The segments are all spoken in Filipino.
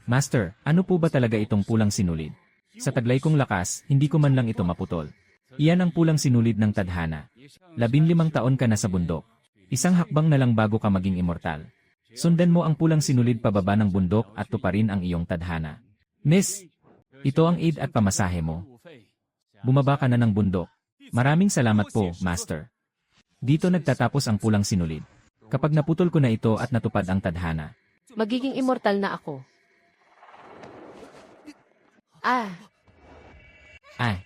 Master, ano po ba talaga itong pulang sinulid? Sa taglay kong lakas, hindi ko man lang ito maputol. Iyan ang pulang sinulid ng tadhana. 15 taon ka na sa bundok. Isang hakbang na lang bago ka maging immortal. Sundan mo ang pulang sinulid pababa ng bundok at tuparin ang iyong tadhana. Miss, ito ang aid at pamasahe mo. Bumaba ka na ng bundok. Maraming salamat po, Master. Dito nagtatapos ang pulang sinulid. Kapag naputol ko na ito at natupad ang tadhana, Magiging immortal na ako. Ah, ay,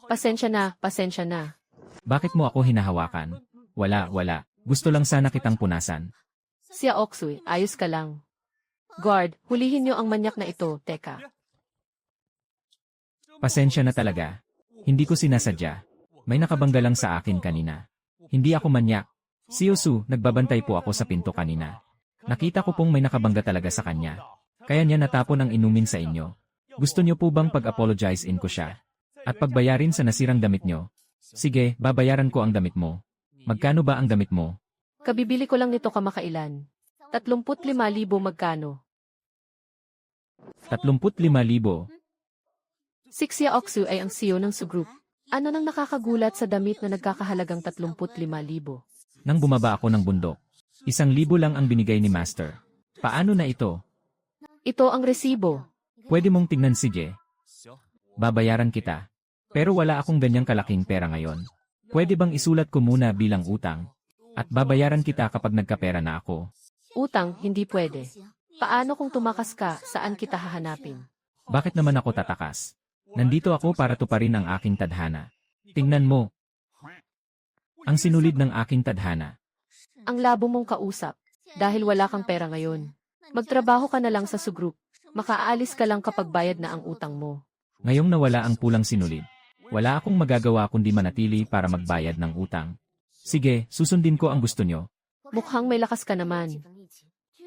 pasensya na. bakit mo ako hinahawakan? Wala. Gusto lang sana kitang punasan. Siya Oksui, ayos ka lang. Guard, hulihin niyo ang manyak na ito, teka. Pasensya na talaga. Hindi ko sinasadya. May nakabangga lang sa akin kanina. Hindi ako manyak. Si Yosu, nagbabantay po ako sa pinto kanina. Nakita ko pong may nakabangga talaga sa kanya. Kaya niya natapon ang inumin sa inyo. Gusto niyo po bang pag-apologize-in ko siya? At pagbayarin sa nasirang damit niyo? Sige, babayaran ko ang damit mo. Magkano ba ang damit mo? Kabibili ko lang nito kamakailan. 35,000 magkano? 35,000. Si Xia Oksu ay ang CEO ng Su Group. Ano nang nakakagulat sa damit na nagkakahalagang 35,000? Nang bumaba ako ng bundok, 1,000 lang ang binigay ni Master. Paano na ito? Ito ang resibo. Pwede mong tingnan, sige. Babayaran kita. Pero wala akong ganyang kalaking pera ngayon. Pwede bang isulat ko muna bilang utang? At babayaran kita kapag nagkapera na ako. Utang, hindi pwede. Paano kung tumakas ka, saan kita hahanapin? Bakit naman ako tatakas? Nandito ako para tuparin ang aking tadhana. Tingnan mo. Ang sinulid ng aking tadhana. Ang labo mong kausap. Dahil wala kang pera ngayon. Magtrabaho ka na lang sa Su Group. Makaalis ka lang kapag bayad na ang utang mo. Ngayong nawala ang pulang sinulid, wala akong magagawa kundi manatili para magbayad ng utang. Sige, susundin ko ang gusto nyo. Mukhang may lakas ka naman.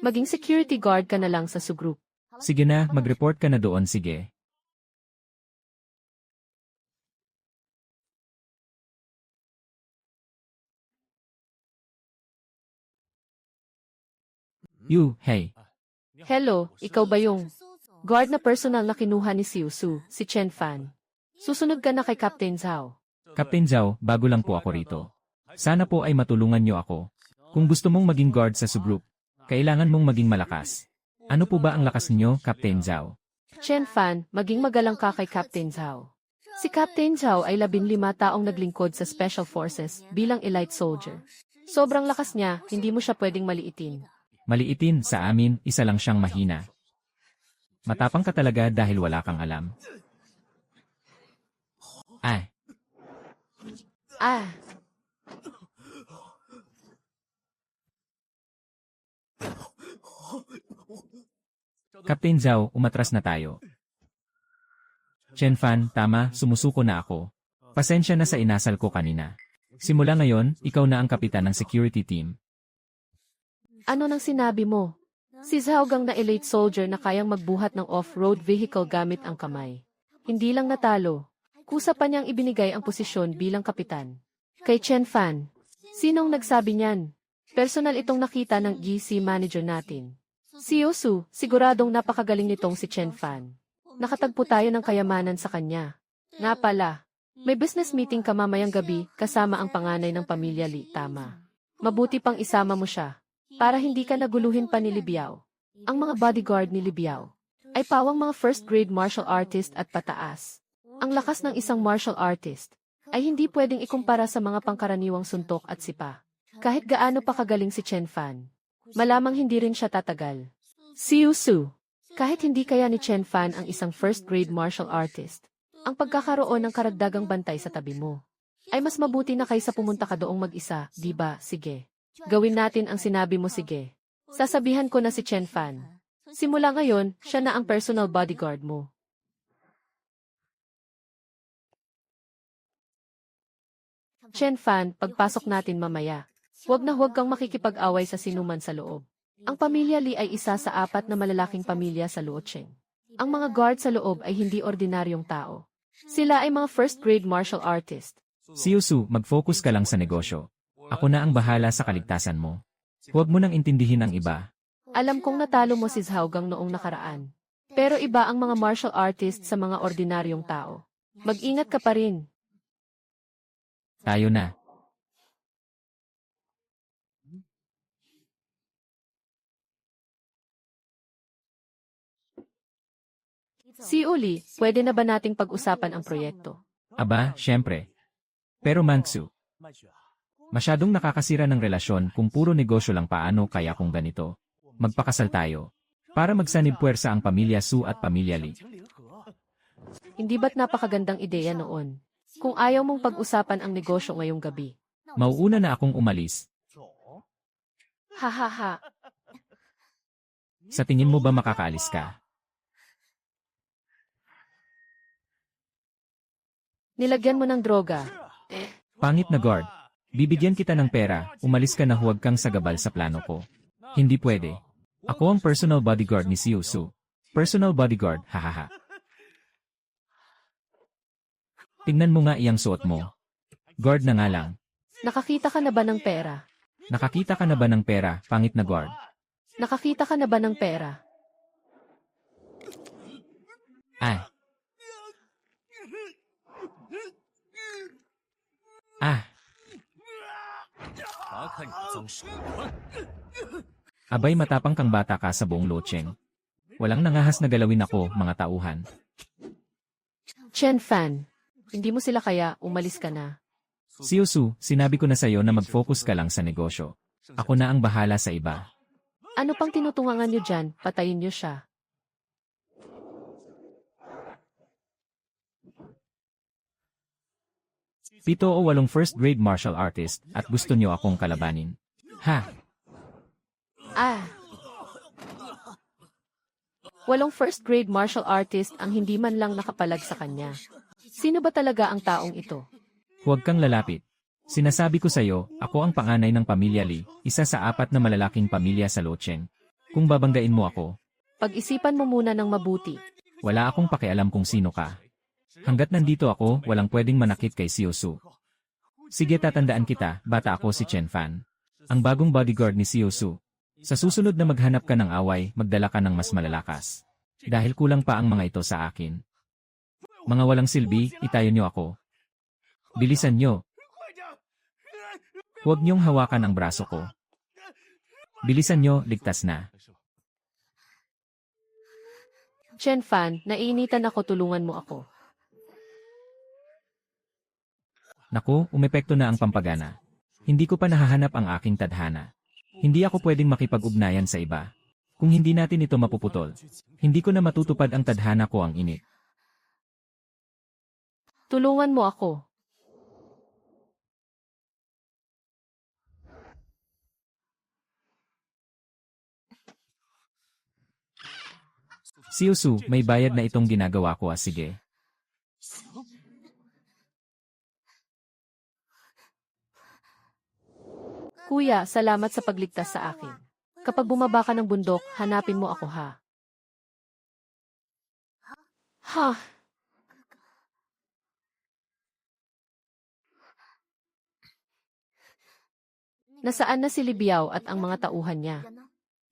Maging security guard ka na lang sa Su Group. Sige na, mag-report ka na doon, sige. Hey. Hello, ikaw ba yung guard na personal na kinuha ni Siu Su, si Chen Fan? Susunod ka na kay Captain Zhao. Captain Zhao, bago lang po ako rito. Sana po ay matulungan nyo ako. Kung gusto mong maging guard sa Su Group, kailangan mong maging malakas. Ano po ba ang lakas nyo, Captain Zhao? Chen Fan, maging magalang ka kay Captain Zhao. Si Captain Zhao ay 15 taong naglingkod sa Special Forces bilang elite soldier. Sobrang lakas niya, hindi mo siya pwedeng maliitin. Maliitin, sa amin, isa lang siyang mahina. Matapang ka talaga dahil wala kang alam. Ah, Captain Zhao, umatras na tayo. Chen Fan, tama, sumusuko na ako. Pasensya na sa inasal ko kanina. Simula ngayon, ikaw na ang kapitan ng security team. ano nang sinabi mo? Si Zhao Gang na elite soldier na kayang magbuhat ng off-road vehicle gamit ang kamay. Hindi lang natalo. Kusa pa niyang ibinigay ang posisyon bilang kapitan. Kay Chen Fan. Sinong nagsabi niyan? Personal itong nakita ng GC manager natin. Si Yosu, siguradong napakagaling nitong si Chen Fan. Nakatagpo tayo ng kayamanan sa kanya. Nga pala, may business meeting ka mamayang gabi kasama ang panganay ng pamilya Li, tama. Mabuti pang isama mo siya. Para hindi ka naguluhin pa ni Li Biao. Ang mga bodyguard ni Li Biao ay pawang mga first-grade martial artist at pataas. Ang lakas ng isang martial artist ay hindi pwedeng ikumpara sa mga pangkaraniwang suntok at sipa. Kahit gaano pa kagaling si Chen Fan, malamang hindi rin siya tatagal. Si Yosu, kahit hindi kaya ni Chen Fan ang isang first-grade martial artist, ang pagkakaroon ng karagdagang bantay sa tabi mo ay mas mabuti na kaysa pumunta ka doong mag-isa, di ba? Sige. Gawin natin ang sinabi mo, sige. Sasabihan ko na si Chen Fan. Simula ngayon, siya na ang personal bodyguard mo. Chen Fan, pagpasok natin mamaya. Huwag na huwag kang makikipag-away sa sinuman sa loob. Ang pamilya Li ay isa sa 4 na malalaking pamilya sa Luocheng. Ang mga guard sa loob ay hindi ordinaryong tao. Sila ay mga first-grade martial artist. Si Yosu, mag-focus ka lang sa negosyo. Ako na ang bahala sa kaligtasan mo. Huwag mo nang intindihin ang iba. Alam kong natalo mo si Zhaogang noong nakaraan. Pero iba ang mga martial artist sa mga ordinaryong tao. Mag-ingat ka pa rin. Tayo na. Si Uli, pwede na ba nating pag-usapan ang proyekto? Aba, syempre. Pero Mangsu, masyadong nakakasira ng relasyon kung puro negosyo lang paano kaya kung ganito. Magpakasal tayo. Para magsanib puwersa ang pamilya Su at pamilya Li. Hindi ba't napakagandang ideya noon? Kung ayaw mong pag-usapan ang negosyo ngayong gabi. Mauuna na akong umalis. Ha ha ha. Sa tingin mo ba makakaalis ka? Nilagyan mo ng droga. Pangit na guard. Bibigyan kita ng pera, umalis ka na huwag kang sagabal sa plano ko. Hindi pwede. Ako ang personal bodyguard ni Siu Su. Personal bodyguard, hahaha. Tingnan mo nga iyang suot mo. Guard na nga lang. Nakakita ka na ba ng pera? Nakakita ka na ba ng pera, pangit na guard? Nakakita ka na ba ng pera? Ah. Ah. Abay matapang kang bata ka sa buong Locheng. Walang nangahas na galawin ako, mga tauhan. Chen Fan, hindi mo sila kaya umalis ka na. Siu Su, sinabi ko na sa'yo na mag-focus ka lang sa negosyo. Ako na ang bahala sa iba. Ano pang tinutungangan niyo dyan? Patayin niyo siya. Pito o 8 first grade martial artist at gusto niyo akong kalabanin. Ha? Ah! 8 first grade martial artist ang hindi man lang nakapalag sa kanya. Sino ba talaga ang taong ito? Huwag kang lalapit. Sinasabi ko sa'yo, ako ang panganay ng pamilya Li, isa sa 4 na malalaking pamilya sa Locheng. Kung babanggain mo ako, Pag-isipan mo muna ng mabuti. wala akong pakialam kung sino ka. Hanggat nandito ako, walang pwedeng manakit kay Siu Su. Sige, tatandaan kita, bata ako si Chen Fan. Ang bagong bodyguard ni Siu Su. Sa susunod na maghanap ka ng away, magdala ka ng mas malalakas. Dahil kulang pa ang mga ito sa akin. Mga walang silbi, itayo niyo ako. Bilisan niyo. Huwag niyong hawakan ang braso ko. Bilisan niyo, ligtas na. Chen Fan, naiinitan ako, tulungan mo ako. Naku, umepekto na ang pampagana. Hindi ko pa nahahanap ang aking tadhana. Hindi ako pwedeng makipag-ugnayan sa iba. Kung hindi natin ito mapuputol, hindi ko na matutupad ang tadhana ko ang init. Tulungan mo ako. Siu Su, may bayad na itong ginagawa ko, sige. Kuya, salamat sa pagligtas sa akin. Kapag bumaba ka ng bundok, hanapin mo ako ha. Ha? Nasaan na si Libiao at ang mga tauhan niya?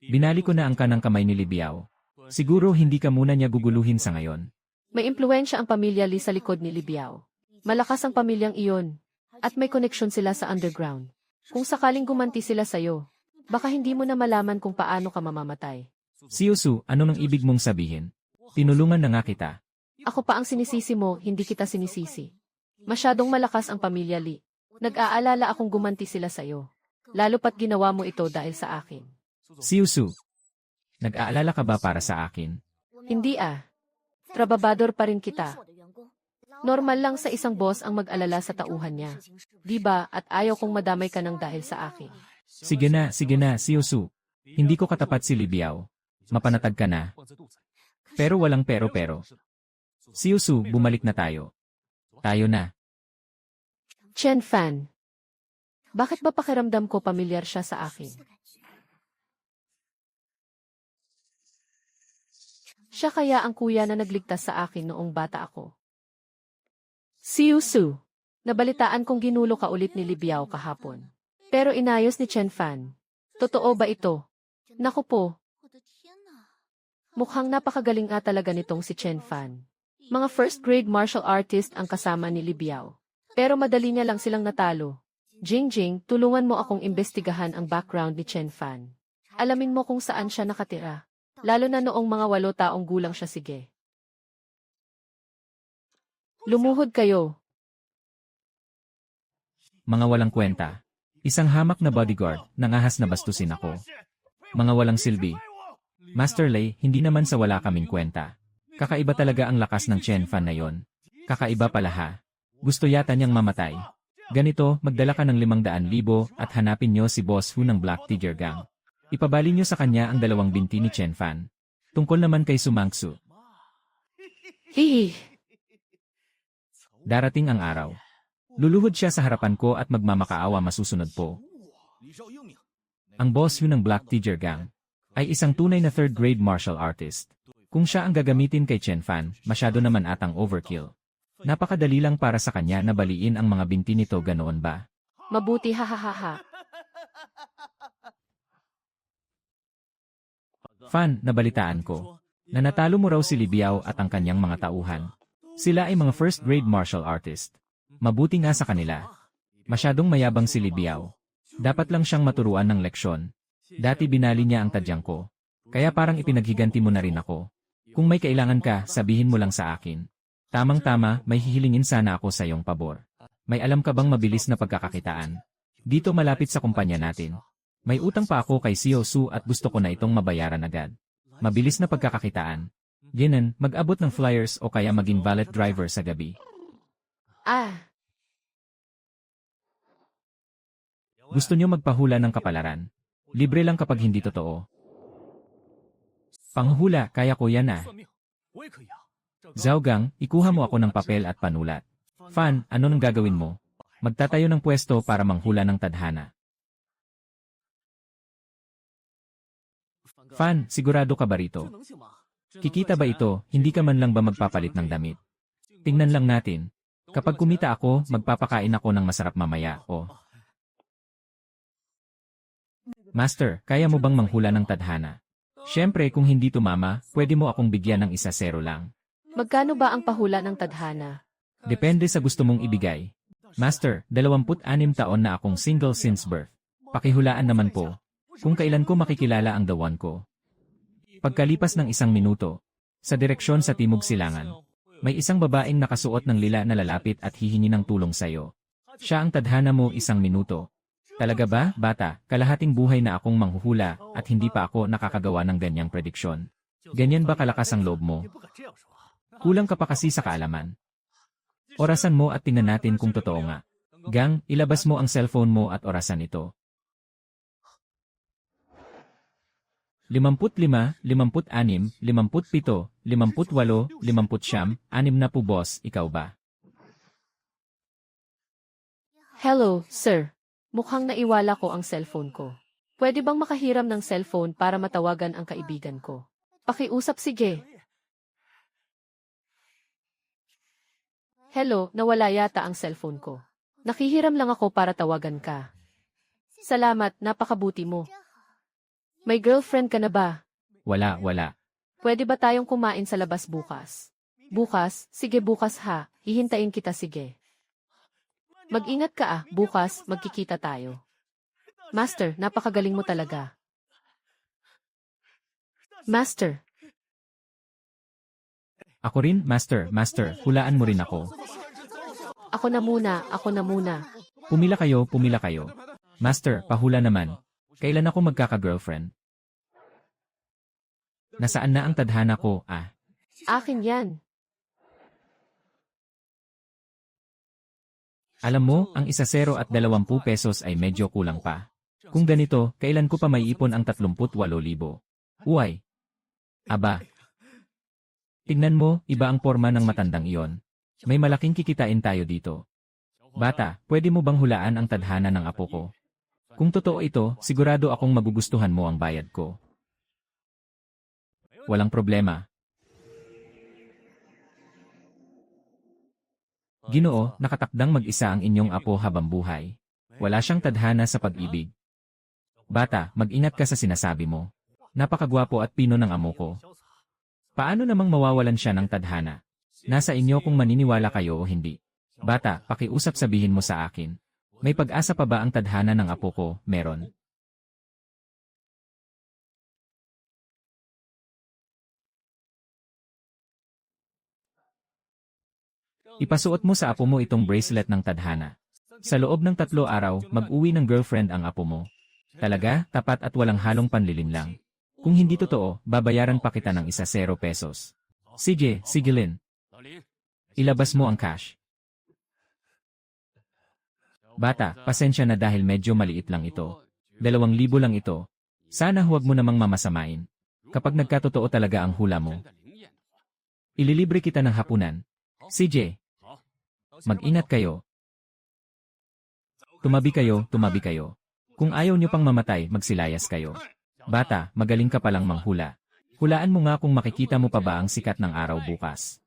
Binali ko na ang kanang kamay ni Libiao. Siguro hindi ka muna niya guguluhin sa ngayon. May impluensya ang pamilya Li sa likod ni Libiao. Malakas ang pamilyang iyon. At may koneksyon sila sa underground. Kung sakaling gumanti sila sa'yo, baka hindi mo na malaman kung paano ka mamamatay. Siu Su, ano nang ibig mong sabihin? Tinulungan na nga kita. Ako pa ang sinisisi mo, hindi kita sinisisi. Masyadong malakas ang pamilya Li. Nag-aalala akong gumanti sila sa'yo. Lalo pat ginawa mo ito dahil sa akin. Siu Su, nag-aalala ka ba para sa akin? Hindi ah. Trababador pa rin kita. Normal lang sa isang boss ang mag-alala sa tauhan niya. Diba, at ayaw kong madamay ka ng dahil sa akin. Sige na, Siu Su. Hindi ko katapat si Libiao. Mapanatag ka na. Pero walang pero. Siu Su, bumalik na tayo. Tayo na. Chen Fan. Bakit ba pakiramdam ko pamilyar siya sa akin? Siya kaya ang kuya na nagligtas sa akin noong bata ako. Siu Su. Nabalitaan kong ginulo ka ulit ni Libiao kahapon. Pero inayos ni Chen Fan. Totoo ba ito? Naku po, Mukhang napakagaling nga talaga nitong si Chen Fan. Mga first grade martial artist ang kasama ni Li Biao. Pero madali niya lang silang natalo. Jingjing, tulungan mo akong imbestigahan ang background ni Chen Fan. Alamin mo kung saan siya nakatira. Lalo na noong mga 8 taong gulang siya, sige. Lumuhod kayo. Mga walang kwenta. Isang hamak na bodyguard, nangahas na bastusin ako. Mga walang silbi. Master Lei, hindi naman sa wala kaming kwenta. Kakaiba talaga ang lakas ng Chen Fan na yon. Kakaiba pala ha. Gusto yata niyang mamatay. Ganito, magdala ka ng 500,000 at hanapin niyo si Boss Hu ng Black Tiger Gang. Ipabali niyo sa kanya ang 2 binti ni Chen Fan. Tungkol naman kay Sumangsu. Hihi. Darating ang araw. Luluhod siya sa harapan ko at magmamakaawa masusunod po. Ang Boss Hu ng Black Tiger Gang ay isang tunay na third grade martial artist. Kung siya ang gagamitin kay Chen Fan, masyado naman atang overkill. Napakadali lang para sa kanya na baliin ang mga binti nito, ganoon ba? Mabuti, hahaha. Fan, nabalitaan ko na natalo mo raw si Li Biao at ang kanyang mga tauhan. Sila ay mga first grade martial artist. Mabuti nga sa kanila. Masyadong mayabang si Li Biao. Dapat lang siyang maturuan ng leksyon. Dati binali niya ang tadyang ko. Kaya parang ipinaghiganti mo na rin ako. Kung may kailangan ka, sabihin mo lang sa akin. Tamang-tama, may hihilingin sana ako sa iyong pabor. May alam ka bang mabilis na pagkakakitaan? Dito malapit sa kumpanya natin. May utang pa ako kay Xiao Su at gusto ko na itong mabayaran agad. Mabilis na pagkakakitaan. Ginan, mag-abot ng flyers o kaya maging valet driver sa gabi. Gusto niyo magpahula ng kapalaran? Libre lang kapag hindi totoo. Panghula, kaya ko yan ah. Zhao Gang, ikuha mo ako ng papel at panulat. Fan, ano nang gagawin mo? Magtatayo ng pwesto para manghula ng tadhana. Fan, sigurado ka ba rito? Kikita ba ito, hindi ka man lang ba magpapalit ng damit? Tingnan lang natin. Kapag kumita ako, magpapakain ako ng masarap mamaya, o. Master, kaya mo bang manghula ng tadhana? Siyempre, kung hindi tumama, pwede mo akong bigyan ng 1-0 lang. Magkano ba ang pahula ng tadhana? Depende sa gusto mong ibigay. Master, 26 taon na akong single since birth. Pakihulaan naman po. Kung kailan ko makikilala ang the one ko. Pagkalipas ng 1 minuto, sa direksyon sa Timog Silangan, may isang babaeng nakasuot ng lila na lalapit at hihingi ng tulong sayo. Siya ang tadhana mo 1 minuto. Talaga ba, bata, kalahating buhay na akong manghuhula at hindi pa ako nakakagawa ng ganyang prediksyon? Ganyan ba kalakas ang loob mo? Kulang ka pa kasi sa kaalaman. Orasan mo at tingnan natin kung totoo nga. Gang, ilabas mo ang cellphone mo at orasan ito. 55, 56, 57, 58, 59, 6 na po boss, ikaw ba? Hello, sir. Mukhang naiwala ko ang cellphone ko. Pwede bang makahiram ng cellphone para matawagan ang kaibigan ko? Pakiusap, sige. Hello, nawala yata ang cellphone ko. Nakihiram lang ako para tawagan ka. Salamat, napakabuti mo. May girlfriend ka na ba? Wala. Pwede ba tayong kumain sa labas bukas? Bukas? Sige bukas ha. Hihintayin kita, sige. Mag-ingat ka bukas magkikita tayo. Master, napakagaling mo talaga. Master. Ako rin, master, hulaan mo rin ako. Ako na muna. Pumila kayo. Master, pahula naman. Kailan ako magkaka-girlfriend? Nasaan na ang tadhana ko, Akin yan. Alam mo, ang 1 at 20 pesos ay medyo kulang pa. Kung ganito, kailan ko pa maiipon ang 38,000? Uy! Aba! Tingnan mo, iba ang porma ng matandang iyon. May malaking kikitain tayo dito. Bata, pwede mo bang hulaan ang tadhana ng apo ko? Kung totoo ito, sigurado akong magugustuhan mo ang bayad ko. Walang problema. Ginoo, nakatakdang mag-isa ang inyong apo habang buhay. Wala siyang tadhana sa pag-ibig. Bata, mag-ingat ka sa sinasabi mo. Napakagwapo at pino ng amo ko. Paano namang mawawalan siya ng tadhana? Nasa inyo kung maniniwala kayo o hindi. Bata, pakiusap sabihin mo sa akin. May pag-asa pa ba ang tadhana ng apo ko? Meron. Ipasuot mo sa apo mo itong bracelet ng tadhana. Sa loob ng 3 araw, mag-uwi ng girlfriend ang apo mo. Talaga, tapat at walang halong panlilinlang. Kung hindi totoo, babayaran pa kita ng 0 pesos. Sige, sige Lin. Ilabas mo ang cash. Bata, pasensya na dahil medyo maliit lang ito. 2,000 lang ito. Sana huwag mo namang mamasamain. Kapag nagkatotoo talaga ang hula mo. Ililibre kita ng hapunan. CJ. Mag-ingat kayo. Tumabi kayo, tumabi kayo. Kung ayaw nyo pang mamatay, magsilayas kayo. Bata, magaling ka palang manghula. Hulaan mo nga kung makikita mo pa ba ang sikat ng araw bukas.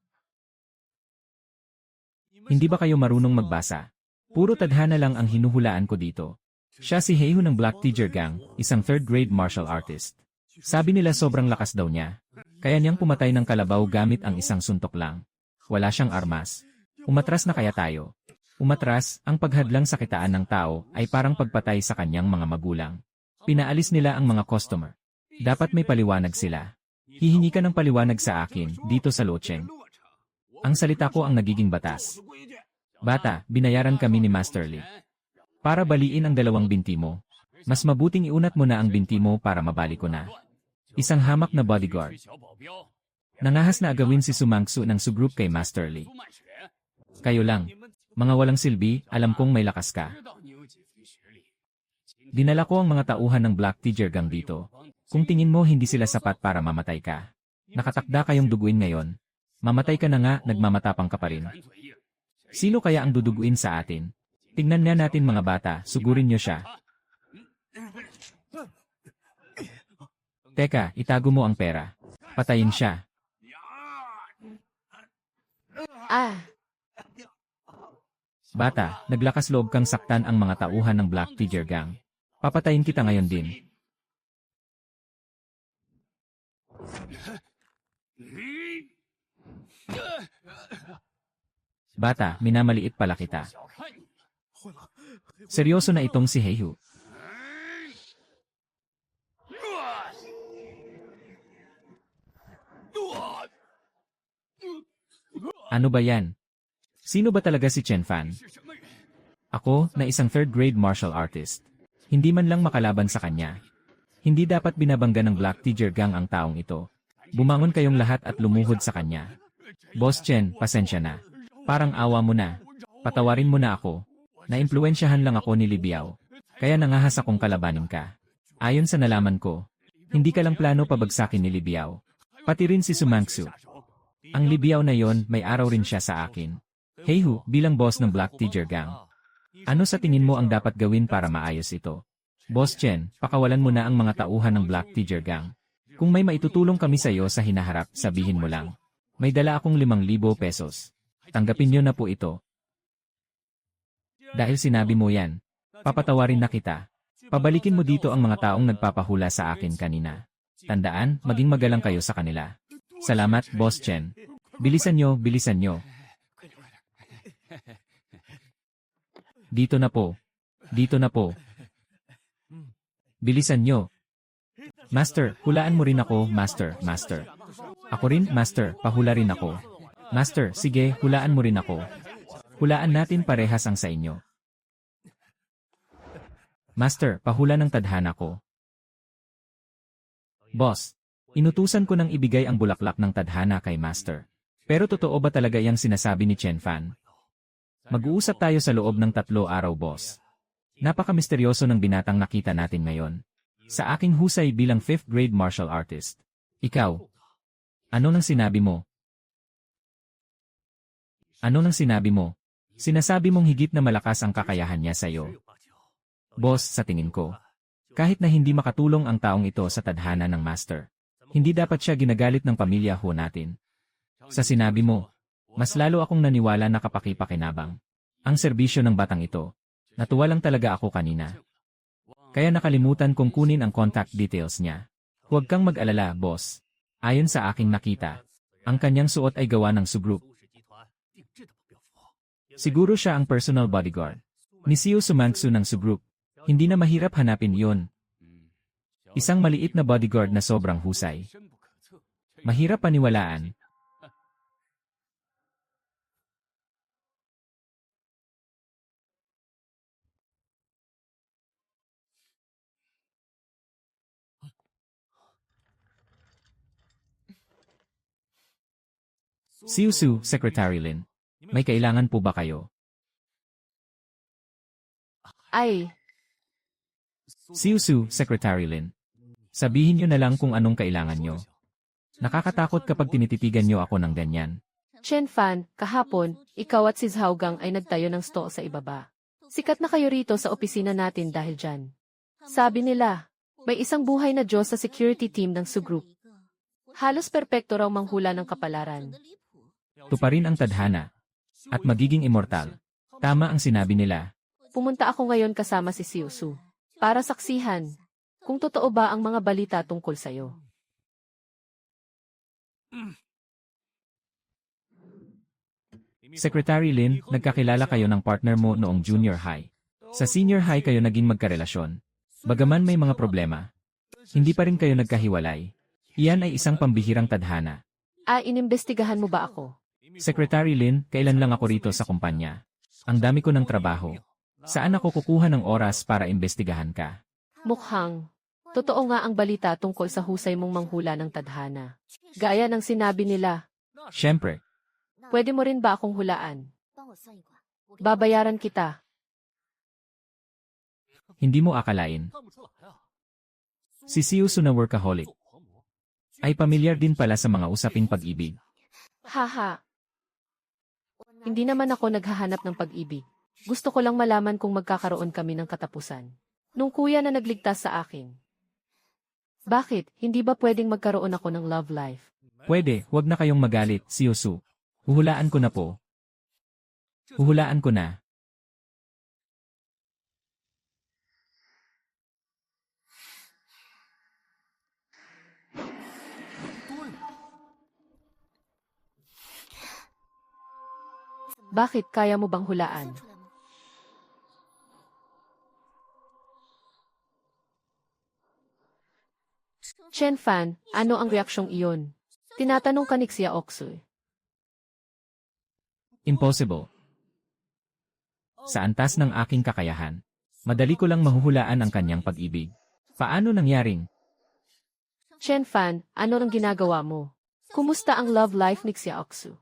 Hindi ba kayo marunong magbasa? Puro tadhana lang ang hinuhulaan ko dito. Siya si Heiho ng Black Tiger Gang, isang 3rd grade martial artist. Sabi nila sobrang lakas daw niya. Kaya niyang pumatay ng kalabaw gamit ang isang suntok lang. Wala siyang armas. Umatras na kaya tayo? Umatras, ang paghadlang sa kitaan ng tao ay parang pagpatay sa kanyang mga magulang. Pinaalis nila ang mga customer. Dapat may paliwanag sila. Hihingi ka ng paliwanag sa akin dito sa Locheng. Ang salita ko ang nagiging batas. Bata, binayaran kami ni Master Lee. Para baliin ang 2 binti mo. Mas mabuting iunat mo na ang binti mo para mabali ko na. Isang hamak na bodyguard. Nangahas na agawin si Sumangsu ng sugroup kay Master Lee. Kayo lang. Mga walang silbi, alam kong may lakas ka. Dinala ko ang mga tauhan ng Black Tiger Gang dito. Kung tingin mo hindi sila sapat para mamatay ka. Nakatakda kayong duguin ngayon. Mamatay ka na nga, nagmamatapang ka pa rin. Sino kaya ang duduguin sa atin? Tingnan nga natin mga bata, sugurin nyo siya. Teka, itago mo ang pera. Patayin siya. Bata, naglakas loob kang saktan ang mga tauhan ng Black Tiger Gang. Papatayin kita ngayon din. Bata, minamaliit pala kita. Seryoso na itong si Heiho. Ano ba yan? Sino ba talaga si Chen Fan? Ako, na isang 3rd grade martial artist. Hindi man lang makalaban sa kanya. Hindi dapat binabangga ng Black Tiger Gang ang taong ito. Bumangon kayong lahat at lumuhod sa kanya. Boss Chen, pasensya na. Parang awa mo na. Patawarin mo na ako. Naimpluwensyahan lang ako ni Libiao. Kaya nangahas akong kalabanin ka. Ayon sa nalaman ko, hindi ka lang plano pabagsakin ni Libiao. Pati rin si Sumangsu. Ang Libiao na yon, may araw rin siya sa akin. Heiho, bilang boss ng Black Tiger Gang. Ano sa tingin mo ang dapat gawin para maayos ito? Boss Chen, pakawalan mo na ang mga tauhan ng Black Tiger Gang. Kung may maitutulong kami sa iyo sa hinaharap, sabihin mo lang. May dala akong 5,000 pesos. Tanggapin niyo na po ito. Dahil sinabi mo yan, papatawarin na kita. Pabalikin mo dito ang mga taong nagpapahula sa akin kanina. Tandaan, maging magalang kayo sa kanila. Salamat, Boss Chen. Bilisan nyo, bilisan nyo. Dito na po. Dito na po. Bilisan nyo. Master, hulaan mo rin ako, Master, Master. Ako rin, Master, pahula rin ako. Master, sige, hulaan mo rin ako. Hulaan natin parehas ang sa inyo. Master, pahula ng tadhana ko. Boss, inutusan ko nang ibigay ang bulaklak ng tadhana kay Master. Pero totoo ba talaga yang sinasabi ni Chen Fan? Mag-uusap tayo sa loob ng 3 araw, boss. Napaka-misteryoso ng binatang nakita natin ngayon. Sa aking husay bilang 5th grade martial artist. Ikaw, ano nang sinabi mo? Ano nang sinabi mo? Sinasabi mong higit na malakas ang kakayahan niya sa iyo. Boss, sa tingin ko, kahit na hindi makatulong ang taong ito sa tadhana ng Master, hindi dapat siya ginagalit ng pamilya ho natin. Sa sinabi mo, mas lalo akong naniwala na kapaki-pakinabang. Ang serbisyo ng batang ito. Natuwa lang talaga ako kanina. Kaya nakalimutan kong kunin ang contact details niya. Huwag kang mag-alala, boss. Ayon sa aking nakita, ang kanyang suot ay gawa ng Su-group. Siguro siya ang personal bodyguard ni Siu Sumangsu ng Su-group. Hindi na mahirap hanapin yon. Isang maliit na bodyguard na sobrang husay. Mahirap paniwalaan. Siu Su, Secretary Lin. May kailangan po ba kayo? Ay, Siu Su, Secretary Lin. Sabihin niyo na lang kung anong kailangan niyo. Nakakatakot kapag tinititigan niyo ako ng ganyan. Chen Fan, kahapon, ikaw at si Zhao Gang ay nagtayo ng stall sa ibaba. Sikat na kayo rito sa opisina natin dahil dyan. Sabi nila, may isang buhay na Diyos sa security team ng Su-group. Halos perpekto raw manghula ng kapalaran. Tuparin ang tadhana. At magiging immortal. Tama ang sinabi nila. Pumunta ako ngayon kasama si Siu Su. Para saksihan, kung totoo ba ang mga balita tungkol sa'yo. Secretary Lin, nagkakilala kayo ng partner mo noong junior high. Sa senior high kayo naging magkarelasyon. Bagaman may mga problema, hindi pa rin kayo nagkahiwalay. Iyan ay isang pambihirang tadhana. Inimbestigahan mo ba ako? Secretary Lin, kailan lang ako rito sa kumpanya? Ang dami ko ng trabaho. Saan ako kukuha ng oras para imbestigahan ka? Mukhang, totoo nga ang balita tungkol sa husay mong manghula ng tadhana. Gaya ng sinabi nila, Siyempre, pwede mo rin ba akong hulaan? Babayaran kita. hindi mo akalain. Si Siu Su na workaholic ay pamilyar din pala sa mga usaping pag-ibig. Haha. Hindi naman ako naghahanap ng pag-ibig. Gusto ko lang malaman kung magkakaroon kami ng katapusan. Nung kuya na nagligtas sa akin. Bakit? Hindi ba pwedeng magkaroon ako ng love life? Pwede, wag na kayong magalit, Siu Su. Huhulaan ko na po. Huhulaan ko na. Bakit kaya mo bang hulaan? Chen Fan, ano ang reaksyong iyon? Tinatanong ka ni Xia Oxu. Impossible. Sa antas ng aking kakayahan, madali ko lang mahuhulaan ang kanyang pag-ibig. Paano nangyaring? Chen Fan, ano ang ginagawa mo? Kumusta ang love life ni Xia Oxu?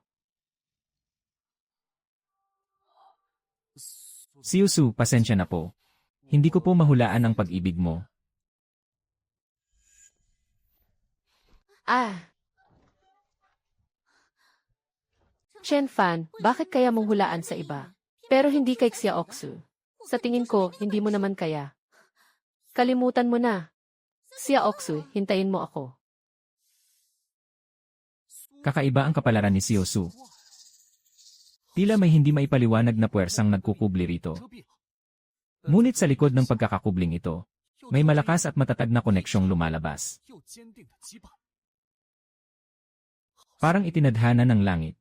Siu Su, pasensya na po. Hindi ko po mahulaan ang pag-ibig mo. Chen Fan, bakit kaya mong hulaan sa iba? Pero hindi kay Xia Oxu. Sa tingin ko, hindi mo naman kaya. Kalimutan mo na. Xia Oxu, hintayin mo ako. Kakaiba ang kapalaran ni Siu Su. Tila may hindi maipaliwanag na puwersang nagkukubli rito. Ngunit sa likod ng pagkakakubling ito, may malakas at matatag na koneksyong lumalabas. Parang itinadhana ng langit.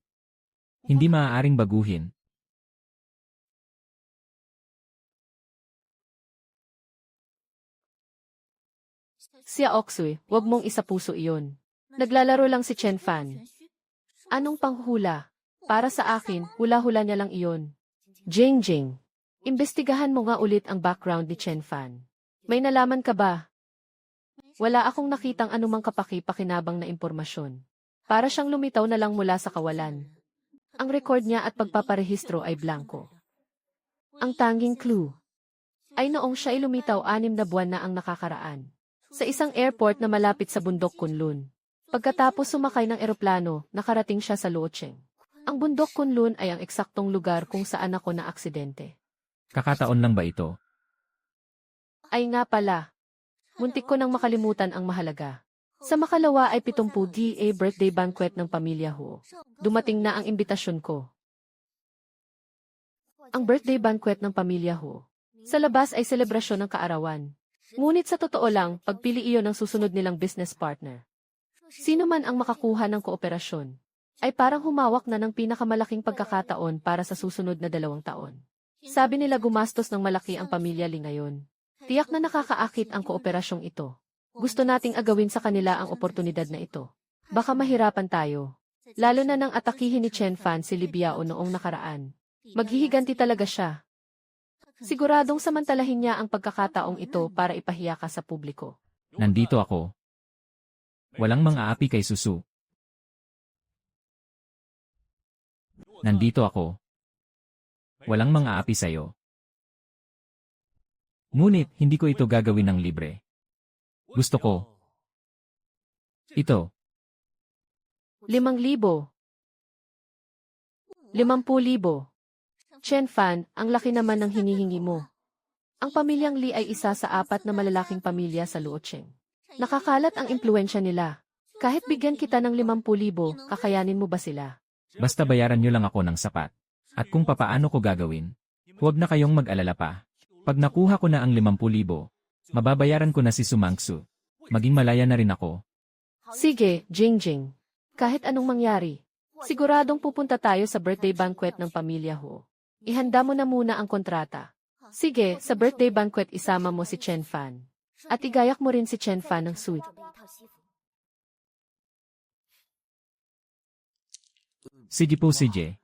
Hindi maaaring baguhin. Xia Oxu, wag mong isapuso iyon. Naglalaro lang si Chen Fan. Anong panghula? Para sa akin, hula-hula niya lang iyon. Jing Jing, imbestigahan mo nga ulit ang background ni Chen Fan. May nalaman ka ba? Wala akong nakitang anumang kapaki-pakinabang na impormasyon. Para siyang lumitaw na lang mula sa kawalan. Ang record niya at pagpaparehistro ay blanco. Ang tanging clue ay noong siya ay lumitaw 6 na buwan na ang nakakaraan. Sa isang airport na malapit sa bundok Kunlun. Pagkatapos sumakay ng eroplano, nakarating siya sa Luocheng. Ang bundok Kunlun ay ang eksaktong lugar kung saan ako na-aksidente. Kakataon lang ba ito? Ay nga pala. Muntik ko nang makalimutan ang mahalaga. Sa makalawa ay 70th birthday banquet ng pamilya Huo. Dumating na ang imbitasyon ko. Ang birthday banquet ng pamilya Huo. Sa labas ay selebrasyon ng kaarawan. Ngunit sa totoo lang, pagpili iyon ng susunod nilang business partner. Sino man ang makakuha ng kooperasyon, ay parang humawak na ng pinakamalaking pagkakataon para sa susunod na 2 taon. Sabi nila gumastos ng malaki ang pamilya Lee ngayon. Tiyak na nakakaakit ang kooperasyong ito. Gusto nating agawin sa kanila ang oportunidad na ito. Baka mahirapan tayo. Lalo na nang atakihin ni Chen Fan si Li Biao noong nakaraan. Maghihiganti talaga siya. Siguradong samantalahin niya ang pagkakataong ito para ipahiya ka sa publiko. Nandito ako. Walang mang-aapi kay Susu. Nandito ako. Walang mang-aapi sa'yo. Ngunit, hindi ko ito gagawin ng libre. Gusto ko. Ito. 5,000. 50,000. Chen Fan, ang laki naman ng hinihingi mo. Ang pamilyang Li ay isa sa 4 na malalaking pamilya sa Luocheng. Nakakalat ang impluensya nila. Kahit bigyan kita ng 50,000, kakayanin mo ba sila? Basta bayaran nyo lang ako ng sapat. At kung papaano ko gagawin, huwag na kayong mag-alala pa. Pag nakuha ko na ang 50,000, mababayaran ko na si Sumangsu. Maging malaya na rin ako. Sige, Jingjing. Kahit anong mangyari, siguradong pupunta tayo sa birthday banquet ng pamilya Ho. Ihanda mo na muna ang kontrata. Sige, sa birthday banquet isama mo si Chen Fan. At igayak mo rin si Chen Fan ng suit. Sige po, sige.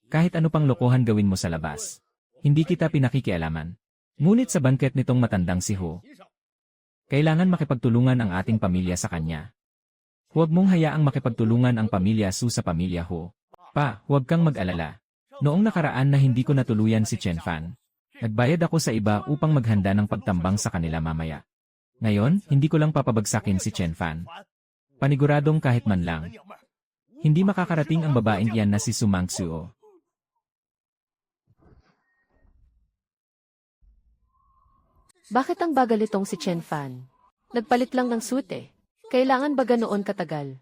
Kahit ano pang lokohan gawin mo sa labas, hindi kita pinakikialaman. Ngunit sa banquet nitong matandang si Ho, kailangan makipagtulungan ang ating pamilya sa kanya. Huwag mong hayaang makipagtulungan ang pamilya Su sa pamilya Ho. Pa, huwag kang mag-alala. Noong nakaraan na hindi ko natuluyan si Chen Fan, nagbayad ako sa iba upang maghanda ng pagtambang sa kanila mamaya. Ngayon, hindi ko lang papabagsakin si Chen Fan. Paniguradong kahit man lang. Hindi makakarating ang babaeng iyan na si Sumangsuo. Bakit ang bagal itong si Chen Fan? Nagpalit lang ng suit eh. Kailangan ba ganoon katagal?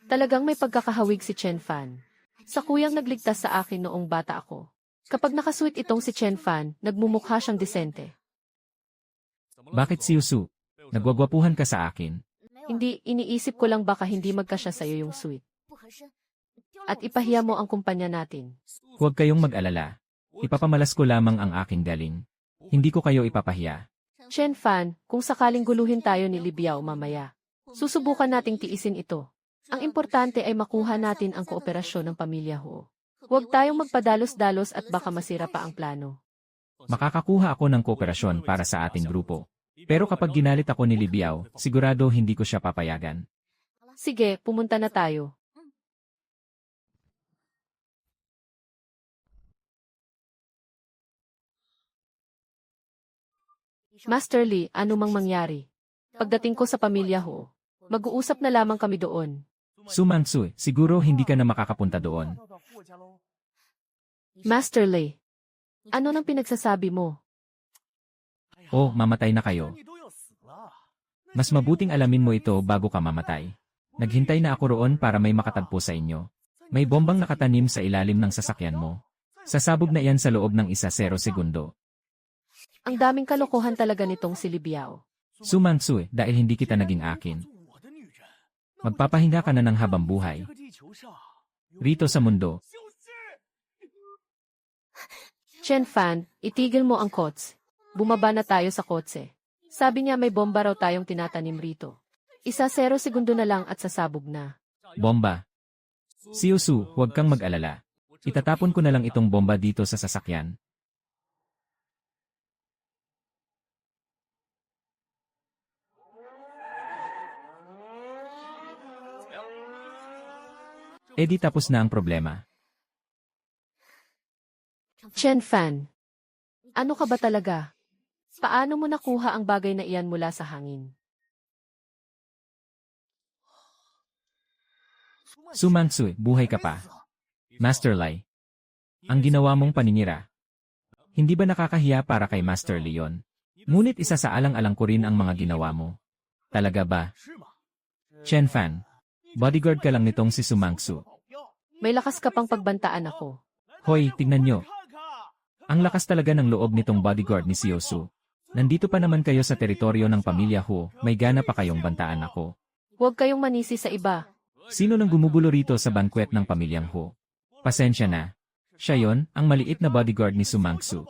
Talagang may pagkakahawig si Chen Fan. Sa kuyang nagligtas sa akin noong bata ako. Kapag nakasuit itong si Chen Fan, nagmumukha siyang disente. Bakit si Usu? Nagwagwapuhan ka sa akin. Hindi, iniisip ko lang baka hindi magkasya sa'yo yung suit. At ipahiya mo ang kumpanya natin. Huwag kayong mag-alala. Ipapamalas ko lamang ang aking galing. Hindi ko kayo ipapahiya. Chen Fan, kung sakaling guluhin tayo ni Li Biao mamaya, susubukan nating tiisin ito. Ang importante ay makuha natin ang kooperasyon ng pamilya Ho. Huwag tayong magpadalos-dalos at baka masira pa ang plano. Makakakuha ako ng kooperasyon para sa ating grupo. Pero kapag ginalit ako ni Li Biao, sigurado hindi ko siya papayagan. Sige, pumunta na tayo. Master Li, ano mang mangyari? Pagdating ko sa pamilya Ho, mag-uusap na lamang kami doon. Sumangsu, siguro hindi ka na makakapunta doon. Master Li, ano nang pinagsasabi mo? O, mamatay na kayo. Mas mabuting alamin mo ito bago ka mamatay. Naghintay na ako roon para may makatagpo sa inyo. May bombang nakatanim sa ilalim ng sasakyan mo. Sasabog na iyan sa loob ng 1-0 segundo. Ang daming kalokohan talaga nitong si Li Biao. Sumangsu, dahil hindi kita naging akin. Magpapahinga ka na ng habang buhay. Rito sa mundo. Chen Fan, itigil mo ang kotse. Bumaba na tayo sa kotse. Sabi niya may bomba raw tayong tinatanim rito. 1-0 segundo na lang at sasabog na. Bomba. Si Usu, huwag kang mag-alala. Itatapon ko na lang itong bomba dito sa sasakyan. Di tapos na ang problema. Chen Fan, ano ka ba talaga? Paano mo nakuha ang bagay na iyan mula sa hangin? Sumangsu, buhay ka pa. Master Lai. Ang ginawa mong paninira. Hindi ba nakakahiya para kay Master Leon? Ngunit isa sa alang-alang ko rin ang mga ginawa mo. Talaga ba? Chen Fan, bodyguard ka lang nitong si Sumangsu. May lakas ka pang pagbantaan ako. Hoy, tignan nyo. Ang lakas talaga ng loob nitong bodyguard ni Siosu. Nandito pa naman kayo sa teritoryo ng pamilya Hu, may gana pa kayong bantaan ako. Huwag kayong manisi sa iba. Sino nang gumugulo rito sa bankwet ng pamilyang Hu? Pasensya na. Siya yon, ang maliit na bodyguard ni Sumangsu.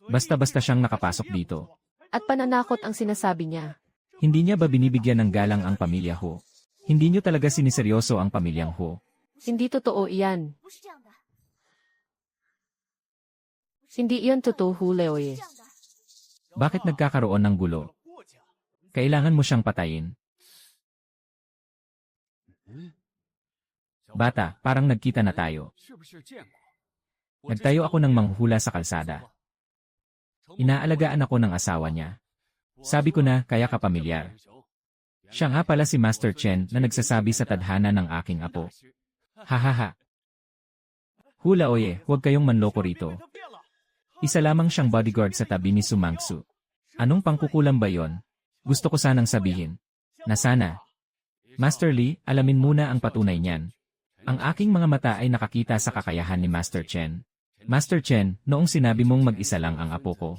Basta-basta siyang nakapasok dito. At pananakot ang sinasabi niya. Hindi niya ba binibigyan ng galang ang pamilya Hu? Hindi niyo talaga siniseryoso ang pamilyang Hu. Hindi totoo iyan. Hindi iyon totoo, Hu Leoye. Bakit nagkakaroon ng gulo? Kailangan mo siyang patayin. Bata, parang nagkita na tayo. Nagtayo ako ng manghuhula sa kalsada. Inaalagaan ako ng asawa niya. Sabi ko na, kaya ka pamilyar. Siya nga pala si Master Chen na nagsasabi sa tadhana ng aking apo. Hahaha. Hula oye, huwag kayong manloko rito. Isa lamang siyang bodyguard sa tabi ni Sumangsu. Anong pangkukulam ba yon? Gusto ko sanang sabihin. Na sana. Master Li, alamin muna ang patunay niyan. Ang aking mga mata ay nakakita sa kakayahan ni Master Chen. Master Chen, noong sinabi mong mag-isa lang ang apo ko.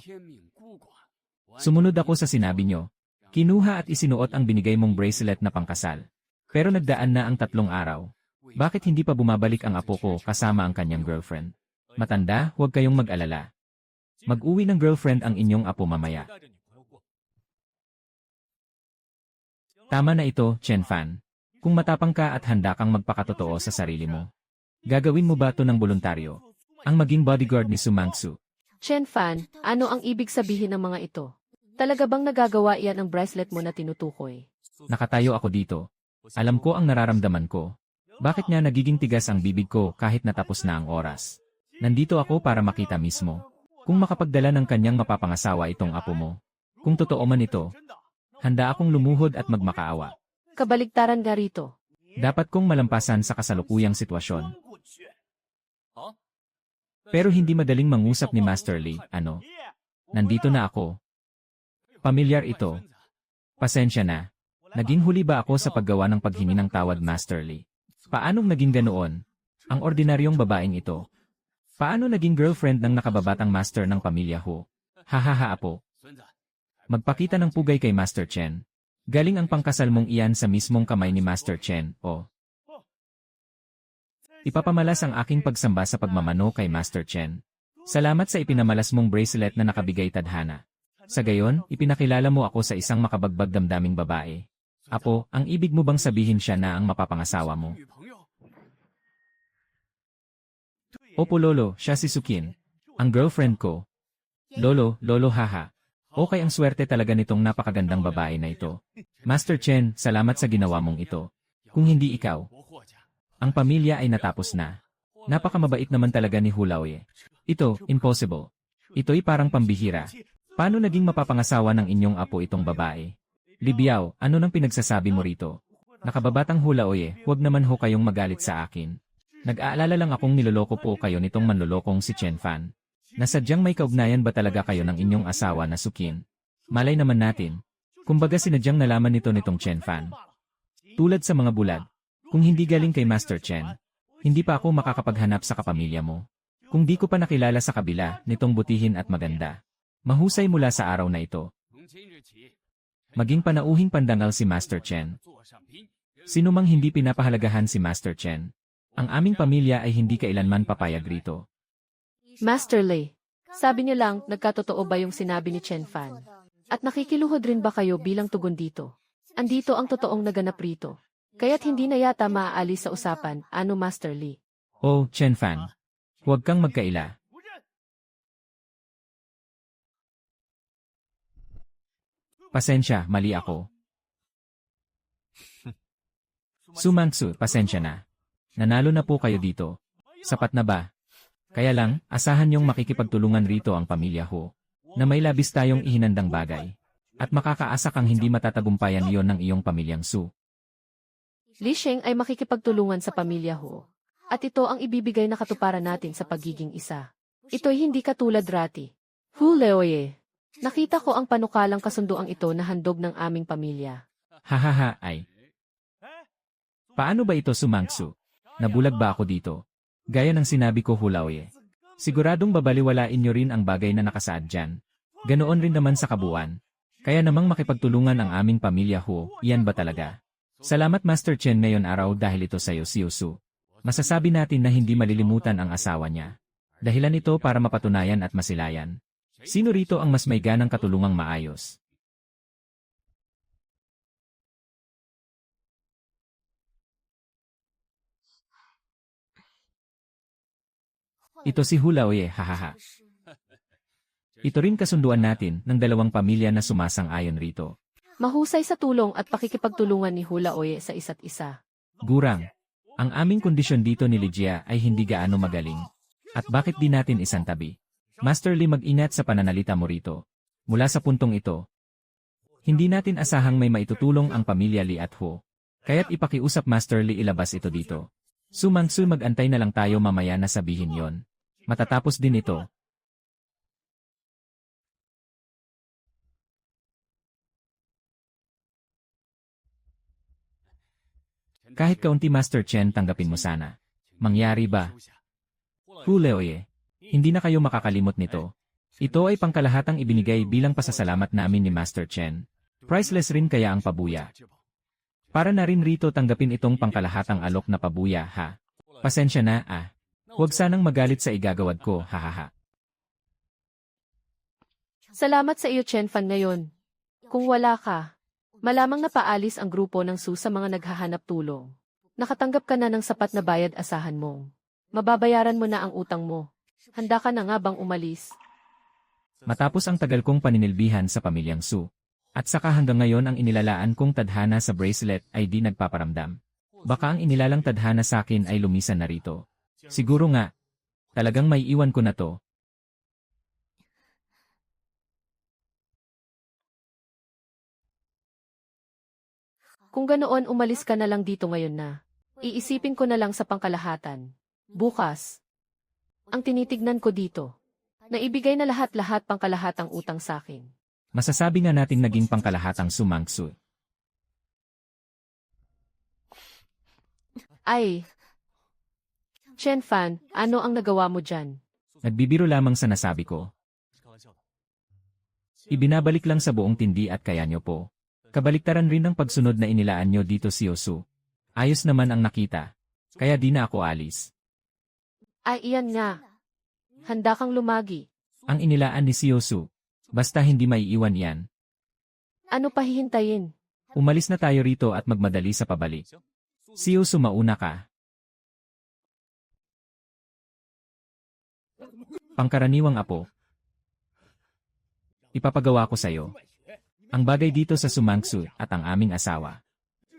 Sumunod ako sa sinabi nyo. Kinuha at isinuot ang binigay mong bracelet na pangkasal. Pero nagdaan na ang 3 araw. Bakit hindi pa bumabalik ang apo ko kasama ang kanyang girlfriend? Matanda, huwag kayong mag-alala. Mag-uwi ng girlfriend ang inyong apo mamaya. Tama na ito, Chen Fan. Kung matapang ka at handa kang magpakatotoo sa sarili mo. Gagawin mo ba ito ng voluntaryo? Ang maging bodyguard ni Sumangsu. Chen Fan, ano ang ibig sabihin ng mga ito? Talaga bang nagagawa iyan ang bracelet mo na tinutukoy? Nakatayo ako dito. Alam ko ang nararamdaman ko. Bakit nga nagiging tigas ang bibig ko kahit natapos na ang oras? Nandito ako para makita mismo. Kung makapagdala ng kanyang mapapangasawa itong apo mo. Kung totoo man ito, handa akong lumuhod at magmakaawa. Kabaligtaran nga rito. Dapat kong malampasan sa kasalukuyang sitwasyon. Pero hindi madaling mangusap ni Master Li, ano? Nandito na ako. Pamilyar ito. Pasensya na. Naging huli ba ako sa paggawa ng paghingi ng tawad, Master Li? Paanong naging ganoon? Ang ordinaryong babaeng ito. Paano naging girlfriend ng nakababatang master ng pamilya Hu? Hahaha apo. Magpakita ng pugay kay Master Chen. Galing ang pangkasal mong iyan sa mismong kamay ni Master Chen, o. Ipapamalas ang aking pagsamba sa pagmamano kay Master Chen. Salamat sa ipinamalas mong bracelet na nakabigay tadhana. Sa gayon, ipinakilala mo ako sa isang makabagbag damdaming babae. Apo, ang ibig mo bang sabihin siya na ang mapapangasawa mo? Opo lolo, siya si Sukin. Ang girlfriend ko. Lolo haha. Okay ang swerte talaga nitong napakagandang babae na ito. Master Chen, salamat sa ginawa mong ito. Kung hindi ikaw, ang pamilya ay natapos na. Napakamabait naman talaga ni Hulaoye. Ito, impossible. Ito'y parang pambihira. Paano naging mapapangasawa ng inyong apo itong babae? Libiao, ano nang pinagsasabi mo rito? Nakababatang Hulaoye, huwag naman ho kayong magalit sa akin. Nag-aalala lang akong niloloko po kayo nitong manlolokong si Chen Fan. Nasadyang may kaugnayan ba talaga kayo ng inyong asawa na Sukin? Malay naman natin. Kumbaga sinadyang nalaman nitong Chen Fan. Tulad sa mga bulad. Kung hindi galing kay Master Chen, hindi pa ako makakapaghanap sa kapamilya mo. Kung di ko pa nakilala sa kabila nitong butihin at maganda. Mahusay mula sa araw na ito. Maging panauhing pandangal si Master Chen. Sino mang hindi pinapahalagahan si Master Chen. Ang aming pamilya ay hindi kailanman papayag rito. Master Li, sabi niyo lang, nagkatotoo ba yung sinabi ni Chen Fan? At nakikiluhod rin ba kayo bilang tugon dito? Andito ang totoong naganap rito. Kaya't hindi na yata maaalis sa usapan, ano Master Li? Oh, Chen Fan. Huwag kang magkaila. Pasensya, mali ako. Sumangsu, pasensya na. Nanalo na po kayo dito. Sapat na ba? Kaya lang, asahan niyong makikipagtulungan rito ang pamilya Hu, na may labis tayong ihinandang bagay. At makakaasa kang hindi matatagumpayan iyon ng iyong pamilyang Su. Li Sheng ay makikipagtulungan sa pamilya Hu. At ito ang ibibigay na katuparan natin sa pagiging isa. Ito'y hindi katulad rati. Hu Leoye, nakita ko ang panukalang kasunduang ito na handog ng aming pamilya. Hahaha ay. Paano ba ito Sumangsu? Nabulag ba ako dito? Gaya ng sinabi ko Hulaoye. Siguradong babaliwalain nyo rin ang bagay na nakasaad dyan. Ganoon rin naman sa kabuuan. Kaya namang makipagtulungan ang aming pamilya Hu, iyan ba talaga? Salamat Master Chen ngayon araw dahil ito sa'yo si Usu. Masasabi natin na hindi malilimutan ang asawa niya. Dahilan ito para mapatunayan at masilayan. Sino rito ang mas may ganang katulungang maayos? Ito si Hulaoye, hahaha. Ito rin kasunduan natin ng dalawang pamilya na sumasang-ayon rito. Mahusay sa tulong at pakikipagtulungan ni Hulaoye sa isa't isa. Gurang, ang aming kondisyon dito ni Ligia ay hindi gaano magaling. At bakit di natin isantabi? Master Li, mag-ingat sa pananalita mo rito. Mula sa puntong ito, hindi natin asahang may maitutulong ang pamilya Li at Hu. Kaya't ipakiusap Master Li ilabas ito dito. Sumangsu, mag-antay na lang tayo mamaya na sabihin yon. Matatapos din ito. Kahit kaunti Master Chen, tanggapin mo sana. Mangyari ba? Hulaoye, hindi na kayo makakalimot nito. Ito ay pangkalahatang ibinigay bilang pasasalamat namin ni Master Chen. Priceless rin kaya ang pabuya. Para na rin rito tanggapin itong pangkalahatang alok na pabuya ha. Pasensya na Huwag sanang magalit sa igagawad ko, hahaha. Salamat sa iyo Chen Fan ngayon. Kung wala ka, malamang napaalis ang grupo ng Su sa mga naghahanap tulong. Nakatanggap ka na ng sapat na bayad asahan mo. Mababayaran mo na ang utang mo. Handa ka na nga bang umalis? Matapos ang tagal kong paninilbihan sa pamilyang Su, at saka hanggang ngayon ang inilalaan kong tadhana sa bracelet ay di nagpaparamdam. Baka ang inilalang tadhana sa akin ay lumisan na rito. Siguro nga, talagang may iwan ko na to. Kung ganoon umalis ka na lang dito ngayon na. Iisipin ko na lang sa pangkalahatan. Bukas. Ang tinitignan ko dito. Naibigay na lahat-lahat pangkalahatang utang sa akin. Masasabi nga nating naging pangkalahatang sumangsu. Ay! Chen Fan, ano ang nagawa mo dyan? Nagbibiro lamang sa nasabi ko. Ibinabalik lang sa buong tindi at kaya nyo po. Kabaliktaran rin ng pagsunod na inilaan nyo dito si Osu. Ayos naman ang nakita. Kaya di na ako alis. Ay iyan nga. Handa kang lumagi. Ang inilaan ni si Osu. Basta hindi maiiwan yan. Ano pa hihintayin? Umalis na tayo rito at magmadali sa pabalik. Si Osu, mauna ka. Pangkaraniwang apo. Ipapagawa ko sa'yo. Ang bagay dito sa Sumangsu at ang aming asawa.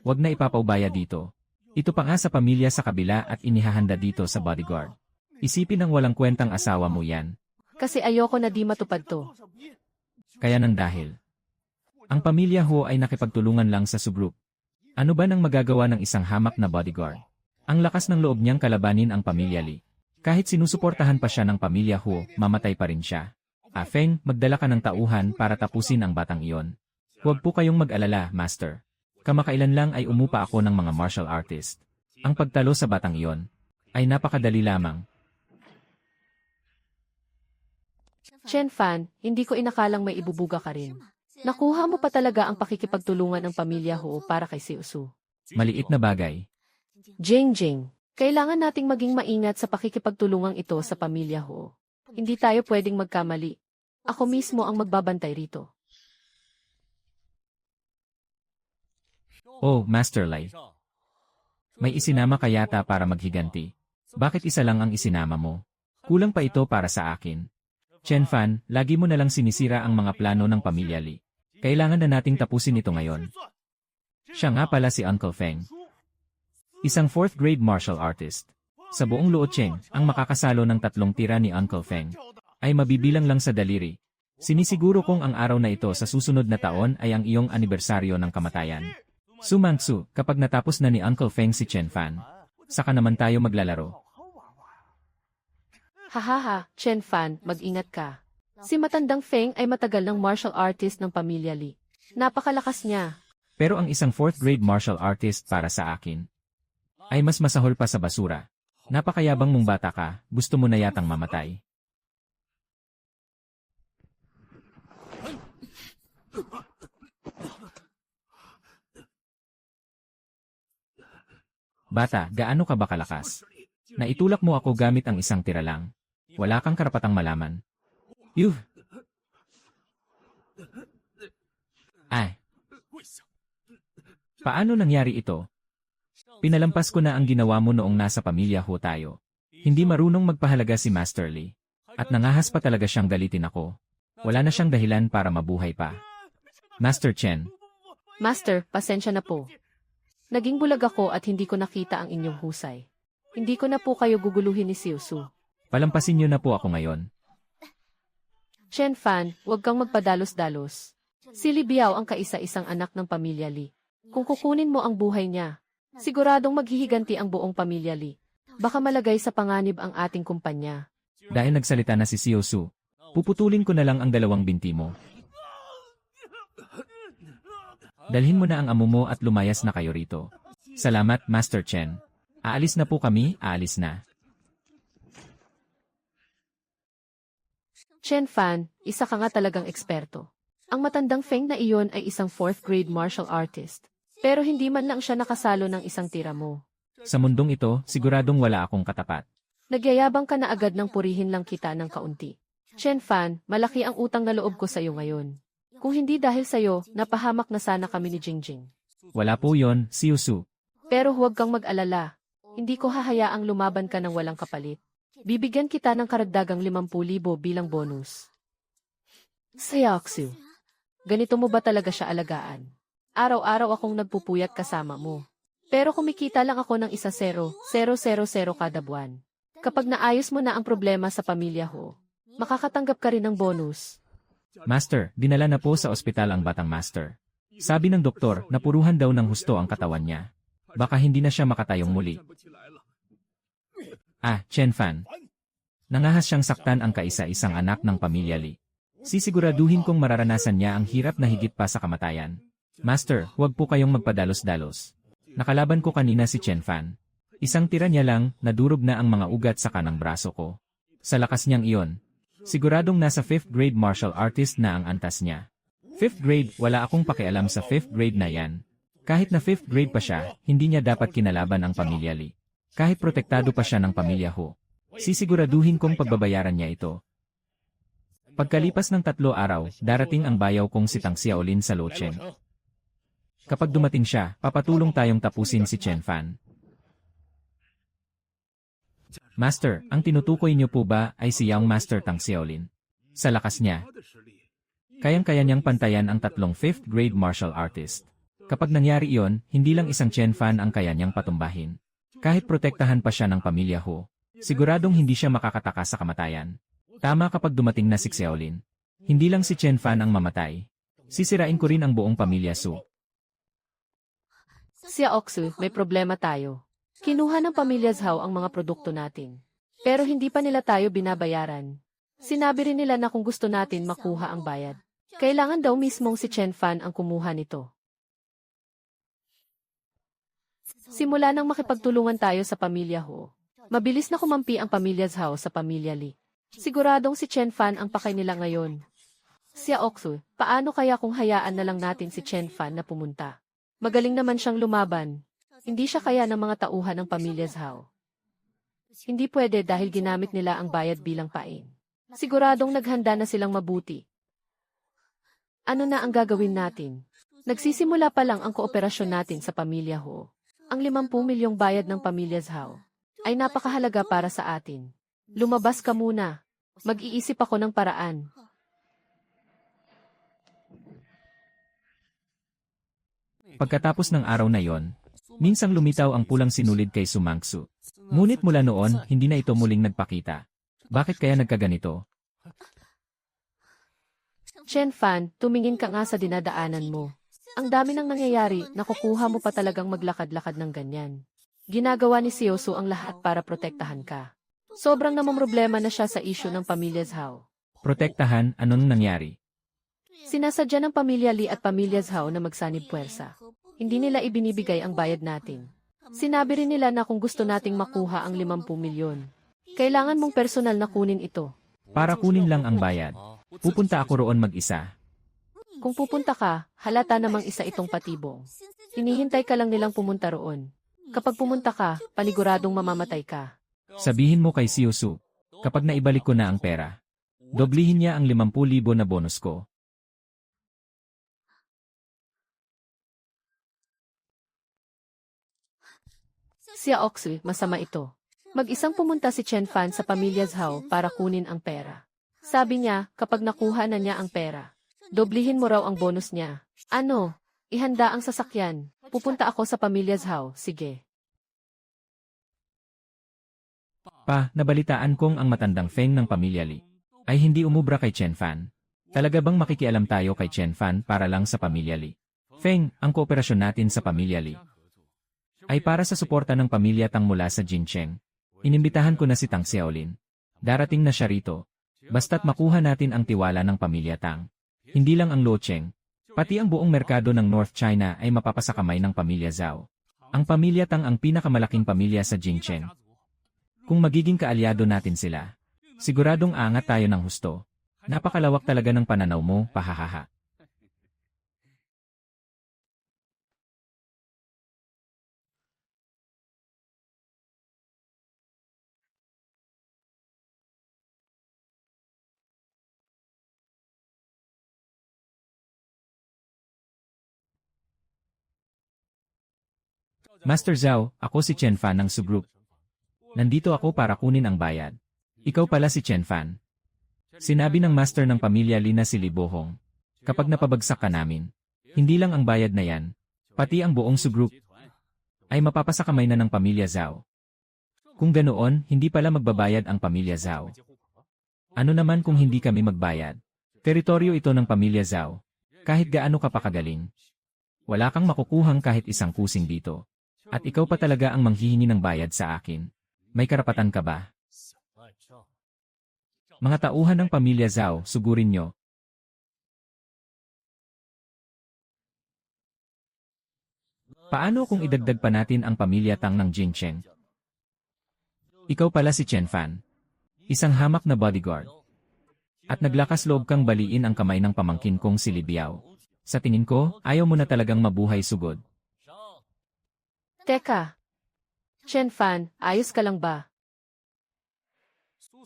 Huwag na ipapaubaya dito. Ito pa nga sa pamilya sa kabila at inihahanda dito sa bodyguard. Isipin ng walang kwentang asawa mo yan. Kasi ayoko na di matupad to. Kaya nang dahil. Ang pamilya Ho ay nakipagtulungan lang sa subgroup. Ano ba nang magagawa ng isang hamak na bodyguard? Ang lakas ng loob niyang kalabanin ang pamilya Li. Kahit sinusuportahan pa siya ng pamilya Ho, mamatay pa rin siya. Feng, magdala ka ng tauhan para tapusin ang batang iyon. Huwag po kayong mag-alala, Master. Kamakailan lang ay umupa ako ng mga martial artist. Ang pagtalo sa batang iyon ay napakadali lamang. Chen Fan, hindi ko inakalang may ibubuga ka rin. Nakuha mo pa talaga ang pakikipagtulungan ng pamilya Ho para kay si Usu. Maliit na bagay. Jing, kailangan nating maging maingat sa pakikipagtulungang ito sa pamilya Ho. Hindi tayo pwedeng magkamali. Ako mismo ang magbabantay rito. Oh, Master Lai. May isinama ka yata para maghiganti. Bakit isa lang ang isinama mo? Kulang pa ito para sa akin. Chen Fan, lagi mo na lang sinisira ang mga plano ng pamilya Li. Kailangan na nating tapusin ito ngayon. Siya nga pala si Uncle Feng. Isang 4th grade martial artist. Sa buong Luocheng, ang makakasalo ng 3 tira ni Uncle Feng ay mabibilang lang sa daliri. Sinisiguro kong ang araw na ito sa susunod na taon ay ang iyong anibersaryo ng kamatayan. Sumangsu, kapag natapos na ni Uncle Feng si Chen Fan, saka naman tayo maglalaro. Hahaha, Chen Fan, mag-ingat ka. Si matandang Feng ay matagal ng martial artist ng pamilya Li. Napakalakas niya. Pero ang isang 4th grade martial artist para sa akin ay mas masahol pa sa basura. Napakayabang mong bata ka, gusto mo na yatang mamatay. Bata, gaano ka ba kalakas? Naitulak mo ako gamit ang isang tira lang. Wala kang karapatang malaman. Yuh! Ay! Paano nangyari ito? Pinalampas ko na ang ginawa mo noong nasa pamilya ho tayo. Hindi marunong magpahalaga si Master Lee. At nangahas pa talaga siyang galitin ako. Wala na siyang dahilan para mabuhay pa. Master Chen, Master, pasensya na po. Naging bulag ako at hindi ko nakita ang inyong husay. Hindi ko na po kayo guguluhin ni Siusu. palampasin niyo na po ako ngayon. Chen Fan, huwag kang magpadalos-dalos. Si Li Biao ang kaisa-isang anak ng pamilya Li. Kung kukunin mo ang buhay niya, siguradong maghihiganti ang buong pamilya Li. Baka malagay sa panganib ang ating kumpanya. Dahil nagsalita na si Siosu, puputulin ko na lang ang dalawang binti mo. Dalhin mo na ang amo mo at lumayas na kayo rito. Salamat, Master Chen. Aalis na po kami, aalis na. Chen Fan, isa ka nga talagang eksperto. Ang matandang Feng na iyon ay isang 4th grade martial artist. Pero hindi man lang siya nakasalo ng isang tira mo. Sa mundong ito, siguradong wala akong katapat. Nagyayabang ka na agad ng purihin lang kita ng kaunti. Chen Fan, malaki ang utang na loob ko sa iyo ngayon. Kung hindi dahil sa iyo, napahamak na sana kami ni Jingjing. Wala po yon, Siosu. Pero huwag kang mag-alala. Hindi ko hahayaang lumaban ka ng walang kapalit. Bibigyan kita ng karagdagang 50,000 bilang bonus. Sayaksu, ganito mo ba talaga siya alagaan? Araw-araw akong nagpupuyat kasama mo. Pero kumikita lang ako ng 1,000,000 kada buwan. Kapag naayos mo na ang problema sa pamilya ho, makakatanggap ka rin ng bonus. Master, dinala na po sa ospital ang batang master. Sabi ng doktor, napuruhan daw ng husto ang katawan niya. Baka hindi na siya makatayong muli. Ah, Chen Fan. Nangahas siyang saktan ang kaisa-isang anak ng pamilya Lee. Sisiguraduhin kong mararanasan niya ang hirap na higit pa sa kamatayan. Master, huwag po kayong magpadalos-dalos. Nakalaban ko kanina si Chen Fan. Isang tira niya lang, nadurog na ang mga ugat sa kanang braso ko. Sa lakas niyang iyon, siguradong nasa 5th grade martial artist na ang antas niya. 5th grade, wala akong pakialam sa 5th grade na yan. Kahit na 5th grade pa siya, hindi niya dapat kinalaban ang pamilya Lee. Kahit protektado pa siya ng pamilya Ho. Sisiguraduhin kong pagbabayaran niya ito. Pagkalipas ng 3 araw, darating ang bayaw kong si Tang Xiaolin sa Lochen. Kapag dumating siya, papatulong tayong tapusin si Chen Fan. Master, ang tinutukoy niyo po ba ay si Young Master Tang Xiaolin? Sa lakas niya, kayang-kaya niyang pantayan ang 3 5th grade martial artist. Kapag nangyari iyon, hindi lang isang Chen Fan ang kaya niyang patumbahin. Kahit protektahan pa siya ng pamilya Ho, siguradong hindi siya makakataka sa kamatayan. Tama kapag dumating na si Xiaolin. Hindi lang si Chen Fan ang mamatay. Sisirain ko rin ang buong pamilya Su. Sia Oksu, may problema tayo. Kinuha ng pamilya Zhao ang mga produkto natin. Pero hindi pa nila tayo binabayaran. Sinabi rin nila na kung gusto natin makuha ang bayad, kailangan daw mismong si Chen Fan ang kumuha nito. Simula nang makipagtulungan tayo sa pamilya Ho, mabilis na kumampi ang pamilya Zhao sa pamilya Li. Siguradong si Chen Fan ang pakay nila ngayon. Sia Oksu, paano kaya kung hayaan na lang natin si Chen Fan na pumunta? Magaling naman siyang lumaban. Hindi siya kaya ng mga tauhan ng pamilya Zhao. Hindi pwede dahil ginamit nila ang bayad bilang pain. Siguradong naghanda na silang mabuti. Ano na ang gagawin natin? Nagsisimula pa lang ang kooperasyon natin sa pamilya Ho. Ang 50 milyong bayad ng pamilya Zhao ay napakahalaga para sa atin. Lumabas ka muna. Mag-iisip ako ng paraan. Pagkatapos ng araw na yon, minsang lumitaw ang pulang sinulid kay Sumangsu. Ngunit mula noon, hindi na ito muling nagpakita. Bakit kaya nagkaganito? Chen Fan, tumingin ka nga sa dinadaanan mo. Ang dami nang nangyayari, nakukuha mo pa talagang maglakad-lakad ng ganyan. Ginagawa ni Siosu ang lahat para protektahan ka. Sobrang namomroblema na siya sa issue ng pamilya Zhao. Protektahan, anong nangyari? Sinasadya ng pamilya Li at pamilya Zhao na magsanib puwersa. Hindi nila ibinibigay ang bayad natin. Sinabi rin nila na kung gusto nating makuha ang 50 milyon, kailangan mong personal na kunin ito. Para kunin lang ang bayad. Pupunta ako roon mag-isa. Kung pupunta ka, halata namang isa itong patibong. Hinihintay ka lang nilang pumunta roon. Kapag pumunta ka, paniguradong mamamatay ka. Sabihin mo kay Siusu, kapag naibalik ko na ang pera, doblihin niya ang 50,000 na bonus ko. Siya Oxley, masama ito. Mag-isang pumunta si Chen Fan sa pamilya Zhao para kunin ang pera. Sabi niya, kapag nakuha na niya ang pera, doblihin mo raw ang bonus niya. Ano? Ihanda ang sasakyan. Pupunta ako sa pamilya Zhao, sige. Pa, nabalitaan kong ang matandang Feng ng pamilya Li ay hindi umubra kay Chen Fan. Talaga bang makikialam tayo kay Chen Fan para lang sa pamilya Li? Feng, ang kooperasyon natin sa pamilya Li ay para sa suporta ng pamilya Tang mula sa Jincheng. Inimbitahan ko na si Tang Xiaolin. Darating na siya rito. Basta't makuha natin ang tiwala ng pamilya Tang. Hindi lang ang Luocheng, pati ang buong merkado ng North China ay mapapasakamay ng pamilya Zhao. Ang pamilya Tang ang pinakamalaking pamilya sa Jincheng. Kung magiging kaalyado natin sila, siguradong aangat tayo ng husto. Napakalawak talaga ng pananaw mo, pahahaha. Master Zhao, ako si Chen Fan ng Su Group. Nandito ako para kunin ang bayad. Ikaw pala si Chen Fan. Sinabi ng master ng pamilya Li na si Li Bohong, kapag napabagsak ka namin, hindi lang ang bayad na yan, pati ang buong Su Group ay mapapasakamay na ng pamilya Zhao. Kung ganoon, hindi pala magbabayad ang pamilya Zhao. Ano naman kung hindi kami magbayad? Teritoryo ito ng pamilya Zhao. Kahit gaano ka pa kagaling, wala kang makukuhang kahit isang kusing dito. At ikaw pa talaga ang manghihingi ng bayad sa akin. May karapatan ka ba? Mga tauhan ng pamilya Zhao, sugurin nyo. Paano kung idagdag pa natin ang pamilya Tang ng Jincheng? Ikaw pala si Chen Fan. Isang hamak na bodyguard. At naglakas loob kang baliin ang kamay ng pamangkin kong si Li Biao. Sa tingin ko, ayaw mo na talagang mabuhay sugod. Teka. Chen Fan, ayos ka lang ba?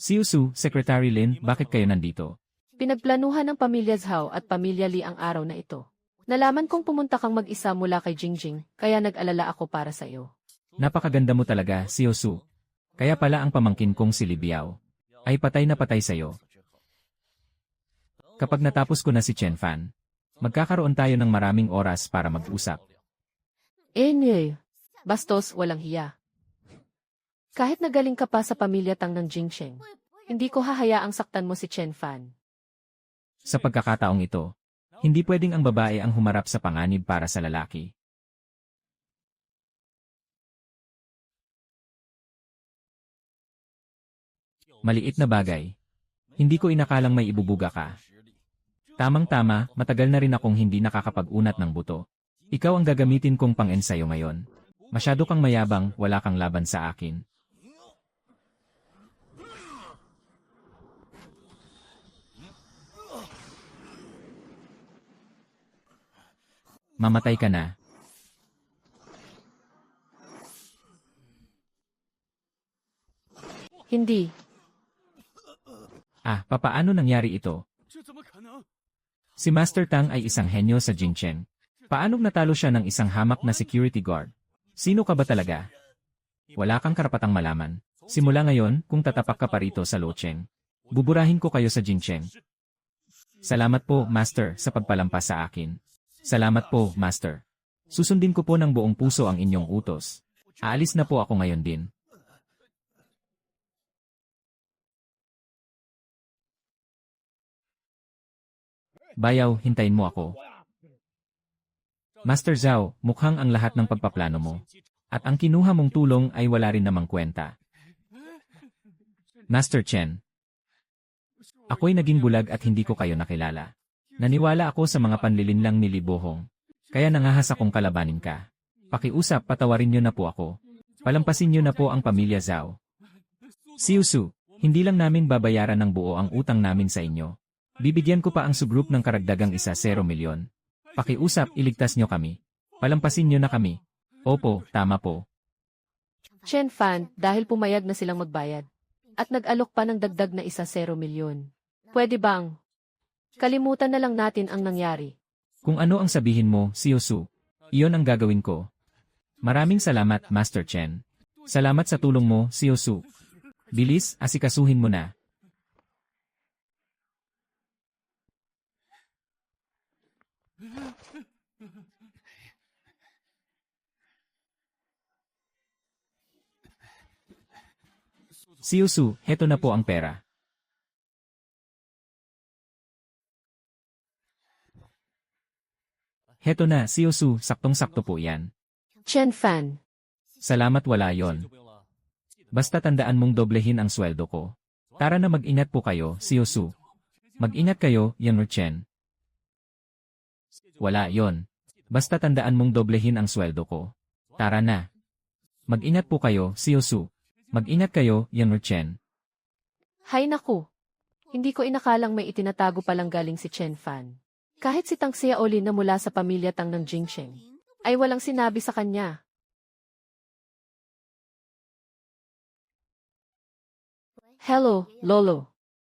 Siusu, Secretary Lin, bakit kayo nandito? Pinagplanuhan ng pamilya Zhao at pamilya Li ang araw na ito. Nalaman kong pumunta kang mag-isa mula kay Jingjing, kaya nag-alala ako para sa iyo. Napakaganda mo talaga, Siusu. Kaya pala ang pamangkin kong si Li Biao ay patay na patay sa'yo. Kapag natapos ko na si Chen Fan, magkakaroon tayo ng maraming oras para mag-usap. Bastos, walang hiya. Kahit nagaling ka pa sa pamilya Tang ng Jincheng, hindi ko hahayaang saktan mo si Chen Fan. Sa pagkakataong ito, hindi pwedeng ang babae ang humarap sa panganib para sa lalaki. Maliit na bagay. Hindi ko inakalang may ibubuga ka. Tamang-tama, matagal na rin akong hindi nakakapag-unat ng buto. Ikaw ang gagamitin kong pang-ensayo ngayon. Masyado kang mayabang, wala kang laban sa akin. Mamatay ka na. Hindi. Papaano nangyari ito? Si Master Tang ay isang henyo sa Jincheng. Paanong natalo siya ng isang hamak na security guard? Sino ka ba talaga? Wala kang karapatang malaman. Simula ngayon, kung tatapak ka pa rito sa Luocheng, buburahin ko kayo sa Jincheng. Salamat po, Master, sa pagpalampas sa akin. Salamat po, Master. Susundin ko po ng buong puso ang inyong utos. Aalis na po ako ngayon din. Bayaw, hintayin mo ako. Master Zhao, mukhang ang lahat ng pagpaplano mo. At ang kinuha mong tulong ay wala rin namang kwenta. Master Chen. Ako'y naging bulag at hindi ko kayo nakilala. Naniwala ako sa mga panlilinlang ni Li Bohong. Kaya nangahas akong kalabanin ka. Pakiusap, patawarin niyo na po ako. Palampasin niyo na po ang pamilya Zhao. Siusu, hindi lang namin babayaran ng buo ang utang namin sa inyo. Bibigyan ko pa ang subgroup ng karagdagang 1 milyon. Pakiusap, iligtas niyo kami. Palampasin niyo na kami. Opo, tama po. Chen Fan, dahil pumayag na silang magbayad. At nag-alok pa ng dagdag na 1 milyon. Pwede bang? Kalimutan na lang natin ang nangyari. Kung ano ang sabihin mo, Siusu, iyon ang gagawin ko. Maraming salamat, Master Chen. Salamat sa tulong mo, Siusu. Bilis, asikasuhin mo na. Siusu, heto na po ang pera. Heto na, Siusu, saktong-sakto po yan. Chen Fan, Salamat, wala yon. Basta tandaan mong doblehin ang sweldo ko. Tara na, mag-ingat po kayo, Siusu. Mag-ingat kayo, Yang Chen. Wala yon. Basta tandaan mong doblehin ang sweldo ko. Tara na. Mag-ingat po kayo, Siusu. Mag-ingat kayo, Yang Chen. hay naku. Hindi ko inakalang may itinatago palang galing si Chen Fan. Kahit si Tang Xiaolin na mula sa pamilya Tang ng Jingsheng, ay walang sinabi sa kanya. Hello, Lolo.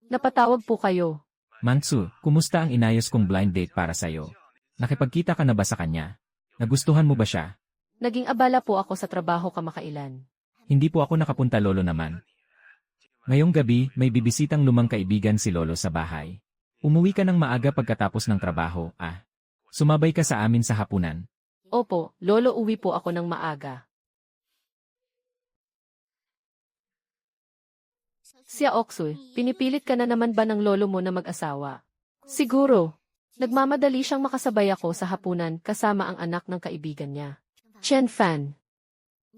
Napatawag po kayo. Mansu, kumusta ang inayos kong blind date para sa'yo? Nakipagkita ka na ba sa kanya? Nagustuhan mo ba siya? Naging abala po ako sa trabaho kamakailan. Hindi po ako nakapunta, Lolo naman. Ngayong gabi, may bibisitang lumang kaibigan si Lolo sa bahay. Umuwi ka ng maaga pagkatapos ng trabaho, ah. Sumabay ka sa amin sa hapunan. Opo, Lolo, uwi po ako ng maaga. Siya Oksoy, pinipilit ka na naman ba ng lolo mo na mag-asawa? Siguro. Nagmamadali siyang makasabay ako sa hapunan kasama ang anak ng kaibigan niya. Chen Fan,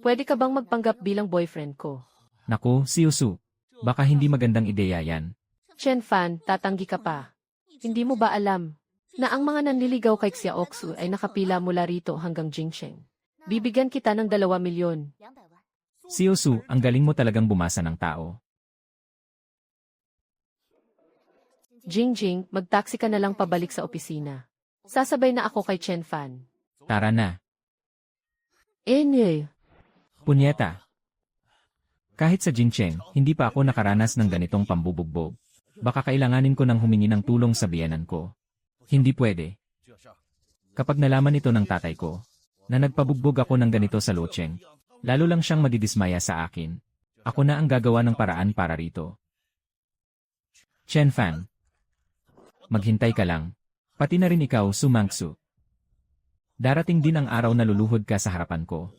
pwede ka bang magpanggap bilang boyfriend ko? Naku, Siusu. Baka hindi magandang ideya yan. Chen Fan, tatanggi ka pa. Hindi mo ba alam na ang mga nanliligaw kay Xia Oksu ay nakapila mula rito hanggang Jingsheng? Bibigyan kita ng 2 milyon. Siusu, ang galing mo talagang bumasa ng tao. Jingjing, mag-taxi ka na lang pabalik sa opisina. Sasabay na ako kay Chen Fan. Tara na. Enye. Punyeta. Kahit sa Jingcheng, hindi pa ako nakaranas ng ganitong pambubugbog. Baka kailanganin ko ng humingi ng tulong sa biyenan ko. Hindi pwede. Kapag nalaman ito ng tatay ko, na nagpabugbog ako ng ganito sa Luocheng, lalo lang siyang madidismaya sa akin. Ako na ang gagawa ng paraan para rito. Chen Fan. Maghintay ka lang. Pati na rin ikaw, Su Mangsu. Darating din ang araw na luluhod ka sa harapan ko.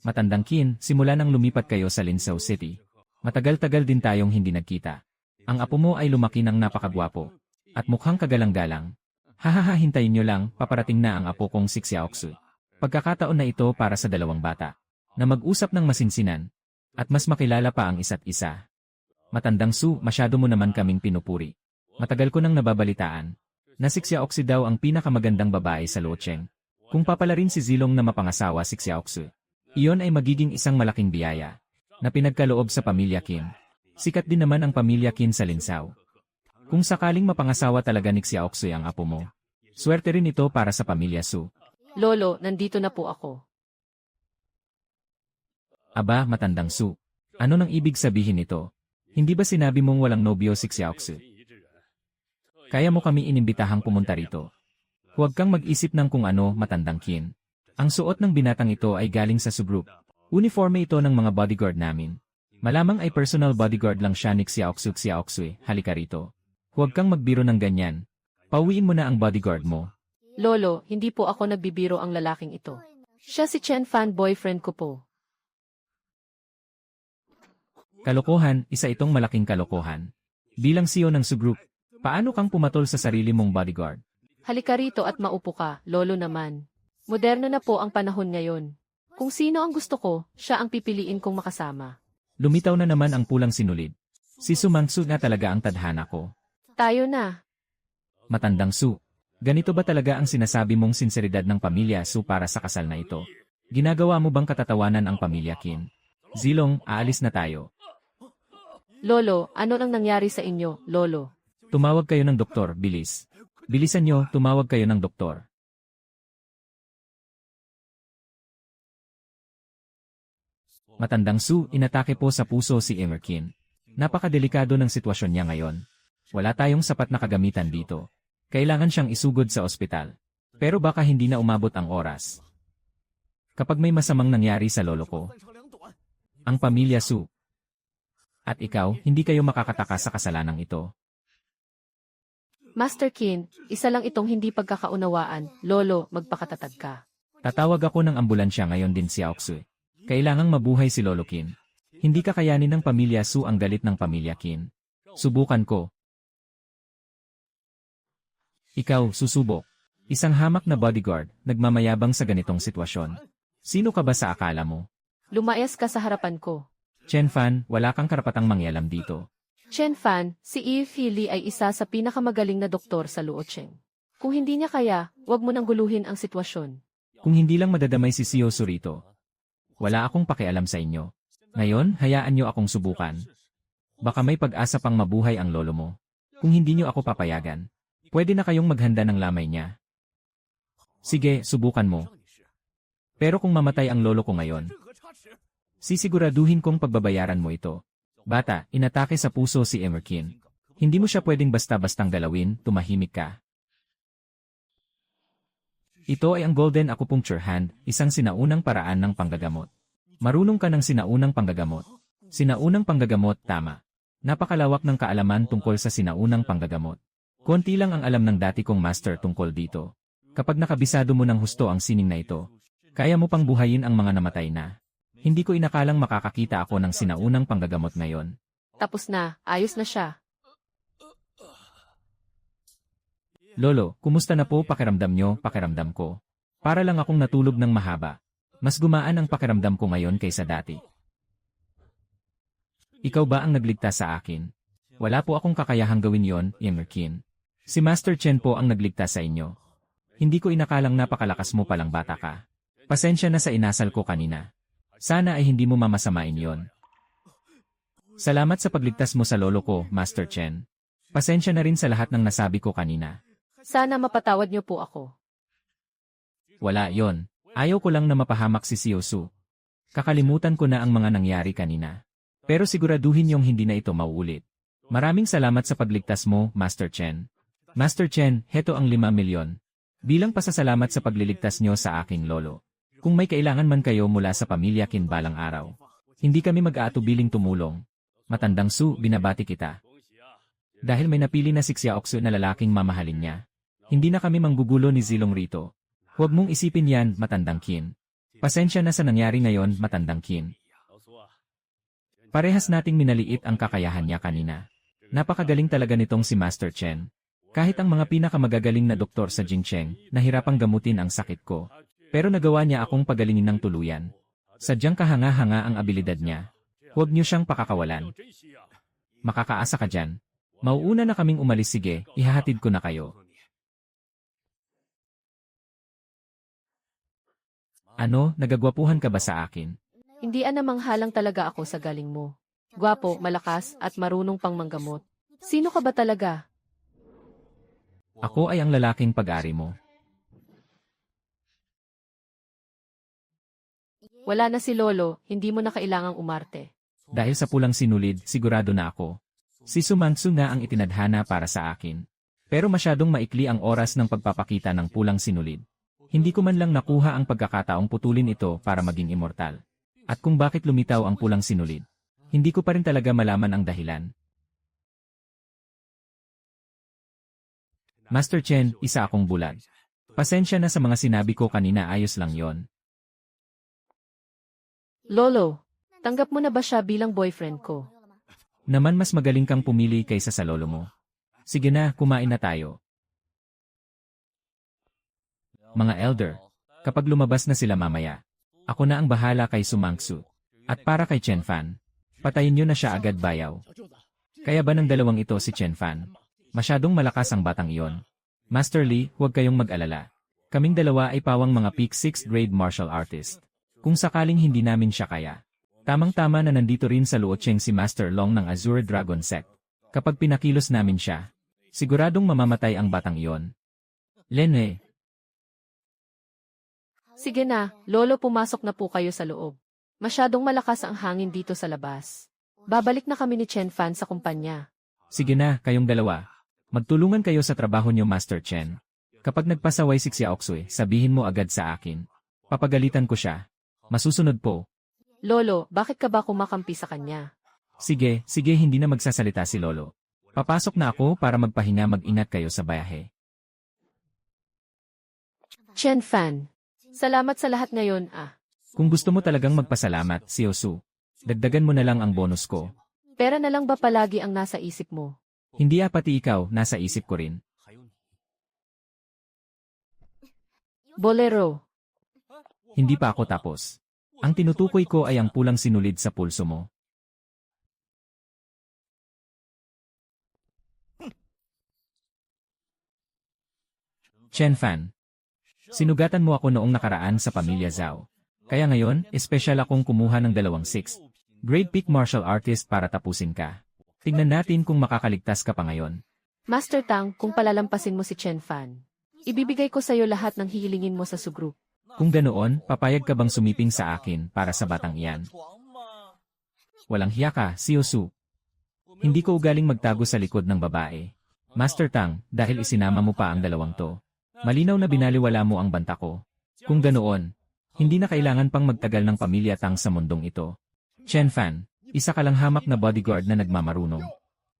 Matandang Qin, simula nang lumipat kayo sa Linsao City. Matagal-tagal din tayong hindi nagkita. Ang apo mo ay lumaki ng napakagwapo. At mukhang kagalang-galang. Hahaha, hintayin nyo lang, paparating na ang apo kong si Xiaoxu. Pagkakataon na ito para sa dalawang bata. Na mag-usap ng masinsinan. At mas makilala pa ang isa't isa. Matandang Su, masyado mo naman kaming pinupuri. Matagal ko nang nababalitaan. Na si Xiaoxu daw ang pinakamagandang babae sa Luocheng. Kung papalarin si Zilong na mapangasawa si Xiaoxu, iyon ay magiging isang malaking biyaya. Na pinagkaloob sa pamilya Qin. Sikat din naman ang pamilya Qin sa Linsao. Kung sakaling mapangasawa talaga ni Xiaoxu ang apo mo, swerte rin ito para sa pamilya Su. Lolo, nandito na po ako. Aba, matandang Su. Ano nang ibig sabihin nito? Hindi ba sinabi mong walang nobyo si Xiaoxu? Kaya mo kami inimbitahang pumunta rito. Huwag kang mag-isip ng kung ano, matandang Qin. Ang suot ng binatang ito ay galing sa subgroup. Uniforme ito ng mga bodyguard namin. Malamang ay personal bodyguard lang siya ni Xiaoxu. Halika rito. Huwag kang magbiro ng ganyan. Pauwiin mo na ang bodyguard mo. Lolo, hindi po ako nagbibiro ang lalaking ito. Siya si Chen Fan, boyfriend ko po. Kalokohan, isa itong malaking kalokohan. Bilang CEO ng subgroup, paano kang pumatol sa sarili mong bodyguard? Halika rito at maupo ka, lolo naman. Moderno na po ang panahon ngayon. Kung sino ang gusto ko, siya ang pipiliin kong makasama. Lumitaw na naman ang pulang sinulid. Si Su Mangsu na talaga ang tadhana ko. Tayo na. Matandang Su. Ganito ba talaga ang sinasabi mong sinseridad ng pamilya Su para sa kasal na ito? Ginagawa mo bang katatawanan ang pamilya Qin? Zilong, aalis na tayo. Lolo, ano nang nangyari sa inyo, Lolo? Tumawag kayo ng doktor, bilis. Bilisan nyo, tumawag kayo ng doktor. Matandang Su, inatake po sa puso si Emerkin. Napakadelikado ng sitwasyon niya ngayon. Wala tayong sapat na kagamitan dito. Kailangan siyang isugod sa ospital. Pero baka hindi na umabot ang oras. Kapag may masamang nangyari sa lolo ko, ang pamilya Su, at ikaw, hindi kayo makakataka sa kasalanang ito. Master Qin, isa lang itong hindi pagkakaunawaan. Lolo, magpakatatag ka. Tatawag ako ng ambulansya ngayon din si Aoksu. Kailangang mabuhay si Lolo Qin. Hindi kakayanin ng pamilya Su ang galit ng pamilya Qin. Subukan ko. Ikaw, susubok. Isang hamak na bodyguard, nagmamayabang sa ganitong sitwasyon. Sino ka ba sa akala mo? Lumayas ka sa harapan ko. Chen Fan, wala kang karapatang mangyalam dito. Chen Fan, si Yi Fili ay isa sa pinakamagaling na doktor sa Luocheng. Kung hindi niya kaya, wag mo nang guluhin ang sitwasyon. Kung hindi lang madadamay si Sio Surito, wala akong pakialam sa inyo. Ngayon, hayaan niyo akong subukan. Baka may pag-asa pang mabuhay ang lolo mo. Kung hindi niyo ako papayagan, pwede na kayong maghanda ng lamay niya. Sige, subukan mo. Pero kung mamatay ang lolo ko ngayon, sisiguraduhin kong pagbabayaran mo ito. Bata, inatake sa puso si Emerkin. Hindi mo siya pwedeng basta-bastang galawin, tumahimik ka. Ito ay ang Golden Acupuncture Hand, isang sinaunang paraan ng panggagamot. Marunong ka ng sinaunang panggagamot. Sinaunang panggagamot, tama. Napakalawak ng kaalaman tungkol sa sinaunang panggagamot. Konti lang ang alam ng dati kong master tungkol dito. Kapag nakabisado mo ng husto ang sining na ito, kaya mo pang buhayin ang mga namatay na. Hindi ko inakalang makakakita ako ng sinaunang panggagamot ngayon. Tapos na, ayos na siya. Lolo, kumusta na po pakiramdam nyo, pakiramdam ko? Para lang akong natulog ng mahaba. Mas gumaan ang pakiramdam ko ngayon kaysa dati. Ikaw ba ang nagligtas sa akin? Wala po akong kakayahang gawin yon, Emerkin. Si Master Chen po ang nagligtas sa inyo. Hindi ko inakalang napakalakas mo palang bata ka. Pasensya na sa inasal ko kanina. Sana ay hindi mo mamasamain yon. Salamat sa pagligtas mo sa lolo ko, Master Chen. Pasensya na rin sa lahat ng nasabi ko kanina. Sana mapatawad niyo po ako. Wala yon. Ayaw ko lang na mapahamak si Sio Su. Kakalimutan ko na ang mga nangyari kanina. Pero siguraduhin yung hindi na ito mauulit. Maraming salamat sa pagligtas mo, Master Chen. Master Chen, heto ang 5 milyon. Bilang pasasalamat sa pagliligtas nyo sa aking lolo. Kung may kailangan man kayo mula sa pamilya Qin balang araw, hindi kami mag-aatubiling tumulong. Matandang Su, binabati kita. Dahil may napili na si Xiaoxu na lalaking mamahalin niya. Hindi na kami manggugulo ni Zilong rito. Huwag mong isipin yan, matandang Qin. Pasensya na sa nangyari ngayon, matandang Qin. Parehas nating minaliit ang kakayahan niya kanina. Napakagaling talaga nitong si Master Chen. Kahit ang mga pinakamagagaling na doktor sa Jingcheng, nahirapang gamutin ang sakit ko. Pero nagawa niya akong pagalingin ng tuluyan. Sadyang kahanga-hanga ang abilidad niya. Huwag niyo siyang pakakawalan. Makakaasa ka dyan. Mauuna na kaming umalis, sige, ihahatid ko na kayo. Ano, nagagwapuhan ka ba sa akin? Hindi anamang halang talaga ako sa galing mo. Gwapo, malakas, at marunong pang manggamot. Sino ka ba talaga? Ako ay ang lalaking pag-ari mo. Wala na si Lolo, hindi mo na kailangang umarte. Dahil sa pulang sinulid, sigurado na ako. Si Sumangsu na ang itinadhana para sa akin. Pero masyadong maikli ang oras ng pagpapakita ng pulang sinulid. Hindi ko man lang nakuha ang pagkakataong putulin ito para maging immortal. At kung bakit lumitaw ang pulang sinulid, hindi ko pa rin talaga malaman ang dahilan. Master Chen, isa akong bulag. Pasensya na sa mga sinabi ko kanina, ayos lang yon. Lolo, tanggap mo na ba siya bilang boyfriend ko? Naman mas magaling kang pumili kaysa sa lolo mo. Sige na, kumain na tayo. Mga elder, kapag lumabas na sila mamaya, ako na ang bahala kay Sumangsu. At para kay Chen Fan, patayin niyo na siya agad, bayaw. Kaya ba ng dalawang ito si Chen Fan? Masyadong malakas ang batang iyon. Master Lee, huwag kayong mag-alala. Kaming dalawa ay pawang mga peak 6th grade martial artist. Kung sakaling hindi namin siya kaya. Tamang-tama na nandito rin sa Luocheng si Master Long ng Azure Dragon Sect. Kapag pinakilos namin siya, siguradong mamamatay ang batang iyon. Lene. Sige na, Lolo, pumasok na po kayo sa loob. Masyadong malakas ang hangin dito sa labas. Babalik na kami ni Chen Fan sa kumpanya. Sige na, kayong dalawa. Magtulungan kayo sa trabaho niyo, Master Chen. Kapag nagpasaway si Xia Oxui, sabihin mo agad sa akin. Papagalitan ko siya. Masusunod po. Lolo, bakit ka ba kumakampi sa kanya? Sige, hindi na magsasalita si Lolo. Papasok na ako para magpahinga, mag-ingat kayo sa bayahe. Chen Fan, salamat sa lahat ngayon, Kung gusto mo talagang magpasalamat, Siosu, dagdagan mo na lang ang bonus ko. Pera na lang ba palagi ang nasa isip mo? Hindi pati ikaw, nasa isip ko rin. Bolero. Hindi pa ako tapos. Ang tinutukoy ko ay ang pulang sinulid sa pulso mo. Chen Fan. Sinugatan mo ako noong nakaraan sa pamilya Zhao. Kaya ngayon, espesyal akong kumuha ng 6th grade peak martial artist para tapusin ka. Tingnan natin kung makakaligtas ka pa ngayon. Master Tang, kung palalampasin mo si Chen Fan, ibibigay ko sa iyo lahat ng hihilingin mo sa sugroup. Kung ganoon, papayag ka bang sumiping sa akin para sa batang iyan? Walang hiya ka, Siosu. Hindi ko ugaling magtago sa likod ng babae. Master Tang, dahil isinama mo pa ang dalawang to. Malinaw na binaliwala mo ang banta ko. Kung ganoon, hindi na kailangan pang magtagal ng pamilya Tang sa mundong ito. Chen Fan, isa ka lang hamak na bodyguard na nagmamarunong.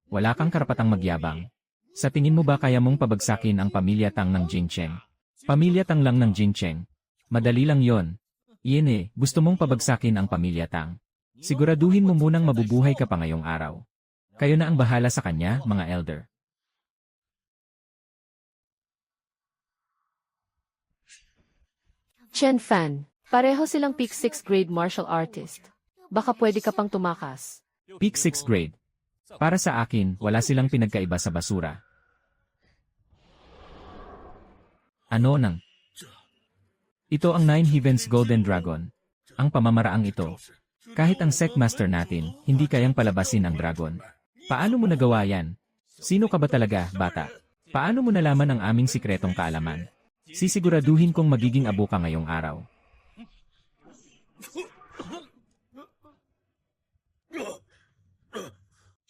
Wala kang karapatang magyabang. Sa tingin mo ba kaya mong pabagsakin ang pamilya Tang ng Jingcheng? Pamilya Tang lang ng Jingcheng. Madali lang yon. Iyan gusto mong pabagsakin ang pamilya Tang. Siguraduhin mo munang mabubuhay ka pa ngayong araw. Kayo na ang bahala sa kanya, mga elder. Chen Fan, pareho silang peak 6th grade martial artist. Baka pwede ka pang tumakas. Peak 6th grade. Para sa akin, wala silang pinagkaiba sa basura. Ano nang? Ito ang 9 Heavens Golden Dragon. Ang pamamaraang ito. Kahit ang Sect Master natin, hindi kayang palabasin ang dragon. Paano mo nagawa yan? Sino ka ba talaga, bata? Paano mo nalaman ang aming sikretong kaalaman? Sisiguraduhin kong magiging abo ka ngayong araw.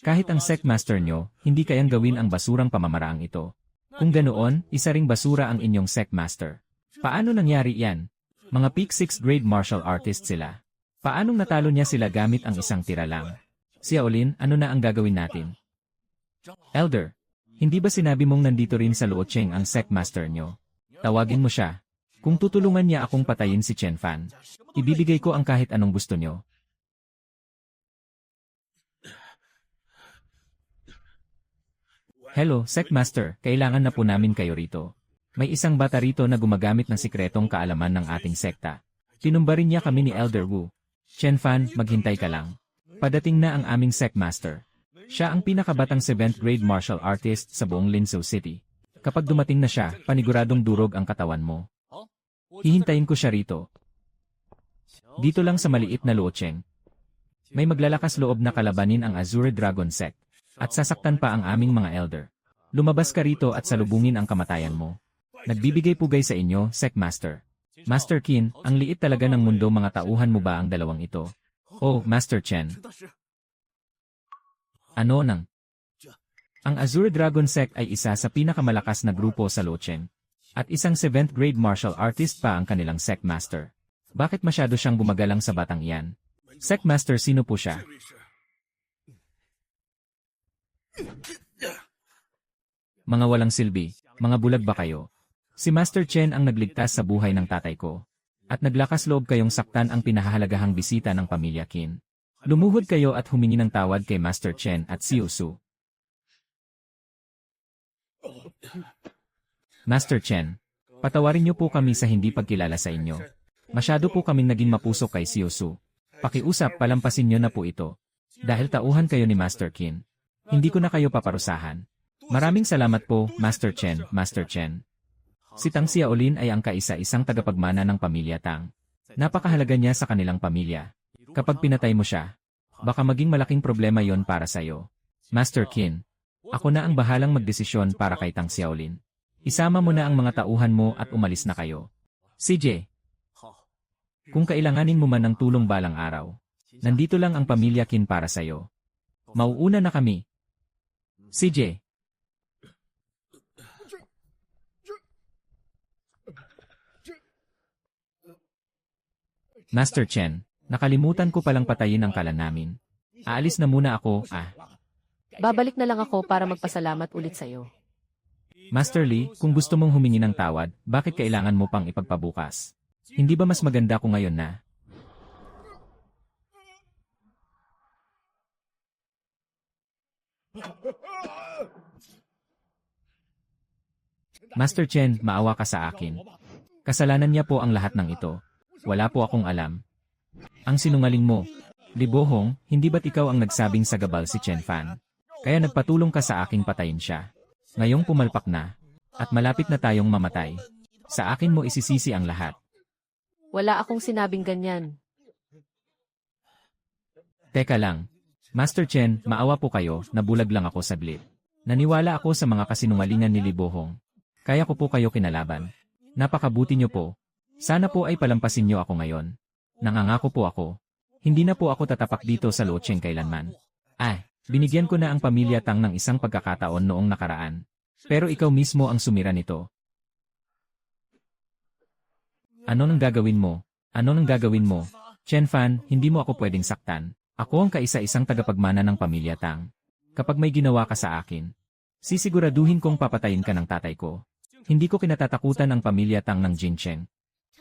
Kahit ang Sect Master nyo, hindi kayang gawin ang basurang pamamaraang ito. Kung ganoon, isa ring basura ang inyong Sect Master. Paano nangyari yan? Mga peak 6th grade martial artist sila. Paanong natalo niya sila gamit ang isang tira lang? Xiaolin, ano na ang gagawin natin? Elder, hindi ba sinabi mong nandito rin sa Luocheng ang Sect Master nyo? Tawagin mo siya. Kung tutulungan niya akong patayin si Chen Fan, ibibigay ko ang kahit anong gusto nyo. Hello, Sect Master, kailangan na po namin kayo rito. May isang bata rito na gumagamit ng sikretong kaalaman ng ating sekta. Tinumba rin niya kami ni Elder Wu. Chen Fan, maghintay ka lang. Padating na ang aming Sect Master. Siya ang pinakabatang 7th grade martial artist sa buong Linzhou City. Kapag dumating na siya, paniguradong durog ang katawan mo. Hihintayin ko siya rito. Dito lang sa maliit na Luocheng. May maglalakas loob na kalabanin ang Azure Dragon Sect. At sasaktan pa ang aming mga elder. Lumabas ka rito at salubungin ang kamatayan mo. Nagbibigay pugay sa inyo, Sect Master. Master Qin, ang liit talaga ng mundo, mga tauhan mo ba ang dalawang ito? Oh, Master Chen. Ano nang? Ang Azure Dragon Sect ay isa sa pinakamalakas na grupo sa Luocheng. At isang 7th grade martial artist pa ang kanilang Sect Master. Bakit masyado siyang gumagalang sa batang iyan? Sect Master, sino po siya? Mga walang silbi, mga bulag ba kayo? Si Master Chen ang nagligtas sa buhay ng tatay ko. At naglakas loob kayong saktan ang pinahahalagahang bisita ng pamilya Qin. Lumuhod kayo at humingi ng tawad kay Master Chen at Siosu. Master Chen, patawarin niyo po kami sa hindi pagkilala sa inyo. Masyado po kaming naging mapusok kay Siosu. Pakiusap, palampasin niyo na po ito. Dahil tauhan kayo ni Master Qin. Hindi ko na kayo paparusahan. Maraming salamat po, Master Chen, Master Chen. Si Tang Xiaolin ay ang kaisa-isang tagapagmana ng pamilya Tang. Napakahalaga niya sa kanilang pamilya. Kapag pinatay mo siya, baka maging malaking problema yon para sa'yo. Master Qin, ako na ang bahalang magdesisyon para kay Tang Xiaolin. Isama mo na ang mga tauhan mo at umalis na kayo. CJ, kung kailanganin mo man ng tulong balang araw, nandito lang ang pamilya Qin para sa'yo. Mauuna na kami. CJ. Master Chen, nakalimutan ko palang patayin ang kalan namin. Aalis na muna ako, Babalik na lang ako para magpasalamat ulit sa'yo. Master Li, kung gusto mong humingi ng tawad, bakit kailangan mo pang ipagpabukas? Hindi ba mas maganda kung ngayon na? Master Chen, maawa ka sa akin. Kasalanan niya po ang lahat ng ito. Wala po akong alam. Ang sinungaling mo. Li Bohong, hindi ba't ikaw ang nagsabing sagabal si Chen Fan? Kaya nagpatulong ka sa aking patayin siya. Ngayong pumalpak na, at malapit na tayong mamatay. Sa akin mo isisisi ang lahat. Wala akong sinabing ganyan. Teka lang. Master Chen, maawa po kayo, nabulag lang ako saglit. Naniwala ako sa mga kasinungalingan ni Li Bohong. Kaya ko po kayo kinalaban. Napakabuti niyo po. Sana po ay palampasin niyo ako ngayon. Nangangako po ako. Hindi na po ako tatapak dito sa Luocheng kailanman. Binigyan ko na ang pamilya Tang ng isang pagkakataon noong nakaraan. Pero ikaw mismo ang sumira nito. Ano nang gagawin mo? Ano nang gagawin mo? Chen Fan, hindi mo ako pwedeng saktan. Ako ang kaisa-isang tagapagmana ng pamilya Tang. Kapag may ginawa ka sa akin, sisiguraduhin kong papatayin ka ng tatay ko. Hindi ko kinatatakutan ang pamilya Tang ng Jincheng.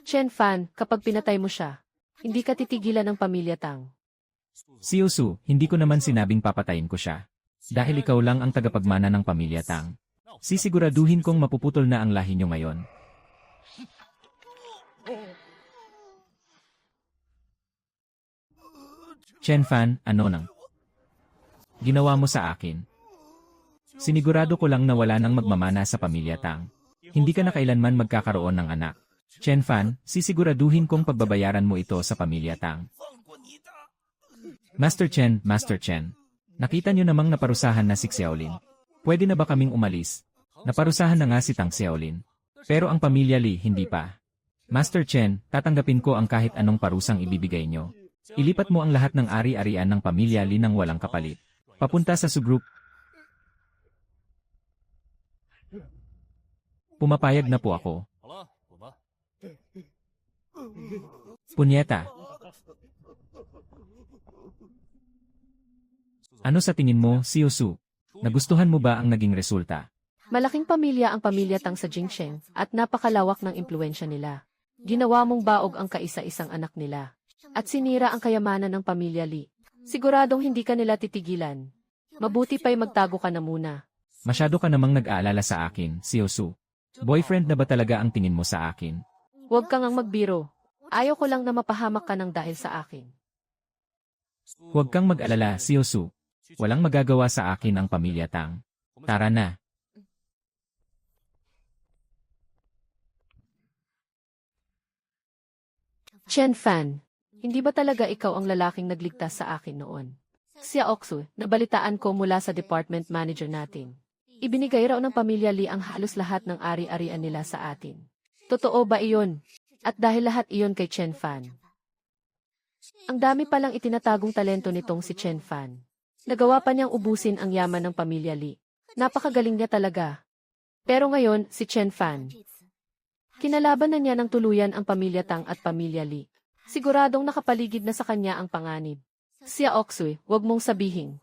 Chen Fan, kapag pinatay mo siya, hindi ka titigilan ng pamilya Tang. Siusu, hindi ko naman sinabing papatayin ko siya. Dahil ikaw lang ang tagapagmana ng pamilya Tang. Sisiguraduhin kong mapuputol na ang lahi niyo ngayon. Chen Fan, ano nang ginawa mo sa akin? Sinigurado ko lang na wala nang magmamana sa pamilya Tang. Hindi ka na kailanman magkakaroon ng anak. Chen Fan, sisiguraduhin kong pagbabayaran mo ito sa pamilya Tang. Master Chen, nakita niyo namang naparusahan na si Xiaolin. Pwede na ba kaming umalis? Naparusahan na nga si Tang Xiaolin. Pero ang pamilya Li, hindi pa. Master Chen, tatanggapin ko ang kahit anong parusang ibibigay niyo. Ilipat mo ang lahat ng ari-arian ng pamilya Li nang walang kapalit. Papunta sa Sugroup. Pumapayag na po ako. Punyeta. Ano sa tingin mo, Siusu? Nagustuhan mo ba ang naging resulta? Malaking pamilya ang pamilya Tang sa Jincheng at napakalawak ng impluensya nila. Ginawa mong baog ang kaisa-isang anak nila. At sinira ang kayamanan ng pamilya Li. Siguradong hindi ka nila titigilan. Mabuti pa'y magtago ka na muna. Masyado ka namang nag-aalala sa akin, Siusu. Boyfriend na ba talaga ang tingin mo sa akin? Huwag kang ang magbiro. Ayaw ko lang na mapahamak ka ng dahil sa akin. Huwag kang mag-alala, Siusu. Walang magagawa sa akin ang pamilya Tang. Tara na. Chen Fan, hindi ba talaga ikaw ang lalaking nagligtas sa akin noon? Xia Oxu, nabalitaan ko mula sa department manager natin. Ibinigay raw ng pamilya Li ang halos lahat ng ari-arian nila sa atin. Totoo ba iyon? At dahil lahat iyon kay Chen Fan. Ang dami palang itinatagong talento nitong si Chen Fan. Nagawa pa niyang ubusin ang yaman ng pamilya Li. Napakagaling niya talaga. Pero ngayon, si Chen Fan. Kinalaban na niya ng tuluyan ang pamilya Tang at pamilya Li. Siguradong nakapaligid na sa kanya ang panganib. Xia Oxu, wag mong sabihin.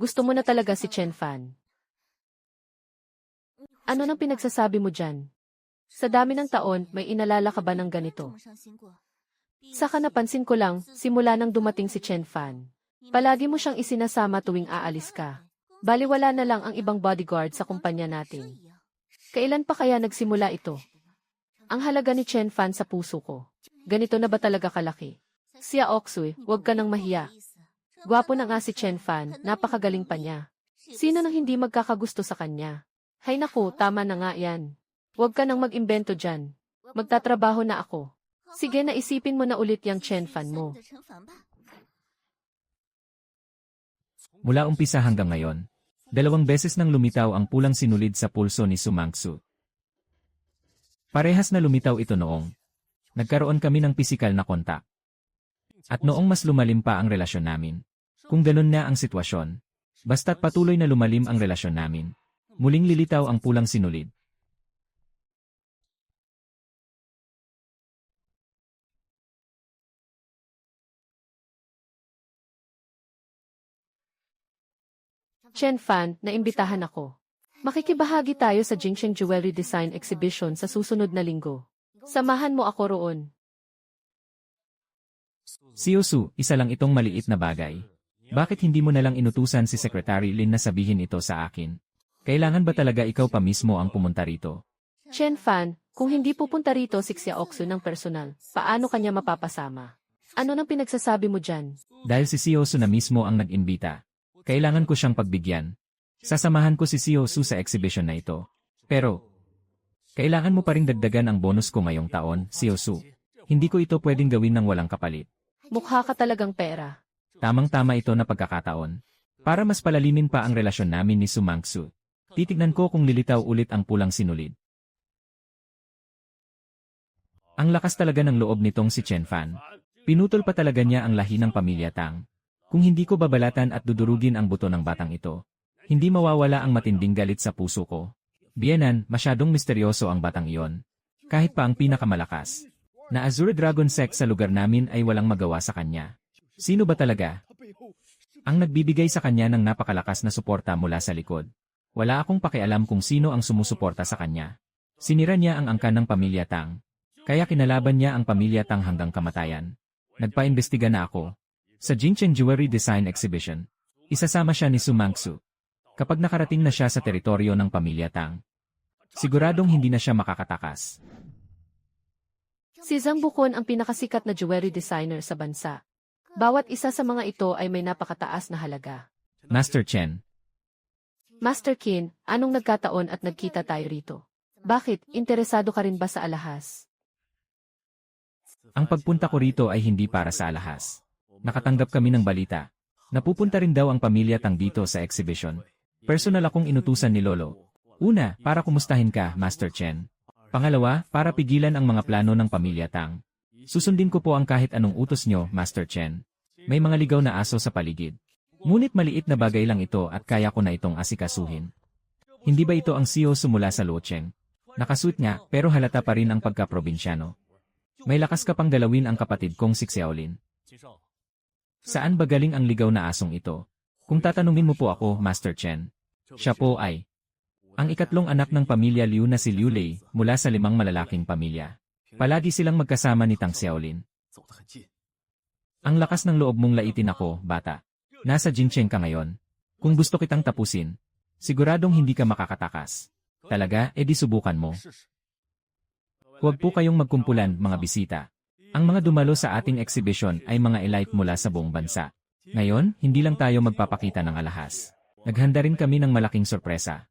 Gusto mo na talaga si Chen Fan. Ano nang pinagsasabi mo dyan? Sa dami ng taon, may inalala ka ba ng ganito? Saka napansin ko lang, simula nang dumating si Chen Fan. Palagi mo siyang isinasama tuwing aalis ka. Baliwala na lang ang ibang bodyguard sa kumpanya natin. Kailan pa kaya nagsimula ito? Ang halaga ni Chen Fan sa puso ko. Ganito na ba talaga kalaki? Xia Oxu, huwag ka nang mahiya. Gwapo na nga si Chen Fan, napakagaling pa niya. Sino nang hindi magkakagusto sa kanya? Hay naku, tama na nga yan. Huwag ka nang mag-imbento dyan. Magtatrabaho na ako. Sige na isipin mo na ulit yung Chen Fan mo. Mula umpisa hanggang ngayon, 2 beses nang lumitaw ang pulang sinulid sa pulso ni Sumangsu. Parehas na lumitaw ito noong nagkaroon kami ng pisikal na kontak. At noong mas lumalim pa ang relasyon namin. Kung ganun na ang sitwasyon, basta't patuloy na lumalim ang relasyon namin, muling lilitaw ang pulang sinulid. Chen Fan, naimbitahan ako. Makikibahagi tayo sa Jingsheng Jewelry Design Exhibition sa susunod na linggo. Samahan mo ako roon. Si Yosu, isa lang itong maliit na bagay. Bakit hindi mo nalang inutusan si Secretary Lin na sabihin ito sa akin? Kailangan ba talaga ikaw pa mismo ang pumunta rito? Chen Fan, kung hindi pupunta rito si Xia Oxu ng personal, paano kanya mapapasama? Ano nang pinagsasabi mo dyan? Dahil si Yosu na mismo ang nag-imbita, kailangan ko siyang pagbigyan. Sasamahan ko si Yosu sa exhibition na ito. Pero, kailangan mo pa ring dagdagan ang bonus ko ngayong taon, Yosu. Hindi ko ito pwedeng gawin ng walang kapalit. Mukha ka talagang pera. Tamang-tama ito na pagkakataon. Para mas palalimin pa ang relasyon namin ni Sumangsu, titignan ko kung lilitaw ulit ang pulang sinulid. Ang lakas talaga ng loob nitong si Chen Fan. Pinutol pa talaga niya ang lahi ng pamilya Tang. Kung hindi ko babalatan at dudurugin ang buto ng batang ito, hindi mawawala ang matinding galit sa puso ko. Biyenan, masyadong misteryoso ang batang iyon. Kahit pa ang pinakamalakas na Azure Dragon Sect sa lugar namin ay walang magawa sa kanya. Sino ba talaga ang nagbibigay sa kanya ng napakalakas na suporta mula sa likod? Wala akong pakialam kung sino ang sumusuporta sa kanya. Sinira niya ang angkan ng pamilya Tang. Kaya kinalaban niya ang pamilya Tang hanggang kamatayan. Nagpaimbestiga na ako. Sa Jingsheng Jewelry Design Exhibition, isasama siya ni Sumangsu. Kapag nakarating na siya sa teritoryo ng pamilya Tang, siguradong hindi na siya makakatakas. Si Zhang Bukon ang pinakasikat na jewelry designer sa bansa. Bawat isa sa mga ito ay may napakataas na halaga. Master Chen, Master Qin, anong nagkataon at nagkita tayo rito? Bakit, interesado ka rin ba sa alahas? ang pagpunta ko rito ay hindi para sa alahas. Nakatanggap kami ng balita. Napupunta rin daw ang pamilya Tang dito sa exhibition. Personal akong inutusan ni Lolo. Una, para kumustahin ka, Master Chen. Pangalawa, para pigilan ang mga plano ng pamilya Tang. Susundin ko po ang kahit anong utos nyo, Master Chen. May mga ligaw na aso sa paligid. Ngunit maliit na bagay lang ito at kaya ko na itong asikasuhin. Hindi ba ito ang CEO sumula sa Luocheng? Nakasuit nga, pero halata pa rin ang pagkaprobinsyano. May lakas ka pang galawin ang kapatid kong si Xiaolin. Saan ba galing ang ligaw na asong ito? Kung tatanungin mo po ako, Master Chen, siya po ay ang ikatlong anak ng pamilya Liu na si Liu Lei mula sa 5 malalaking pamilya. Palagi silang magkasama ni Tang Xiaolin. Ang lakas ng loob mong laitin ako, bata. Nasa Jingsheng ka ngayon. Kung gusto kitang tapusin, siguradong hindi ka makakatakas. Talaga, edi subukan mo. Huwag po kayong magkumpulan, mga bisita. Ang mga dumalo sa ating exhibition ay mga elite mula sa buong bansa. Ngayon, hindi lang tayo magpapakita ng alahas. Naghanda rin kami ng malaking sorpresa.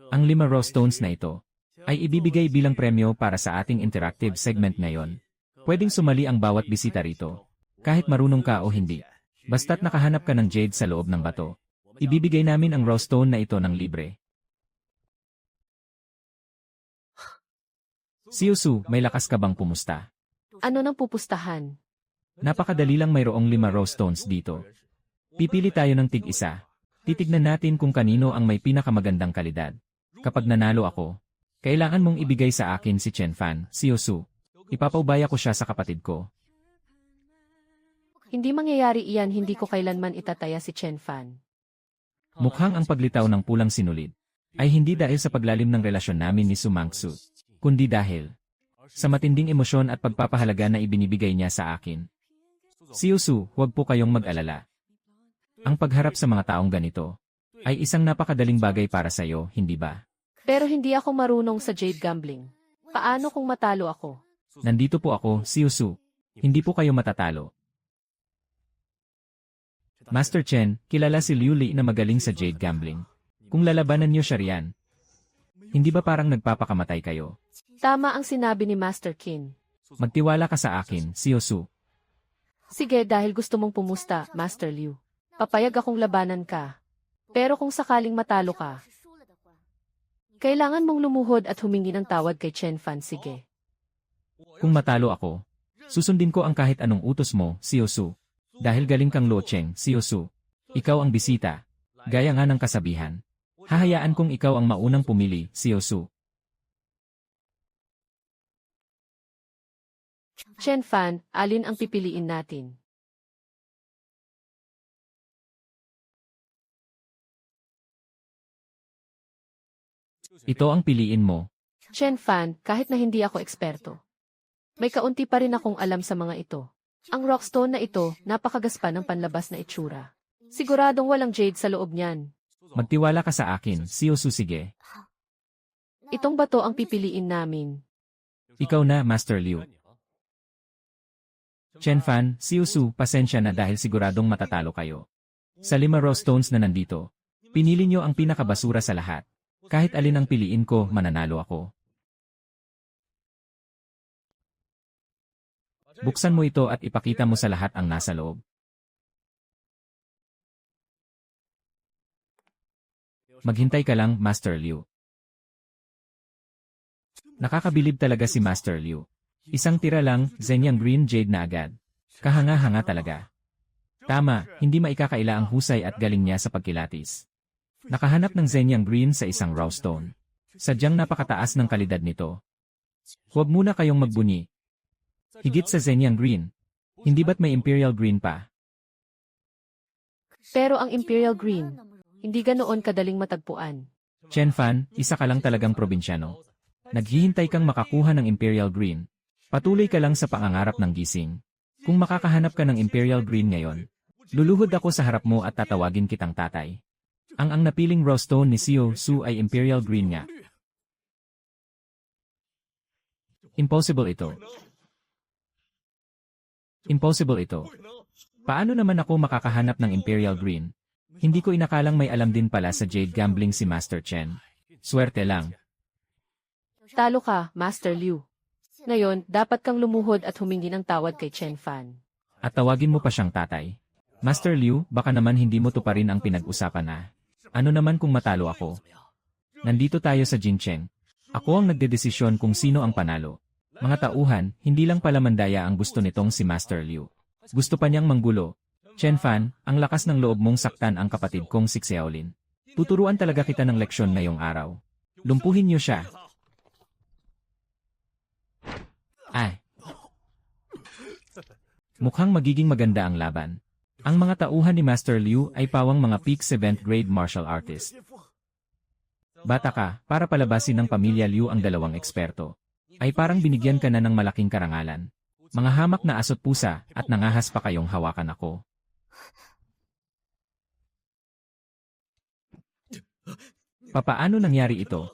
Ang 5 rose stones na ito ay ibibigay bilang premyo para sa ating interactive segment ngayon. Pwedeng sumali ang bawat bisita rito, kahit marunong ka o hindi. Basta't nakahanap ka ng jade sa loob ng bato, ibibigay namin ang rose stone na ito ng libre. Siusu, may lakas ka bang pumusta? Ano nang pupustahan? Napakadali lang mayroong 5 rose stones dito. Pipili tayo ng tig-isa. Titignan natin kung kanino ang may pinakamagandang kalidad. Kapag nanalo ako, kailangan mong ibigay sa akin si Chen Fan, Siusu. Ipapaubaya ko siya sa kapatid ko. Hindi mangyayari iyan, hindi ko kailanman itataya si Chen Fan. Mukhang ang paglitaw ng pulang sinulid ay hindi dahil sa paglalim ng relasyon namin ni Sumangsu, kundi dahil sa matinding emosyon at pagpapahalaga na ibinibigay niya sa akin. Siusu, huwag po kayong mag-alala. Ang pagharap sa mga taong ganito ay isang napakadaling bagay para sa iyo, hindi ba? Pero hindi ako marunong sa jade gambling. Paano kung matalo ako? Nandito po ako, Siusu. Hindi po kayo matatalo. Master Chen, kilala si Liu Li na magaling sa jade gambling. Kung lalabanan niyo siya riyan, hindi ba parang nagpapakamatay kayo? Tama ang sinabi ni Master Qin. Magtiwala ka sa akin, Siusu. Sige, dahil gusto mong pumusta, Master Liu. Papayag akong labanan ka. Pero kung sakaling matalo ka, kailangan mong lumuhod at humingi ng tawad kay Chen Fan. Sige. Kung matalo ako, susundin ko ang kahit anong utos mo, Siusu. Dahil galing kang Lo Cheng, Siusu. Ikaw ang bisita. Gaya nga ng kasabihan. Hahayaan kong ikaw ang maunang pumili, Siusu. Chen Fan, alin ang pipiliin natin? Ito ang piliin mo. Chen Fan, kahit na hindi ako eksperto, may kaunti pa rin akong alam sa mga ito. Ang rockstone na ito, napakagaspa ng panlabas na itsura. Siguradong walang jade sa loob niyan. Magtiwala ka sa akin, Siusu, sige. Itong bato ang pipiliin namin. Ikaw na, Master Liu. Chen Fan, Siusu, pasensya na dahil siguradong matatalo kayo. Sa 5 raw stones na nandito, pinili nyo ang pinakabasura sa lahat. Kahit alin ang piliin ko, mananalo ako. Buksan mo ito at ipakita mo sa lahat ang nasa loob. Maghintay ka lang, Master Liu. Nakakabilib talaga si Master Liu. Isang tira lang, Zenyang Green Jade na agad. Kahanga-hanga talaga. Tama, hindi maikakaila ang husay at galing niya sa pagkilatis. Nakahanap ng Zenyang Green sa isang raw stone. Sadyang napakataas ng kalidad nito. Huwag muna kayong magbunyi. Higit sa Zenyang Green. Hindi ba't may Imperial Green pa? Pero ang Imperial Green, hindi ganoon kadaling matagpuan. Chen Fan, isa ka lang talagang probinsyano. Naghihintay kang makakuha ng Imperial Green. Patuloy ka lang sa pangangarap ng gising. Kung makakahanap ka ng Imperial Green ngayon, luluhod ako sa harap mo at tatawagin kitang tatay. Ang napiling raw stone ni Siusu ay Imperial Green nga. Impossible ito. Impossible ito. Paano naman ako makakahanap ng Imperial Green? Hindi ko inakalang may alam din pala sa jade gambling si Master Chen. Swerte lang. Talo ka, Master Liu. Ngayon, dapat kang lumuhod at humingi ng tawad kay Chen Fan. At tawagin mo pa siyang tatay. Master Liu, baka naman hindi mo tuparin ang pinag-usapan na. Ano naman kung matalo ako? Nandito tayo sa Jincheng. Ako ang nagdedesisyon kung sino ang panalo. Mga tauhan, hindi lang pala mandaya ang gusto nitong si Master Liu. Gusto pa niyang manggulo. Chen Fan, ang lakas ng loob mong saktan ang kapatid kong si Xiaolin. Tuturuan talaga kita ng leksyon ngayong araw. Lumpuhin niyo siya. Ay. Mukhang magiging maganda ang laban. Ang mga tauhan ni Master Liu ay pawang mga peak 7th grade martial artist. Bata ka, para palabasin ng pamilya Liu ang dalawang eksperto. Ay parang binigyan ka na ng malaking karangalan. Mga hamak na asot pusa at nangahas pa kayong hawakan ako. Papaano nangyari ito?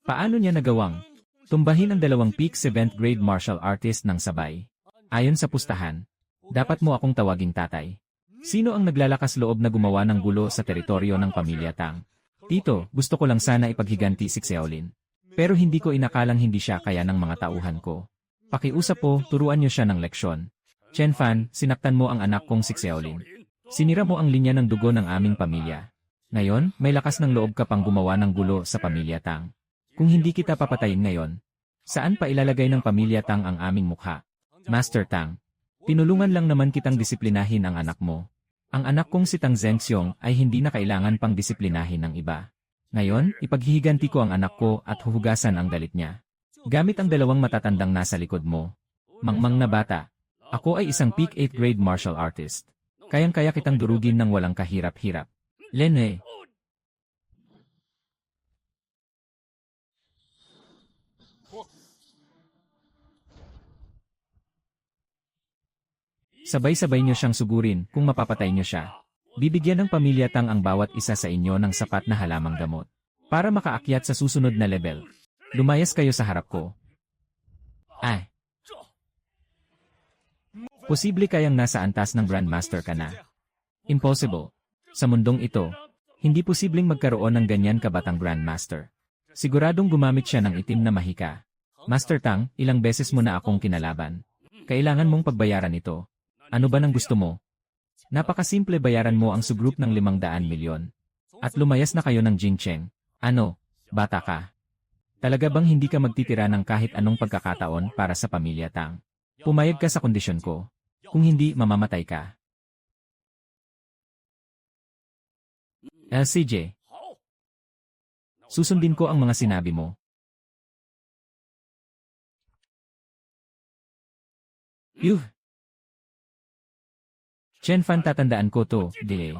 Paano niya nagawang tumbahin ang dalawang peak 7th grade martial artist ng sabay? Ayon sa pustahan, dapat mo akong tawaging tatay. Sino ang naglalakas loob na gumawa ng gulo sa teritoryo ng pamilya Tang? Tito, gusto ko lang sana ipaghiganti si Xiaolin. Pero hindi ko inakalang hindi siya kaya ng mga tauhan ko. Pakiusap po, turuan niyo siya ng leksyon. Chen Fan, sinaktan mo ang anak kong si Xiaolin. Sinira mo ang linya ng dugo ng aming pamilya. Ngayon, may lakas ng loob ka pang gumawa ng gulo sa pamilya Tang. Kung hindi kita papatayin ngayon, saan pa ilalagay ng pamilya Tang ang aming mukha? Master Tang, tinulungan lang naman kitang disiplinahin ang anak mo. Ang anak kong si Tang Zhengxiong ay hindi na kailangan pang disiplinahin ng iba. Ngayon, ipaghihiganti ko ang anak ko at huhugasan ang dalit niya. Gamit ang dalawang matatandang nasa likod mo. Mangmang na bata. Ako ay isang peak 8th grade martial artist. Kayang-kaya kitang durugin ng walang kahirap-hirap. Lene. Sabay-sabay niyo siyang sugurin kung mapapatay niyo siya. Bibigyan ng pamilya Tang ang bawat isa sa inyo ng sapat na halamang gamot. Para makaakyat sa susunod na level. Lumayas kayo sa harap ko. Ay, posible kayang nasa antas ng Grandmaster ka na. Impossible. Sa mundong ito, hindi posibleng magkaroon ng ganyan kabatang Grandmaster. Siguradong gumamit siya ng itim na mahika. Master Tang, ilang beses mo na akong kinalaban. Kailangan mong pagbayaran ito. Ano ba nang gusto mo? Napakasimple, bayaran mo ang subgroup ng 500 milyon. At lumayas na kayo ng Jingcheng. Ano, bata ka? Talaga bang hindi ka magtitira ng kahit anong pagkakataon para sa pamilya Tang? Pumayag ka sa kondisyon ko. Kung hindi, mamamatay ka. LCJ. Susundin ko ang mga sinabi mo. Yuh! Chen Fan, tatandaan ko to, delay.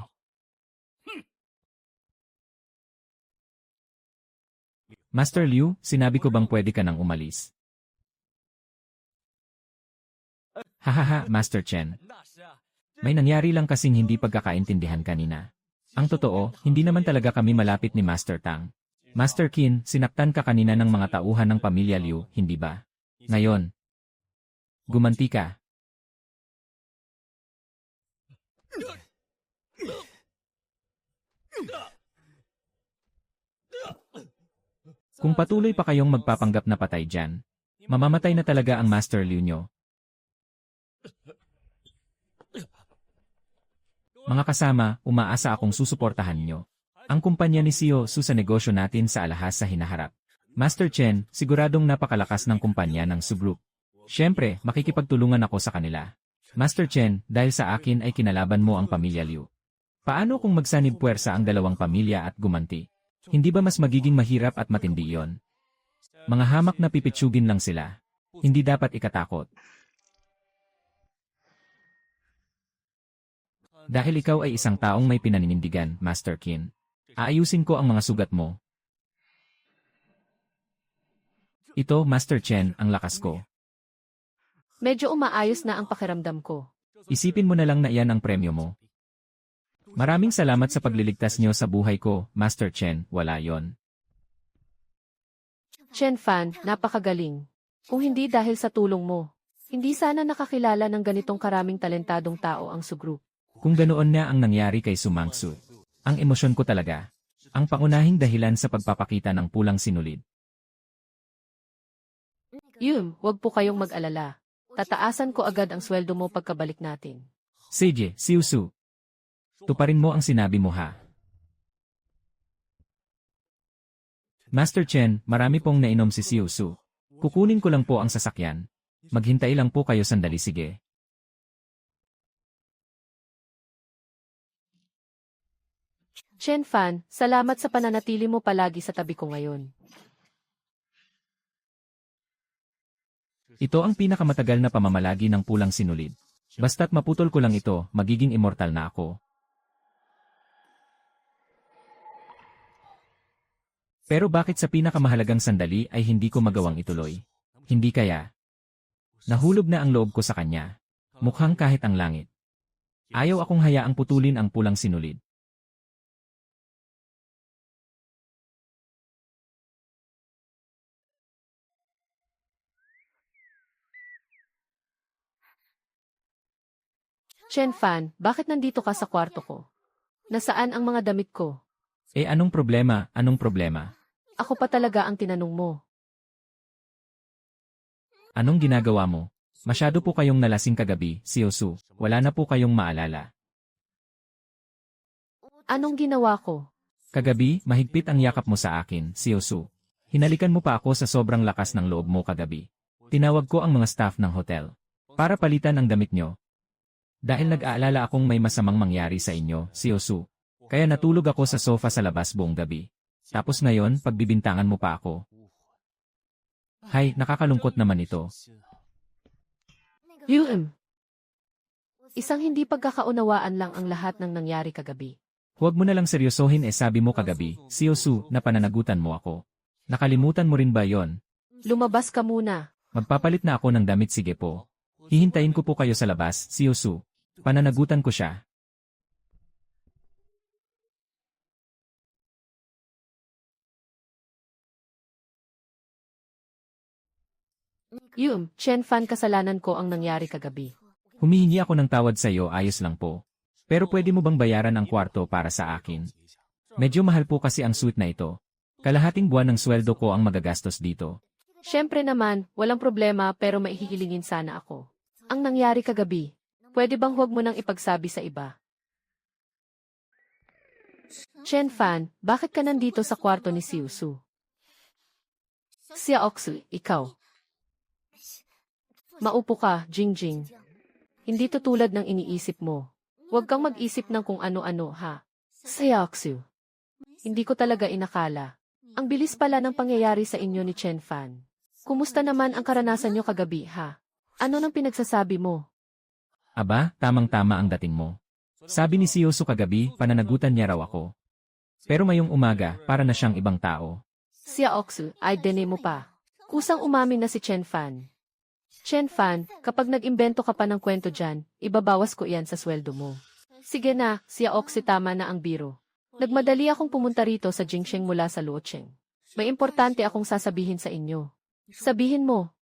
Master Liu, sinabi ko bang pwede ka nang umalis? Hahaha, Master Chen. May nangyari lang kasing hindi pagkakaintindihan kanina. Ang totoo, hindi naman talaga kami malapit ni Master Tang. Master Qin, sinaktan ka kanina ng mga tauhan ng pamilya Liu, hindi ba? Ngayon, gumanti ka. Kung patuloy pa kayong magpapanggap na patay dyan, mamamatay na talaga ang Master Liu nyo. Mga kasama, umaasa akong susuportahan nyo ang kumpanya ni Xiao Su sa negosyo natin sa alahas sa hinaharap. Master Chen, siguradong napakalakas ng kumpanya ng Su Group. Siyempre, makikipagtulungan ako sa kanila. Master Chen, dahil sa akin ay kinalaban mo ang pamilya Liu. Paano kung magsanib puwersa ang dalawang pamilya at gumanti? Hindi ba mas magiging mahirap at matindi iyon? Mga hamak na pipitsugin lang sila. Hindi dapat ikatakot. Dahil ikaw ay isang taong may pinaninindigan, Master Qin. Aayusin ko ang mga sugat mo. Ito, Master Chen, ang lakas ko. Medyo umaayos na ang pakiramdam ko. Isipin mo na lang na iyan ang premyo mo. Maraming salamat sa pagliligtas niyo sa buhay ko, Master Chen, wala yon. Chen Fan, napakagaling. Kung hindi dahil sa tulong mo, hindi sana nakakilala ng ganitong karaming talentadong tao ang Su Group. Kung ganoon na ang nangyari kay Sumangsu, ang emosyon ko talaga, ang pangunahing dahilan sa pagpapakita ng pulang sinulid. Wag po kayong mag-alala. Tataasan ko agad ang sweldo mo pagkabalik natin. Sige, Xiao Su. Tuparin mo ang sinabi mo ha. Master Chen, marami pong nainom si Xiao Su. Kukunin ko lang po ang sasakyan. Maghintay lang po kayo sandali, sige. Chen Fan, salamat sa pananatili mo palagi sa tabi ko ngayon. Ito ang pinakamatagal na pamamalagi ng pulang sinulid. Basta't maputol ko lang ito, magiging immortal na ako. Pero bakit sa pinakamahalagang sandali ay hindi ko magawang ituloy? Hindi kaya? Nahulog na ang loob ko sa kanya. Mukhang kahit ang langit. Ayaw akong hayaang putulin ang pulang sinulid. Chen Fan, bakit nandito ka sa kwarto ko? Nasaan ang mga damit ko? Anong problema? Anong problema? Ako pa talaga ang tinanong mo. Anong ginagawa mo? Masyado po kayong nalasing kagabi, Xiao Su. Wala na po kayong maalala. Anong ginawa ko? Kagabi, mahigpit ang yakap mo sa akin, Xiao Su. Hinalikan mo pa ako sa sobrang lakas ng loob mo kagabi. Tinawag ko ang mga staff ng hotel para palitan ang damit nyo. Dahil nag-aalala akong may masamang mangyari sa inyo, Xiao Su. Kaya natulog ako sa sofa sa labas buong gabi. Tapos ngayon, pagbibintangan mo pa ako. Hay, nakakalungkot naman ito. Isang hindi pagkakaunawaan lang ang lahat ng nangyari kagabi. Huwag mo na lang seryosohin, sabi mo kagabi, Xiao Su, na pananagutan mo ako. Nakalimutan mo rin ba yon? Lumabas ka muna. Magpapalit na ako ng damit, sige po. Hihintayin ko po kayo sa labas, Xiao Su. Pananagutan ko siya. Chen Fan, kasalanan ko ang nangyari kagabi. Humihingi ako ng tawad sa iyo, ayos lang po. Pero pwede mo bang bayaran ang kwarto para sa akin? Medyo mahal po kasi ang suite na ito. Kalahating buwan ng sweldo ko ang magagastos dito. Siyempre naman, walang problema, pero maihihilingin sana ako. Ang nangyari kagabi, pwede bang huwag mo nang ipagsabi sa iba? Chen Fan, bakit ka nandito sa kwarto ni Siusu? Xia Oxu, ikaw. Maupo ka, Jingjing. Hindi to tulad ng iniisip mo. Huwag kang mag-isip ng kung ano-ano, ha? Xia Oxu. Hindi ko talaga inakala. Ang bilis pala ng pangyayari sa inyo ni Chen Fan. Kumusta naman ang karanasan nyo kagabi, ha? Ano nang pinagsasabi mo? Aba, tamang-tama ang dating mo. Sabi ni Siyoso kagabi, pananagutan niya raw ako. Pero mayong umaga, para na siyang ibang tao. Xia Oxu, ay dene mo pa. Kusang umamin na si Chen Fan. Chen Fan, kapag nag-imbento ka pa ng kwento dyan, ibabawas ko iyan sa sweldo mo. Sige na, Xia Oxu, tama na ang biro. Nagmadali akong pumunta rito sa Jingsheng mula sa Luocheng. May importante akong sasabihin sa inyo. Sabihin mo.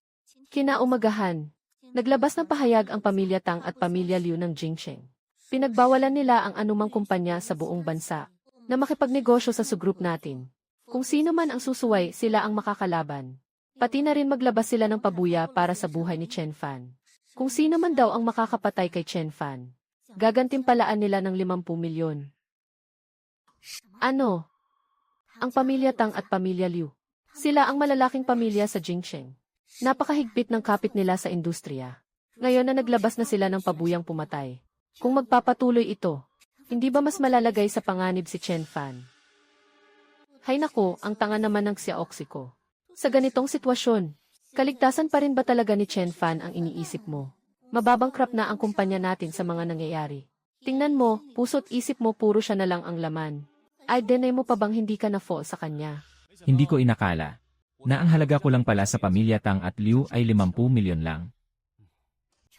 Kinaumagahan. Naglabas ng pahayag ang pamilya Tang at pamilya Liu ng Jingsheng. Pinagbawalan nila ang anumang kumpanya sa buong bansa na makipagnegosyo sa sugroup natin. Kung sino man ang susuway, sila ang makakalaban. Pati na rin maglabas sila ng pabuya para sa buhay ni Chen Fan. Kung sino man daw ang makakapatay kay Chen Fan, gagantimpalaan nila ng 50 milyon. Ano? Ang pamilya Tang at pamilya Liu. Sila ang malalaking pamilya sa Jingsheng. Napakahigpit ng kapit nila sa industriya. Ngayon na naglabas na sila ng pabuyang pumatay. Kung magpapatuloy ito, hindi ba mas malalagay sa panganib si Chen Fan? Hay nako, ang tanga naman ng Xia Oxu ko. Sa ganitong sitwasyon, kaligtasan pa rin ba talaga ni Chen Fan ang iniisip mo? Mababangkrap na ang kumpanya natin sa mga nangyayari. Tingnan mo, puso't isip mo puro siya na lang ang laman. Ay denay mo pa bang hindi ka na-fall sa kanya? Hindi ko inakala na ang halaga ko lang pala sa pamilya Tang at Liu ay 50 milyon lang.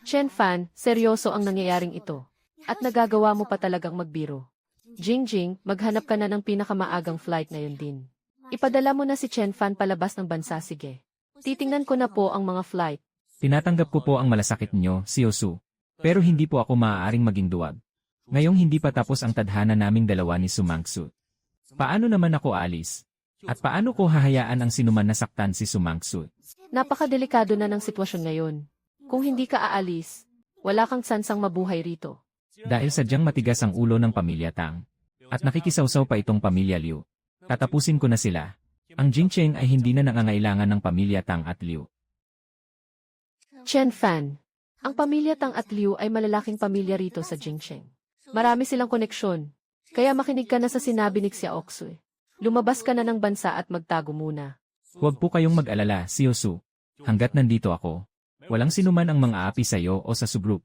Chen Fan, seryoso ang nangyayaring ito. At nagagawa mo pa talagang magbiro. Jingjing, maghanap ka na ng pinakamaagang flight ngayon din. Ipadala mo na si Chen Fan palabas ng bansa, sige. Titingnan ko na po ang mga flight. Tinatanggap ko po ang malasakit niyo, Siyosu. Pero hindi po ako maaaring maging duwag. Ngayong hindi pa tapos ang tadhana naming dalawa ni Sumangsu. Paano naman ako alis? At paano ko hahayaan ang sinuman nasaktan si Sumangsu? Napakadelikado na ng sitwasyon ngayon. Kung hindi ka aalis, wala kang sansang mabuhay rito. Dahil sadyang matigas ang ulo ng pamilya Tang. At nakikisawsaw pa itong pamilya Liu. Tatapusin ko na sila. Ang Jingsheng ay hindi na nangangailangan ng pamilya Tang at Liu. Chen Fan, ang pamilya Tang at Liu ay malalaking pamilya rito sa Jingsheng. Marami silang koneksyon. Kaya makinig ka na sa sinabi ni Xia Oxu. Lumabas ka na ng bansa at magtago muna. Huwag po kayong mag-alala, Siyosu. Hanggat nandito ako, walang sinuman ang mga api sa iyo o sa subgroup.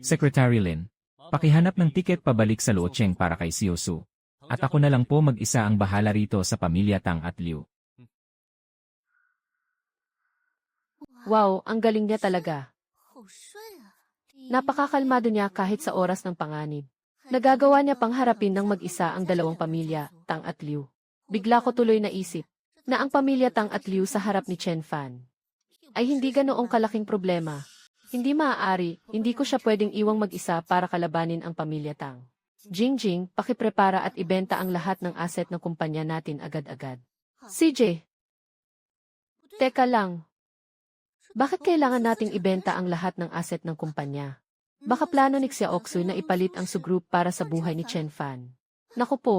Secretary Lin, pakihanap ng tiket pabalik sa Luocheng para kay Siyosu. At ako na lang po mag-isa ang bahala rito sa pamilya Tang at Liu. Wow, ang galing niya talaga. Napakakalmado niya kahit sa oras ng panganib. Nagagawa niya pang harapin ng mag-isa ang dalawang pamilya, Tang at Liu. Bigla ko tuloy naisip na ang pamilya Tang at Liu sa harap ni Chen Fan ay hindi ganoong kalaking problema. Hindi maaari, hindi ko siya pwedeng iwang mag-isa para kalabanin ang pamilya Tang. Jingjing, pakiprepara at ibenta ang lahat ng asset ng kumpanya natin agad-agad. CJ! Teka lang. Bakit kailangan nating ibenta ang lahat ng asset ng kumpanya? Baka plano ni Xia Oxu na ipalit ang sugroup para sa buhay ni Chen Fan. Naku po.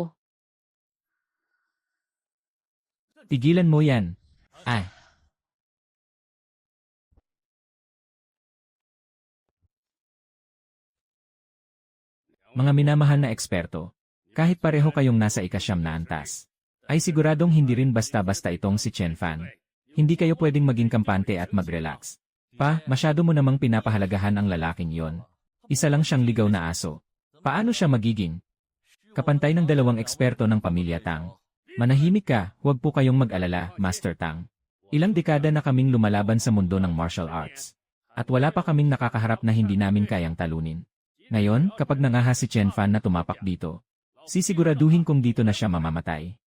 Tigilan mo yan. Ay. Mga minamahal na eksperto, kahit pareho kayong nasa ikasyam na antas, ay siguradong hindi rin basta-basta itong si Chen Fan. Hindi kayo pwedeng maging kampante at mag-relax. Masyado mo namang pinapahalagahan ang lalaking yon. Isa lang siyang ligaw na aso. Paano siya magiging kapantay ng dalawang eksperto ng pamilya Tang? Manahimik ka, huwag po kayong mag-alala, Master Tang. Ilang dekada na kaming lumalaban sa mundo ng martial arts. At wala pa kaming nakakaharap na hindi namin kayang talunin. Ngayon, kapag nangahas si Chen Fan na tumapak dito, sisiguraduhin kong dito na siya mamamatay.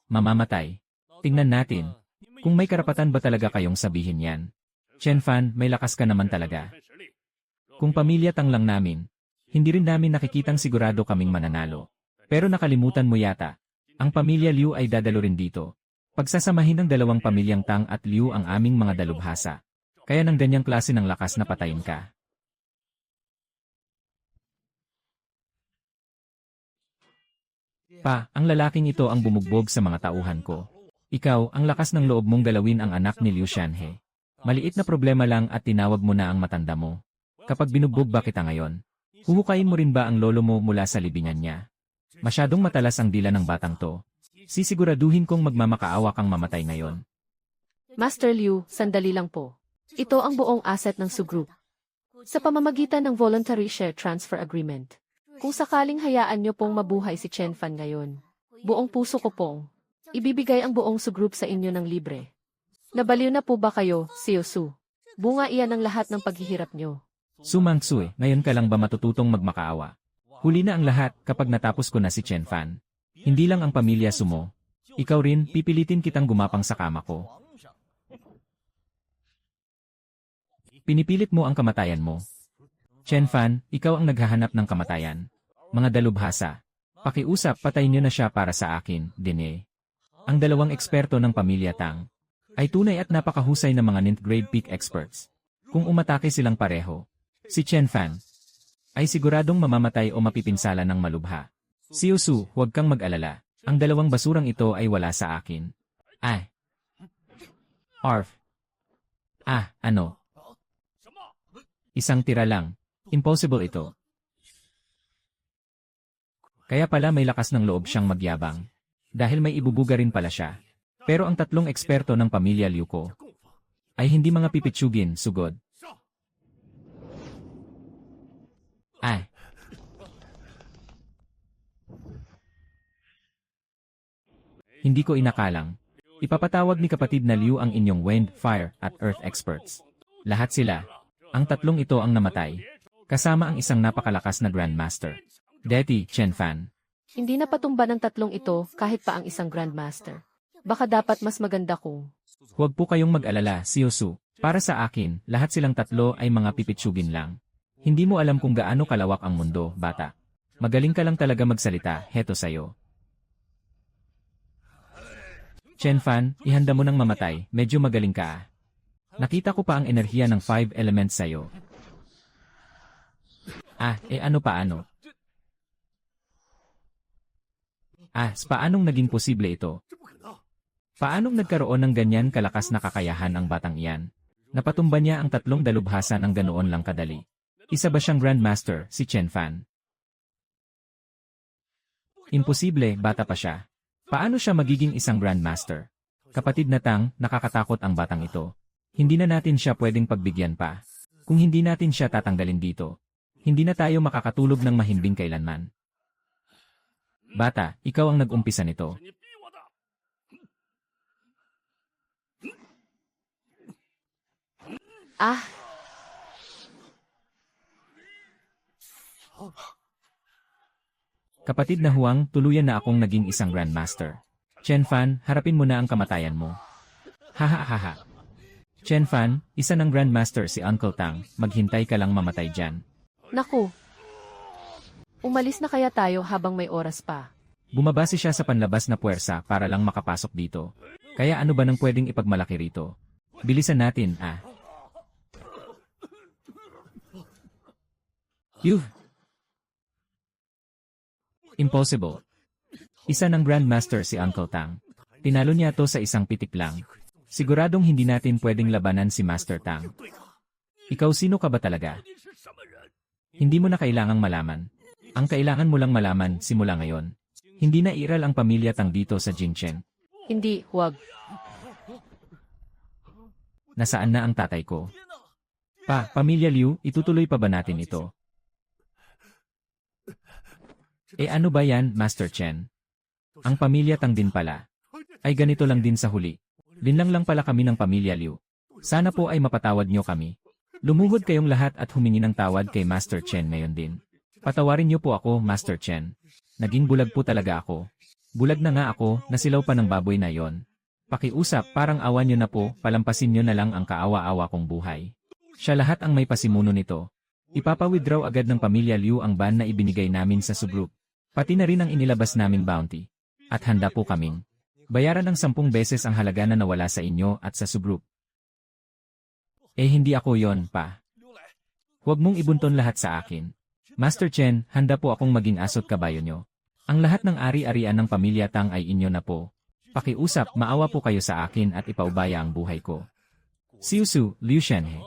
Mamamatay. Tingnan natin. Kung may karapatan ba talaga kayong sabihin yan? Chen Fan, may lakas ka naman talaga. Kung pamilya Tang lang namin, hindi rin namin nakikitang sigurado kaming mananalo. Pero nakalimutan mo yata, ang pamilya Liu ay dadalo rin dito. Pagsasamahin ng dalawang pamilyang Tang at Liu ang aming mga dalubhasa. Kaya ng ganyang klase ng lakas na patayin ka. Pa, ang lalaking ito ang bumugbog sa mga tauhan ko. Ikaw, ang lakas ng loob mong galawin ang anak ni Liu Shanhe. Maliit na problema lang at tinawag mo na ang matanda mo. Kapag binugbog ba kita ngayon, huhukayin mo rin ba ang lolo mo mula sa libingan niya? Masyadong matalas ang dila ng batang to. Sisiguraduhin kong magmamakaawa kang mamatay ngayon. Master Liu, sandali lang po. Ito ang buong asset ng Su Group. Sa pamamagitan ng Voluntary Share Transfer Agreement. Kung sakaling hayaan niyo pong mabuhay si Chen Fan ngayon, buong puso ko pong ibibigay ang buong Su Group sa inyo ng libre. Nabaliw na po ba kayo, Xiao Su? Bunga iyan ang lahat ng paghihirap niyo. Su Mangsui, ngayon ka lang ba matututong magmakaawa? Huli na ang lahat kapag natapos ko na si Chen Fan. Hindi lang ang pamilya Sumo. Ikaw rin, pipilitin kitang gumapang sa kama ko. Pinipilit mo ang kamatayan mo. Chen Fan, ikaw ang naghahanap ng kamatayan. Mga dalubhasa. Pakiusap, patayin niyo na siya para sa akin, Dine. Ang dalawang eksperto ng pamilya Tang ay tunay at napakahusay na mga ninth grade peak experts. Kung umatake silang pareho, si Chen Fan ay siguradong mamamatay o mapipinsala ng malubha. Xiao Su, huwag kang mag-alala. Ang dalawang basurang ito ay wala sa akin. Ay. Arf. Ano? Isang tira lang. Impossible ito. Kaya pala may lakas ng loob siyang magyabang. Dahil may ibubuga rin pala siya. Pero ang tatlong eksperto ng pamilya Liu ko ay hindi mga pipitsugin, sugod. Hindi ko inakalang. Ipapatawag ni kapatid na Liu ang inyong wind, fire, at earth experts. Lahat sila. Ang tatlong ito ang namatay. Kasama ang isang napakalakas na Grandmaster. Deti, Chen Fan. Hindi na patumba ng tatlong ito kahit pa ang isang Grandmaster. Baka dapat mas maganda kung Huwag po kayong mag-alala, Xiao Su. Para sa akin, lahat silang tatlo ay mga pipitsugin lang. Hindi mo alam kung gaano kalawak ang mundo, bata. Magaling ka lang talaga magsalita, heto sayo. Chen Fan, ihanda mo nang mamatay, medyo magaling ka ah. Nakita ko pa ang enerhiya ng 5 elements sayo. Ano paano? Paanong naging posible ito? Paanong nagkaroon ng ganyan kalakas na kakayahan ang batang iyan? Napatumba niya ang tatlong dalubhasa ng ganoon lang kadali. Isa ba siyang Grandmaster, si Chen Fan? Imposible, bata pa siya. Paano siya magiging isang Grandmaster? Kapatid na Tang, nakakatakot ang batang ito. Hindi na natin siya pwedeng pagbigyan pa. Kung hindi natin siya tatanggalin dito, hindi na tayo makakatulog ng mahimbing kailanman. Bata, ikaw ang nag-umpisa nito. Kapatid na Huang, tuluyan na akong naging isang Grandmaster. Chen Fan, harapin mo na ang kamatayan mo. Hahaha. Chen Fan, isa ng Grandmaster si Uncle Tang, maghintay ka lang mamatay dyan. Naku. Umalis na kaya tayo habang may oras pa. Bumabase siya sa panlabas na puwersa para lang makapasok dito. Kaya ano ba nang pwedeng ipagmalaki rito? Bilisan natin, Yuh! Impossible. Isa ng Grandmaster si Uncle Tang. Tinalo niya to sa isang pitik lang. Siguradong hindi natin pwedeng labanan si Master Tang. Ikaw sino ka ba talaga? Hindi mo na kailangang malaman. Ang kailangan mo lang malaman simula ngayon. Hindi na iral ang pamilya Tang dito sa Jinchen. Hindi, huwag. Nasaan na ang tatay ko? Pamilya Liu, itutuloy pa ba natin ito? Ano ba yan, Master Chen? Ang pamilya Tang din pala. Ay ganito lang din sa huli. Linlang lang pala kami ng pamilya Liu. Sana po ay mapatawad niyo kami. Lumuhod kayong lahat at humingi ng tawad kay Master Chen ngayon din. Patawarin niyo po ako, Master Chen. Naging bulag po talaga ako. Bulag na nga ako, nasilaw pa ng baboy na yon. Pakiusap, parang awa nyo na po, palampasin nyo na lang ang kaawa-awa kong buhay. Siya lahat ang may pasimuno nito. Ipapa-withdraw agad ng pamilya Liu ang ban na ibinigay namin sa subgroup. Pati na rin ang inilabas naming bounty. At handa po kaming bayaran ng 10 beses ang halaga na nawala sa inyo at sa subgroup. Hindi ako yon pa. Huwag mong ibunton lahat sa akin. Master Chen, handa po akong maging asot kabayo nyo. Ang lahat ng ari-arian ng pamilya Tang ay inyo na po. Pakiusap, maawa po kayo sa akin at ipaubaya ang buhay ko. Siusu, Liu Shenhe.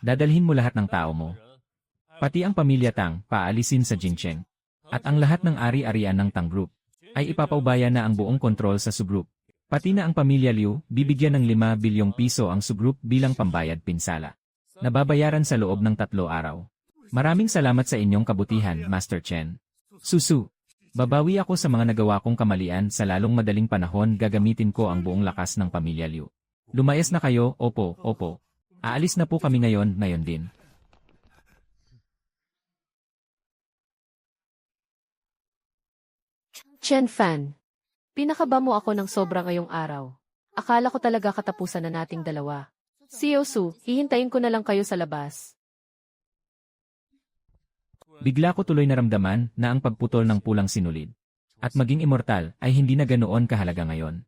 Dadalhin mo lahat ng tao mo. Pati ang pamilya Tang, paalisin sa Jingcheng. At ang lahat ng ari-arian ng Tang Group ay ipapaubaya na ang buong kontrol sa subgroup. Pati na ang pamilya Liu, bibigyan ng 5 bilyong piso ang subgroup bilang pambayad pinsala. Nababayaran sa loob ng 3 araw. Maraming salamat sa inyong kabutihan, Master Chen. Susu. Babawi ako sa mga nagawa kong kamalian sa lalong madaling panahon, gagamitin ko ang buong lakas ng pamilya Liu. Lumayas na kayo, opo, opo. Aalis na po kami ngayon din. Chen Fan, pinakaba mo ako ng sobra ngayong araw. Akala ko talaga katapusan na nating dalawa. Siusu, hihintayin ko na lang kayo sa labas. Bigla ko tuloy naramdaman na ang pagputol ng pulang sinulid at maging immortal ay hindi na ganoon kahalaga ngayon.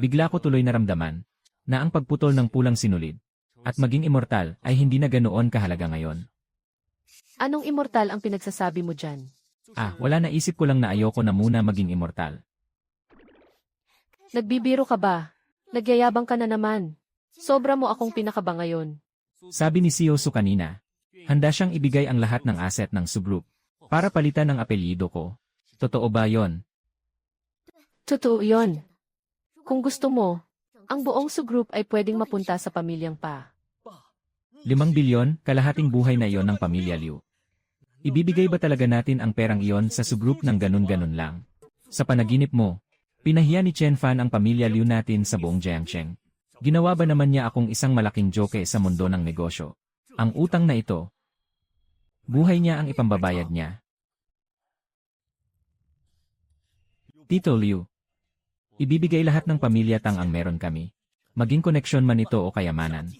Bigla ko tuloy naramdaman na ang pagputol ng pulang sinulid at maging immortal ay hindi na ganoon kahalaga ngayon. Anong immortal ang pinagsasabi mo dyan? Wala, naisip ko lang na ayoko na muna maging immortal. Nagbibiro ka ba? Nagyayabang ka na naman. Sobra mo akong pinakaba ngayon. Sabi ni Siusu kanina. Handa siyang ibigay ang lahat ng asset ng subgroup para palitan ang apelyido ko. Totoo ba yon? Totoo yon. Kung gusto mo, ang buong subgroup ay pwedeng mapunta sa pamilyang Pa. 5 bilyon, kalahating buhay na iyon ng pamilya Liu. Ibibigay ba talaga natin ang perang iyon sa subgroup ng ganun-ganun lang? Sa panaginip mo, pinahiya ni Chen Fan ang pamilya Liu natin sa buong Jiangcheng. Ginawa ba naman niya akong isang malaking joke sa mundo ng negosyo? Ang utang na ito, buhay niya ang ipambabayad niya. Tito Liu, ibibigay lahat ng pamilya Tang ang meron kami. Maging koneksyon man ito o kayamanan.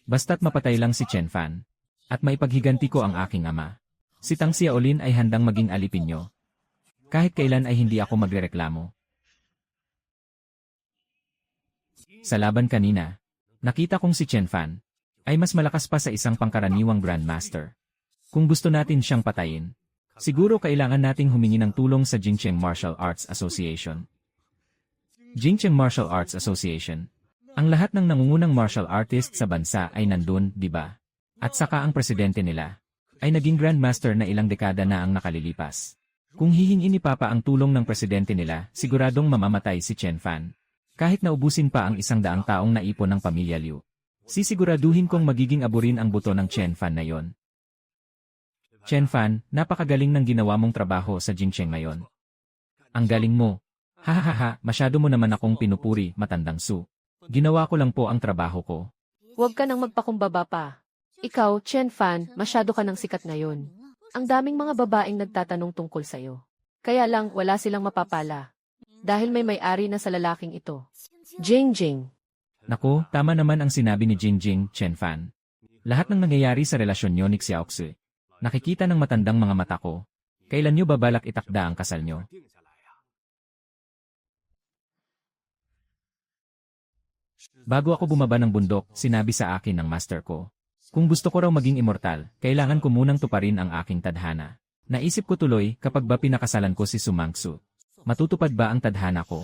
Basta't mapatay lang si Chen Fan. At maipaghiganti ko ang aking ama. Si Tang Xiaolin ay handang maging alipin niyo. Kahit kailan ay hindi ako magrereklamo. Sa laban kanina, nakita kong si Chen Fan ay mas malakas pa sa isang pangkaraniwang Grandmaster. Kung gusto natin siyang patayin, siguro kailangan nating humingi ng tulong sa Jingcheng Martial Arts Association. Jingcheng Martial Arts Association. Ang lahat ng nangungunang martial artist sa bansa ay nandun, di ba? At saka ang presidente nila ay naging Grandmaster na ilang dekada na ang nakalilipas. Kung hihingin ni Papa ang tulong ng presidente nila, siguradong mamamatay si Chen Fan. Kahit naubusin pa ang 100 taong naipon ng pamilya Liu. Sisiguraduhin kong magiging aburin ang buto ng Chen Fan na yon. Chen Fan, napakagaling ng ginawa mong trabaho sa Jingcheng ngayon. Ang galing mo. Hahaha, masyado mo naman akong pinupuri, matandang Su. Ginawa ko lang po ang trabaho ko. Huwag ka nang magpakumbaba pa. Ikaw, Chen Fan, masyado ka nang sikat ngayon. Ang daming mga babaeng nagtatanong tungkol sa'yo. Kaya lang, wala silang mapapala. Dahil may-ari na sa lalaking ito. Jingjing. Naku, tama naman ang sinabi ni Jingjing, Chen Fan. Lahat ng nangyayari sa relasyon niyo ni Xiaoxu. Nakikita ng matandang mga mata ko. Kailan niyo babalak itakda ang kasal niyo? Bago ako bumaba ng bundok, sinabi sa akin ng master ko. Kung gusto ko raw maging immortal, kailangan ko munang tuparin ang aking tadhana. Naisip ko tuloy, kapag ba pinakasalan ko si Sumangsu, matutupad ba ang tadhana ko?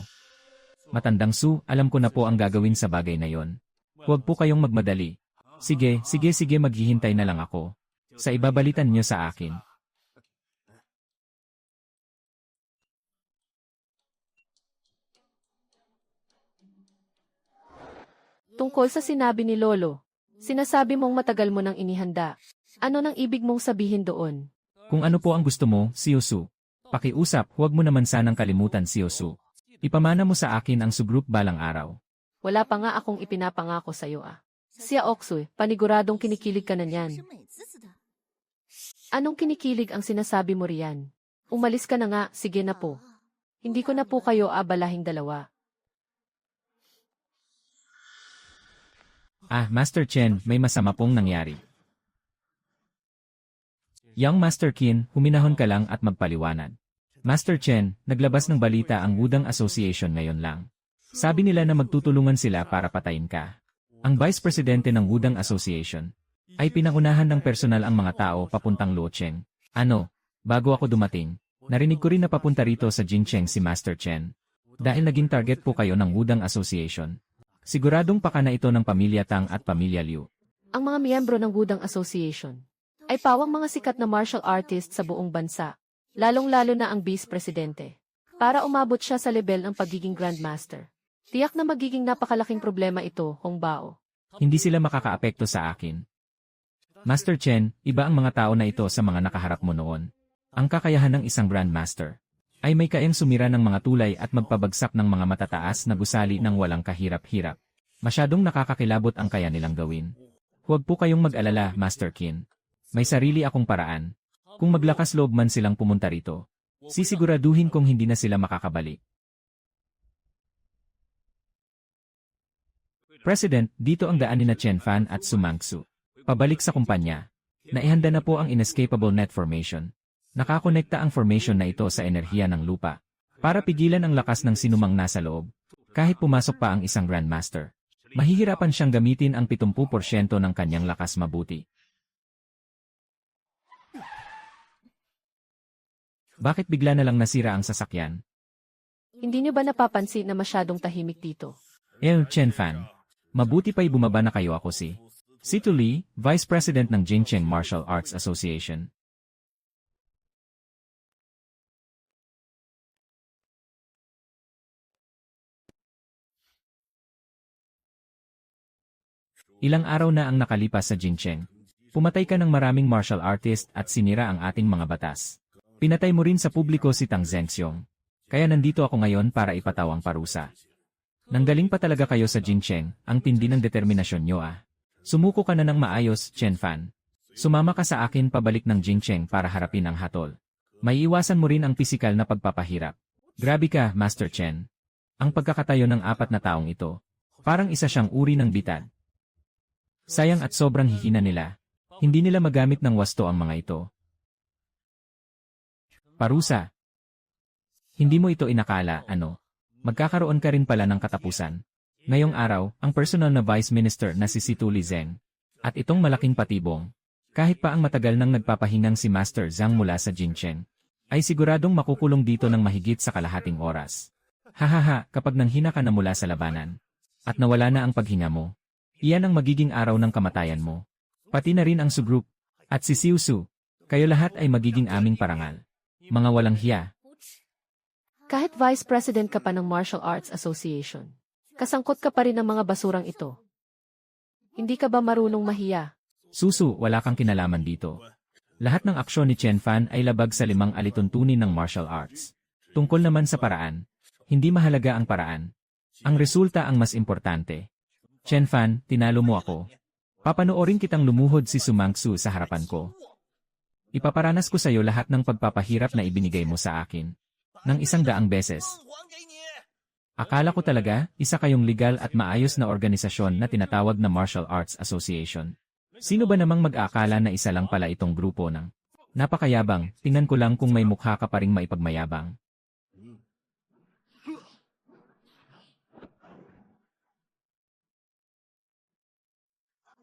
Matandang Su, alam ko na po ang gagawin sa bagay na yon. Huwag po kayong magmadali. Sige, maghihintay na lang ako. Sa ibabalitan niyo sa akin. Tungkol sa sinabi ni Lolo, sinasabi mong matagal mo nang inihanda. Ano nang ibig mong sabihin doon? Kung ano po ang gusto mo, Siusu. Pakiusap, huwag mo naman sanang kalimutan, Siusu. Ipamana mo sa akin ang subgroup balang araw. Wala pa nga akong ipinapangako sa'yo Xiaoxu, paniguradong kinikilig ka na niyan. Anong kinikilig ang sinasabi mo riyan? Umalis ka na nga, sige na po. Hindi ko na po kayo abalahing dalawa. Master Chen, may masama pong nangyari. Young Master Qin, huminahon ka lang at magpaliwanag. Master Chen, naglabas ng balita ang Wudang Association ngayon lang. Sabi nila na magtutulungan sila para patayin ka. Ang Vice Presidente ng Wudang Association ay pinangunahan ng personal ang mga tao papuntang Luocheng. Bago ako dumating, narinig ko rin na papunta rito sa Jincheng si Master Chen. Dahil naging target po kayo ng Wudang Association. Siguradong paka na ito ng Pamilya Tang at Pamilya Liu. Ang mga miyembro ng Wudang Association ay pawang mga sikat na martial artist sa buong bansa, lalong-lalo na ang Vice Presidente. Para umabot siya sa level ng pagiging Grandmaster. Tiyak na magiging napakalaking problema ito, Hong Bao. Hindi sila makakaapekto sa akin. Master Chen, iba ang mga tao na ito sa mga nakaharap mo noon. Ang kakayahan ng isang Grandmaster ay may kayang sumira ng mga tulay at magpabagsak ng mga matataas na gusali ng walang kahirap-hirap. Masyadong nakakakilabot ang kaya nilang gawin. Huwag po kayong mag-alala, Master Qin. May sarili akong paraan. Kung maglakas loob man silang pumunta rito, sisiguraduhin kong hindi na sila makakabalik. President, dito ang daan ni na Chen Fan at Su Mangsu. Pabalik sa kumpanya. Naihanda na po ang inescapable net formation. Nakakonekta ang formation na ito sa enerhiya ng lupa para pigilan ang lakas ng sinumang nasa loob. Kahit pumasok pa ang isang Grandmaster, mahihirapan siyang gamitin ang 70% ng kanyang lakas mabuti. Bakit bigla na lang nasira ang sasakyan? Hindi niyo ba napapansin na masyadong tahimik dito? Chen Fan, mabuti pa'y bumaba na kayo ako si Tu Li, Vice President ng Jincheng Martial Arts Association. Ilang araw na ang nakalipas sa Jincheng. Pumatay ka ng maraming martial artist at sinira ang ating mga batas. Pinatay mo rin sa publiko si Tang Zhenxiong. Kaya nandito ako ngayon para ipatawang parusa. Nanggaling pa talaga kayo sa Jincheng, ang tindi ng determinasyon nyo Sumuko ka na ng maayos, Chen Fan. Sumama ka sa akin pabalik ng Jincheng para harapin ang hatol. May iwasan mo rin ang pisikal na pagpapahirap. Grabe ka, Master Chen. Ang pagkakatayo ng 4 na taong ito, parang isa siyang uri ng bitad. Sayang at sobrang hihina nila. Hindi nila magamit ng wasto ang mga ito. Parusa. Hindi mo ito inakala, Magkakaroon ka rin pala ng katapusan. Ngayong araw, ang personal na Vice Minister na si Tu Li Zeng, at itong malaking patibong, kahit pa ang matagal nang nagpapahingang si Master Zhang mula sa Jincheng, ay siguradong makukulong dito ng mahigit sa kalahating oras. Hahaha, kapag nanghina ka na mula sa labanan, at nawala na ang paghinga mo, iyan ang magiging araw ng kamatayan mo. Pati na rin ang Su Group, at si Xiu Su, kayo lahat ay magiging aming parangal. Mga walang hiya. Kahit Vice President ka pa ng Martial Arts Association, kasangkot ka pa rin ng mga basurang ito. Hindi ka ba marunong mahiya? Susu, wala kang kinalaman dito. Lahat ng aksyon ni Chen Fan ay labag sa 5 alituntunin ng martial arts. Tungkol naman sa paraan, hindi mahalaga ang paraan. Ang resulta ang mas importante. Chen Fan, tinalo mo ako. Papanoorin kitang lumuhod si Su Mangsu sa harapan ko. Ipaparanas ko sa iyo lahat ng pagpapahirap na ibinigay mo sa akin. Ng 100 beses. Akala ko talaga, isa kayong legal at maayos na organisasyon na tinatawag na Martial Arts Association. Sino ba namang mag-aakala na isa lang pala itong grupo ng napakayabang? Tingnan ko lang kung may mukha ka pa ring maipagmayabang.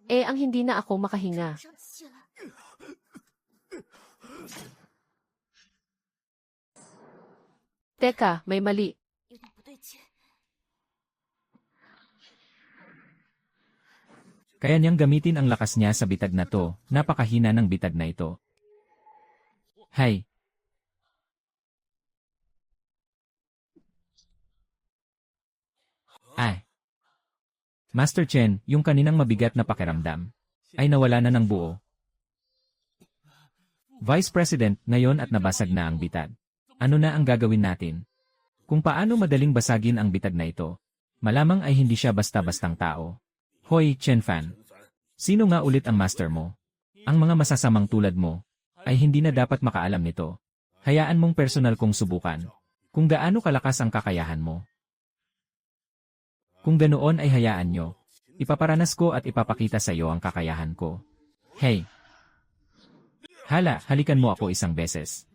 Ang hindi na ako makahinga. Teka, may mali. Kaya niyang gamitin ang lakas niya sa bitag na to, napakahina ng bitag na ito. Hay! Master Chen, yung kaninang mabigat na pakiramdam, ay nawala na ng buo. Vice President, ngayon at nabasag na ang bitag. Ano na ang gagawin natin? Kung paano madaling basagin ang bitag na ito, malamang ay hindi siya basta-bastang tao. Hoy, Chen Fan. Sino nga ulit ang master mo? Ang mga masasamang tulad mo, ay hindi na dapat makaalam nito. Hayaan mong personal kong subukan. Kung gaano kalakas ang kakayahan mo. Kung ganoon ay hayaan nyo. Ipaparanas ko at ipapakita sa iyo ang kakayahan ko. Hey! Hala, halikan mo ako isang beses.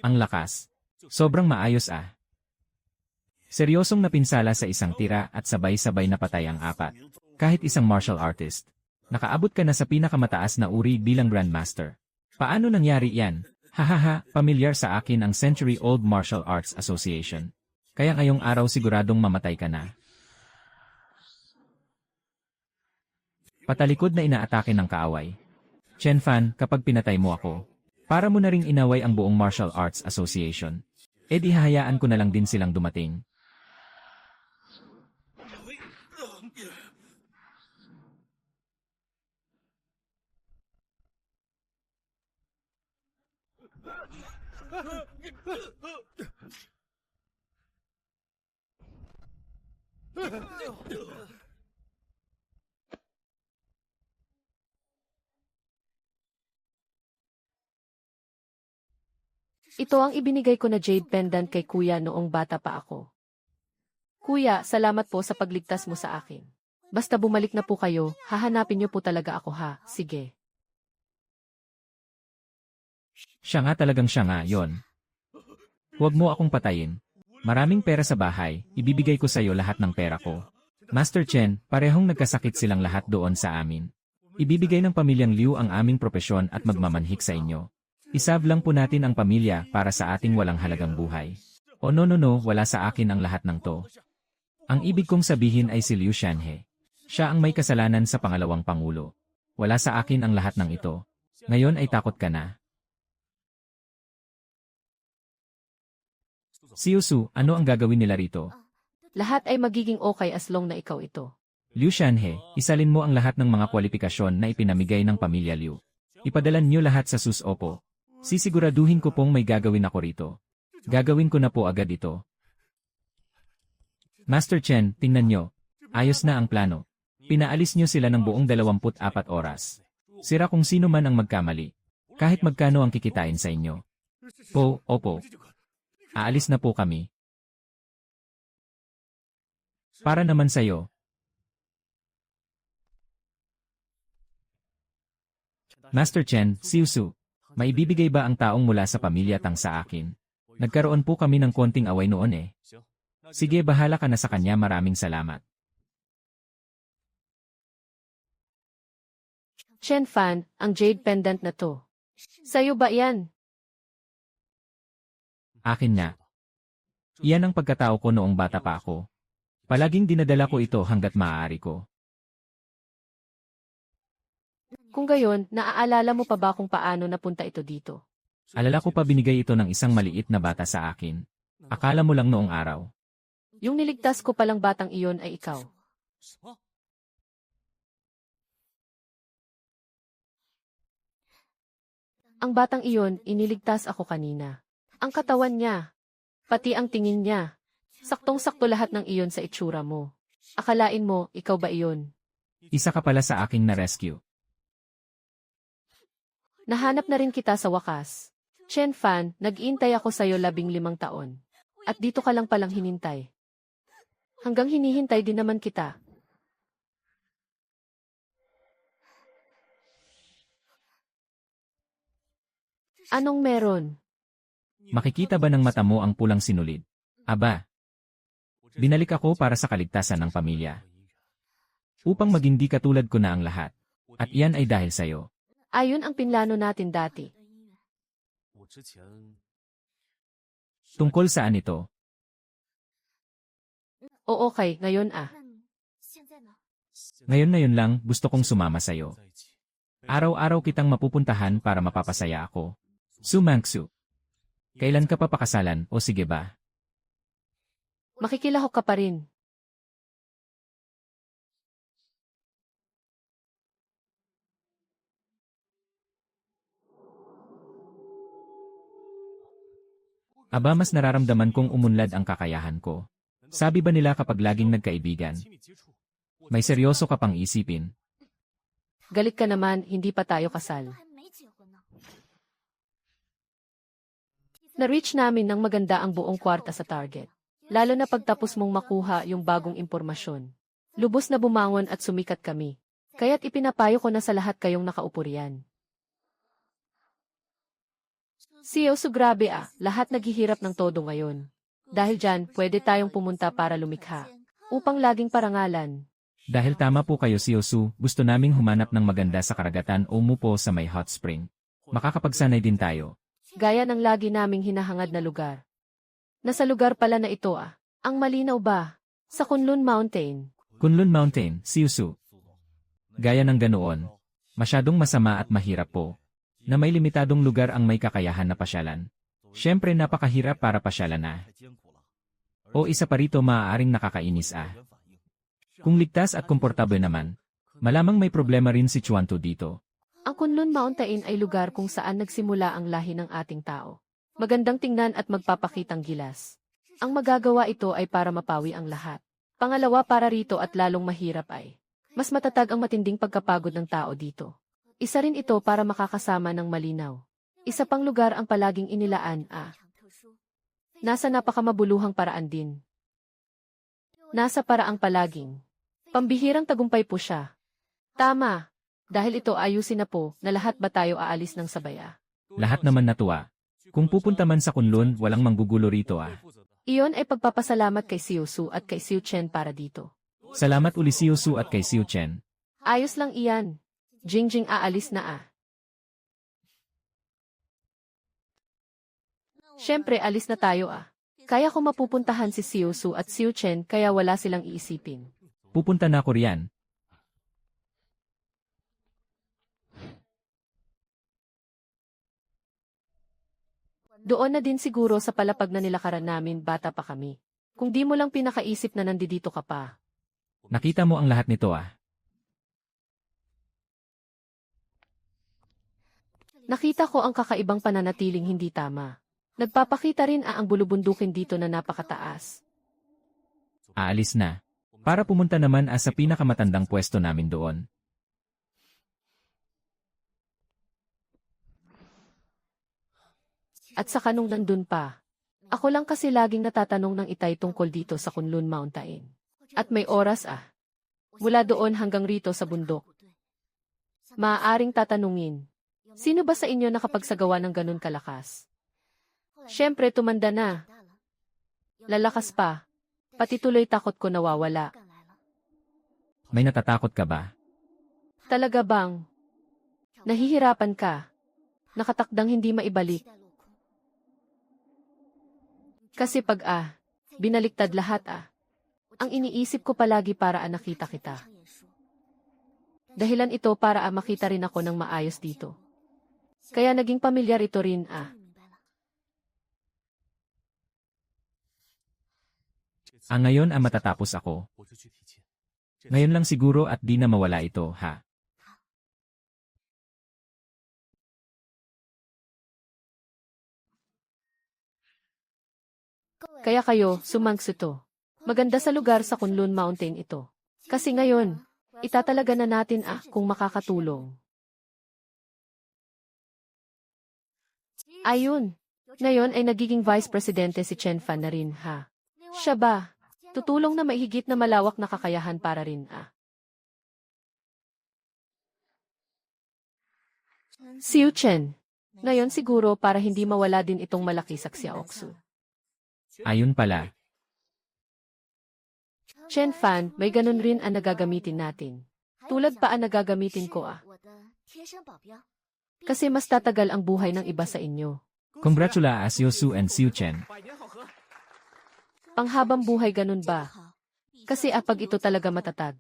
Ang lakas. Sobrang maayos ah. Seryosong napinsala sa isang tira at sabay-sabay napatay ang apat. Kahit isang martial artist. Nakaabot ka na sa pinakamataas na uri bilang Grandmaster. Paano nangyari yan? Hahaha, pamilyar sa akin ang Century-Old Martial Arts Association. Kaya ngayong araw siguradong mamatay ka na. Patalikod na inaatake ng kaaway. Chen Fan, kapag pinatay mo ako, para mo na ring inaway ang buong Martial Arts Association. Di hahayaan ko na lang din silang dumating. Ito ang ibinigay ko na jade pendant kay kuya noong bata pa ako. Kuya, salamat po sa pagligtas mo sa akin. Basta bumalik na po kayo, hahanapin niyo po talaga ako ha, sige. Siya nga, yon. Huwag mo akong patayin. Maraming pera sa bahay, ibibigay ko sa iyo lahat ng pera ko. Master Chen, parehong nagkasakit silang lahat doon sa amin. Ibibigay ng pamilyang Liu ang aming propesyon at magmamanhik sa inyo. Isab lang po natin ang pamilya para sa ating walang halagang buhay. O no, wala sa akin ang lahat ng to. Ang ibig kong sabihin ay si Liu Shanhe. Siya ang may kasalanan sa pangalawang pangulo. Wala sa akin ang lahat ng ito. Ngayon ay takot ka na. Siusu, ano ang gagawin nila rito? Lahat ay magiging okay as long na ikaw ito. Liu Shanhe, isalin mo ang lahat ng mga kwalifikasyon na ipinamigay ng pamilya Liu. Ipadalan niyo lahat sa Susopo. Sisiguraduhin ko pong may gagawin ako rito. Gagawin ko na po agad ito. Master Chen, tingnan nyo. Ayos na ang plano. Pinaalis nyo sila ng buong 24 oras. Sira kung sino man ang magkamali. Kahit magkano ang kikitain sa inyo. Opo. Aalis na po kami. Para naman sa'yo. Master Chen, Siusu, maibibigay ba ang taong mula sa pamilya Tang sa akin? Nagkaroon po kami ng konting away noon eh. Sige, bahala ka na sa kanya, maraming salamat. Chen Fan, ang jade pendant na to. Sa'yo ba yan? Akin na. Iyan ang pagkatao ko noong bata pa ako. Palaging dinadala ko ito hanggat maaari ko. Kung gayon, naaalala mo pa ba kung paano napunta ito dito? Alala ko pa binigay ito ng isang maliit na bata sa akin. Akala mo lang noong araw. Yung niligtas ko palang batang iyon ay ikaw. Ang batang iyon, iniligtas ako kanina. Ang katawan niya, pati ang tingin niya. Saktong-sakto lahat ng iyon sa itsura mo. Akalain mo, ikaw ba iyon? Isa ka pala sa aking na-rescue. Nahanap na rin kita sa wakas. Chen Fan, nag-iintay ako sa'yo 15 taon. At dito ka lang palang hinintay. Hanggang hinihintay din naman kita. Anong meron? Makikita ba ng mata mo ang pulang sinulid? Aba. Binalik ako para sa kaligtasan ng pamilya. Upang maging di katulad ko na ang lahat. At iyan ay dahil sa'yo. Ayon ang pinlano natin dati. Tungkol saan ito? Oo, okay, ngayon ah. Ngayon lang, gusto kong sumama sa'yo. Araw-araw kitang mapupuntahan para mapapasaya ako. Sumangsu. Kailan ka pa pakasalan o sige ba? Makikilahok ka pa rin. Aba, mas nararamdaman kong umunlad ang kakayahan ko. Sabi ba nila kapag laging nagkaibigan? May seryoso ka pang isipin. Galit ka naman, hindi pa tayo kasal. Na-reach namin ng maganda ang buong kwarta sa target. Lalo na pagtapos mong makuha yung bagong impormasyon. Lubos na bumangon at sumikat kami. Kaya't ipinapayo ko na sa lahat kayong nakaupo riyan. Siyoso grabe lahat naghihirap ng todo ngayon. Dahil dyan, pwede tayong pumunta para lumikha. Upang laging parangalan. Dahil tama po kayo Siyosu, gusto naming humanap ng maganda sa karagatan o umupo sa may hot spring. Makakapagsanay din tayo. Gaya ng lagi naming hinahangad na lugar. Nasa lugar pala na ito Ang malinaw ba? Sa Kunlun Mountain. Kunlun Mountain, Siyosu. Gaya ng ganoon. Masyadong masama at mahirap po. Na may limitadong lugar ang may kakayahan na pasyalan. Siyempre napakahirap para pasyalan O isa pa rito maaaring nakakainis Kung ligtas at komportable naman, malamang may problema rin si Chuanto dito. Ang Kunlun Mountain ay lugar kung saan nagsimula ang lahi ng ating tao. Magandang tingnan at magpapakitang gilas. Ang magagawa ito ay para mapawi ang lahat. Pangalawa para rito at lalong mahirap mas matatag ang matinding pagkapagod ng tao dito. Isa rin ito para makakasama ng malinaw. Isa pang lugar ang palaging inilaan Nasa napakamabuluhang paraan din. Nasa paraang palaging. Pambihirang tagumpay po siya. Tama. Dahil ito ayusin na po na lahat ba tayo aalis ng sabaya. Lahat naman natuwa. Kung pupunta man sa Kunlun, walang manggugulo rito Iyon ay pagpapasalamat kay Siyosu at kay Siu Chen para dito. Salamat uli Siyosu at kay Siu Chen. Ayos lang iyan. Jingjing aalis na Siyempre alis na tayo Kaya ko mapupuntahan si Siyosu at Siu Chen kaya wala silang iisipin. Pupunta na ako riyan. Doon na din siguro sa palapag na nilakaran namin bata pa kami. Kung di mo lang pinakaisip na nandito ka pa. Nakita mo ang lahat nito Nakita ko ang kakaibang pananatiling hindi tama. Nagpapakita rin ang bulubundukin dito na napakataas. Aalis na. Para pumunta naman sa pinakamatandang pwesto namin doon. At saka nung nandun pa. Ako lang kasi laging natatanong ng itay tungkol dito sa Kunlun Mountain. At may oras mula doon hanggang rito sa bundok. Maaaring tatanungin. Sino ba sa inyo nakapagsagawa ng ganun kalakas? Siyempre tumanda na. Lalakas pa. Pati tuloy takot ko nawawala. May natatakot ka ba? Talaga bang? Nahihirapan ka? Nakatakdang hindi maibalik? Kasi pag binaliktad lahat ang iniisip ko palagi para nakita kita. Dahilan ito para makita rin ako ng maayos dito. Kaya naging pamilyar ito rin Ngayon matatapos ako. Ngayon lang siguro at di na mawala ito Kaya kayo, sumangsuto. Maganda sa lugar sa Kunlun Mountain ito. Kasi ngayon, itatalaga na natin kung makakatulong. Ayun. Ngayon ay nagiging Vice Presidente si Chen Fan na rin Siya ba? Tutulong na maihigit na malawak na kakayahan para rin Siu Chen. Ngayon siguro para hindi mawala din itong malaki sa Xiaoxu. Ayun pala. Chen Fan, may ganun rin ang nagagamitin natin. Tulad pa ang nagagamitin ko Kasi mas tatagal ang buhay ng iba sa inyo. Congratulations Yosu and Siu Chen. Panghabang buhay ganun ba? Kasi pag ito talaga matatag.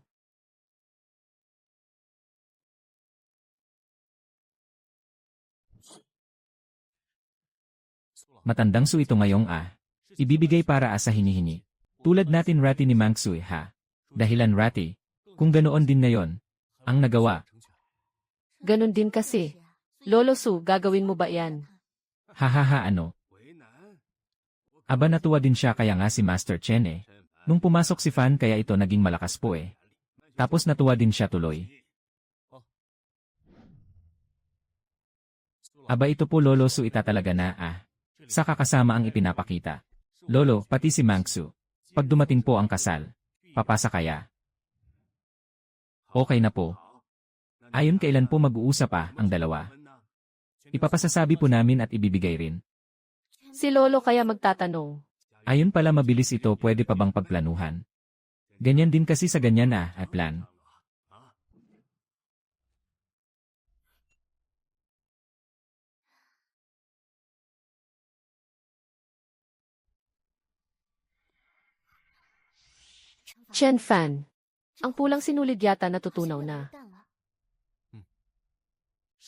Matandang Su ito ngayong ibibigay para sa hinihingi. Tulad natin Rati ni Mang Sui Dahilan Rati. Kung ganoon din ngayon. Ang nagawa. Ganun din kasi. Lolo Su, gagawin mo ba yan? Ano? Aba natuwa din siya kaya nga si Master Chen Nung pumasok si Fan kaya ito naging malakas po Tapos natuwa din siya tuloy. Aba ito po Lolo Su itatalaga na Saka kasama ang ipinapakita. Lolo, pati si Mangsu. Pag dumating po ang kasal, papasa kaya? Okay na po. Ayon kailan po mag-uusap ang dalawa? Ipapasasabi po namin at ibibigay rin. Si Lolo kaya magtatanong. Ayon pala mabilis ito, pwede pa bang pagplanuhan? Ganyan din kasi sa ganyan at plan. Chen Fan. Ang pulang sinulid yata natutunaw na.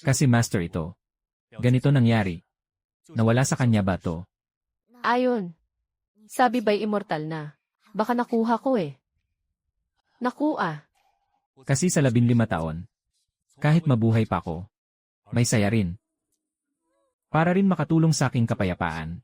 Kasi master ito. Ganito nangyari. Nawala sa kanya ba to? Ayon. Sabi ba'y immortal na? Baka nakuha ko eh. Nakuha. Kasi sa 15 taon, kahit mabuhay pa ako, may saya rin. Para rin makatulong sa aking kapayapaan.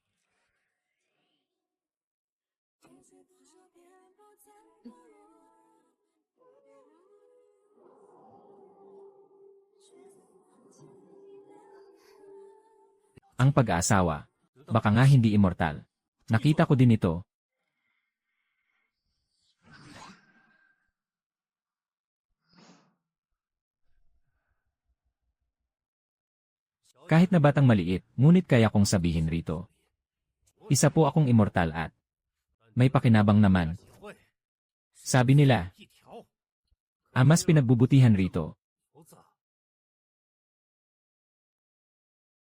Ang pag-aasawa, baka nga hindi immortal. Nakita ko din ito. Kahit na batang maliit, ngunit kaya kong sabihin rito. Isa po akong immortal at may pakinabang naman. Sabi nila, mas pinagbubutihan rito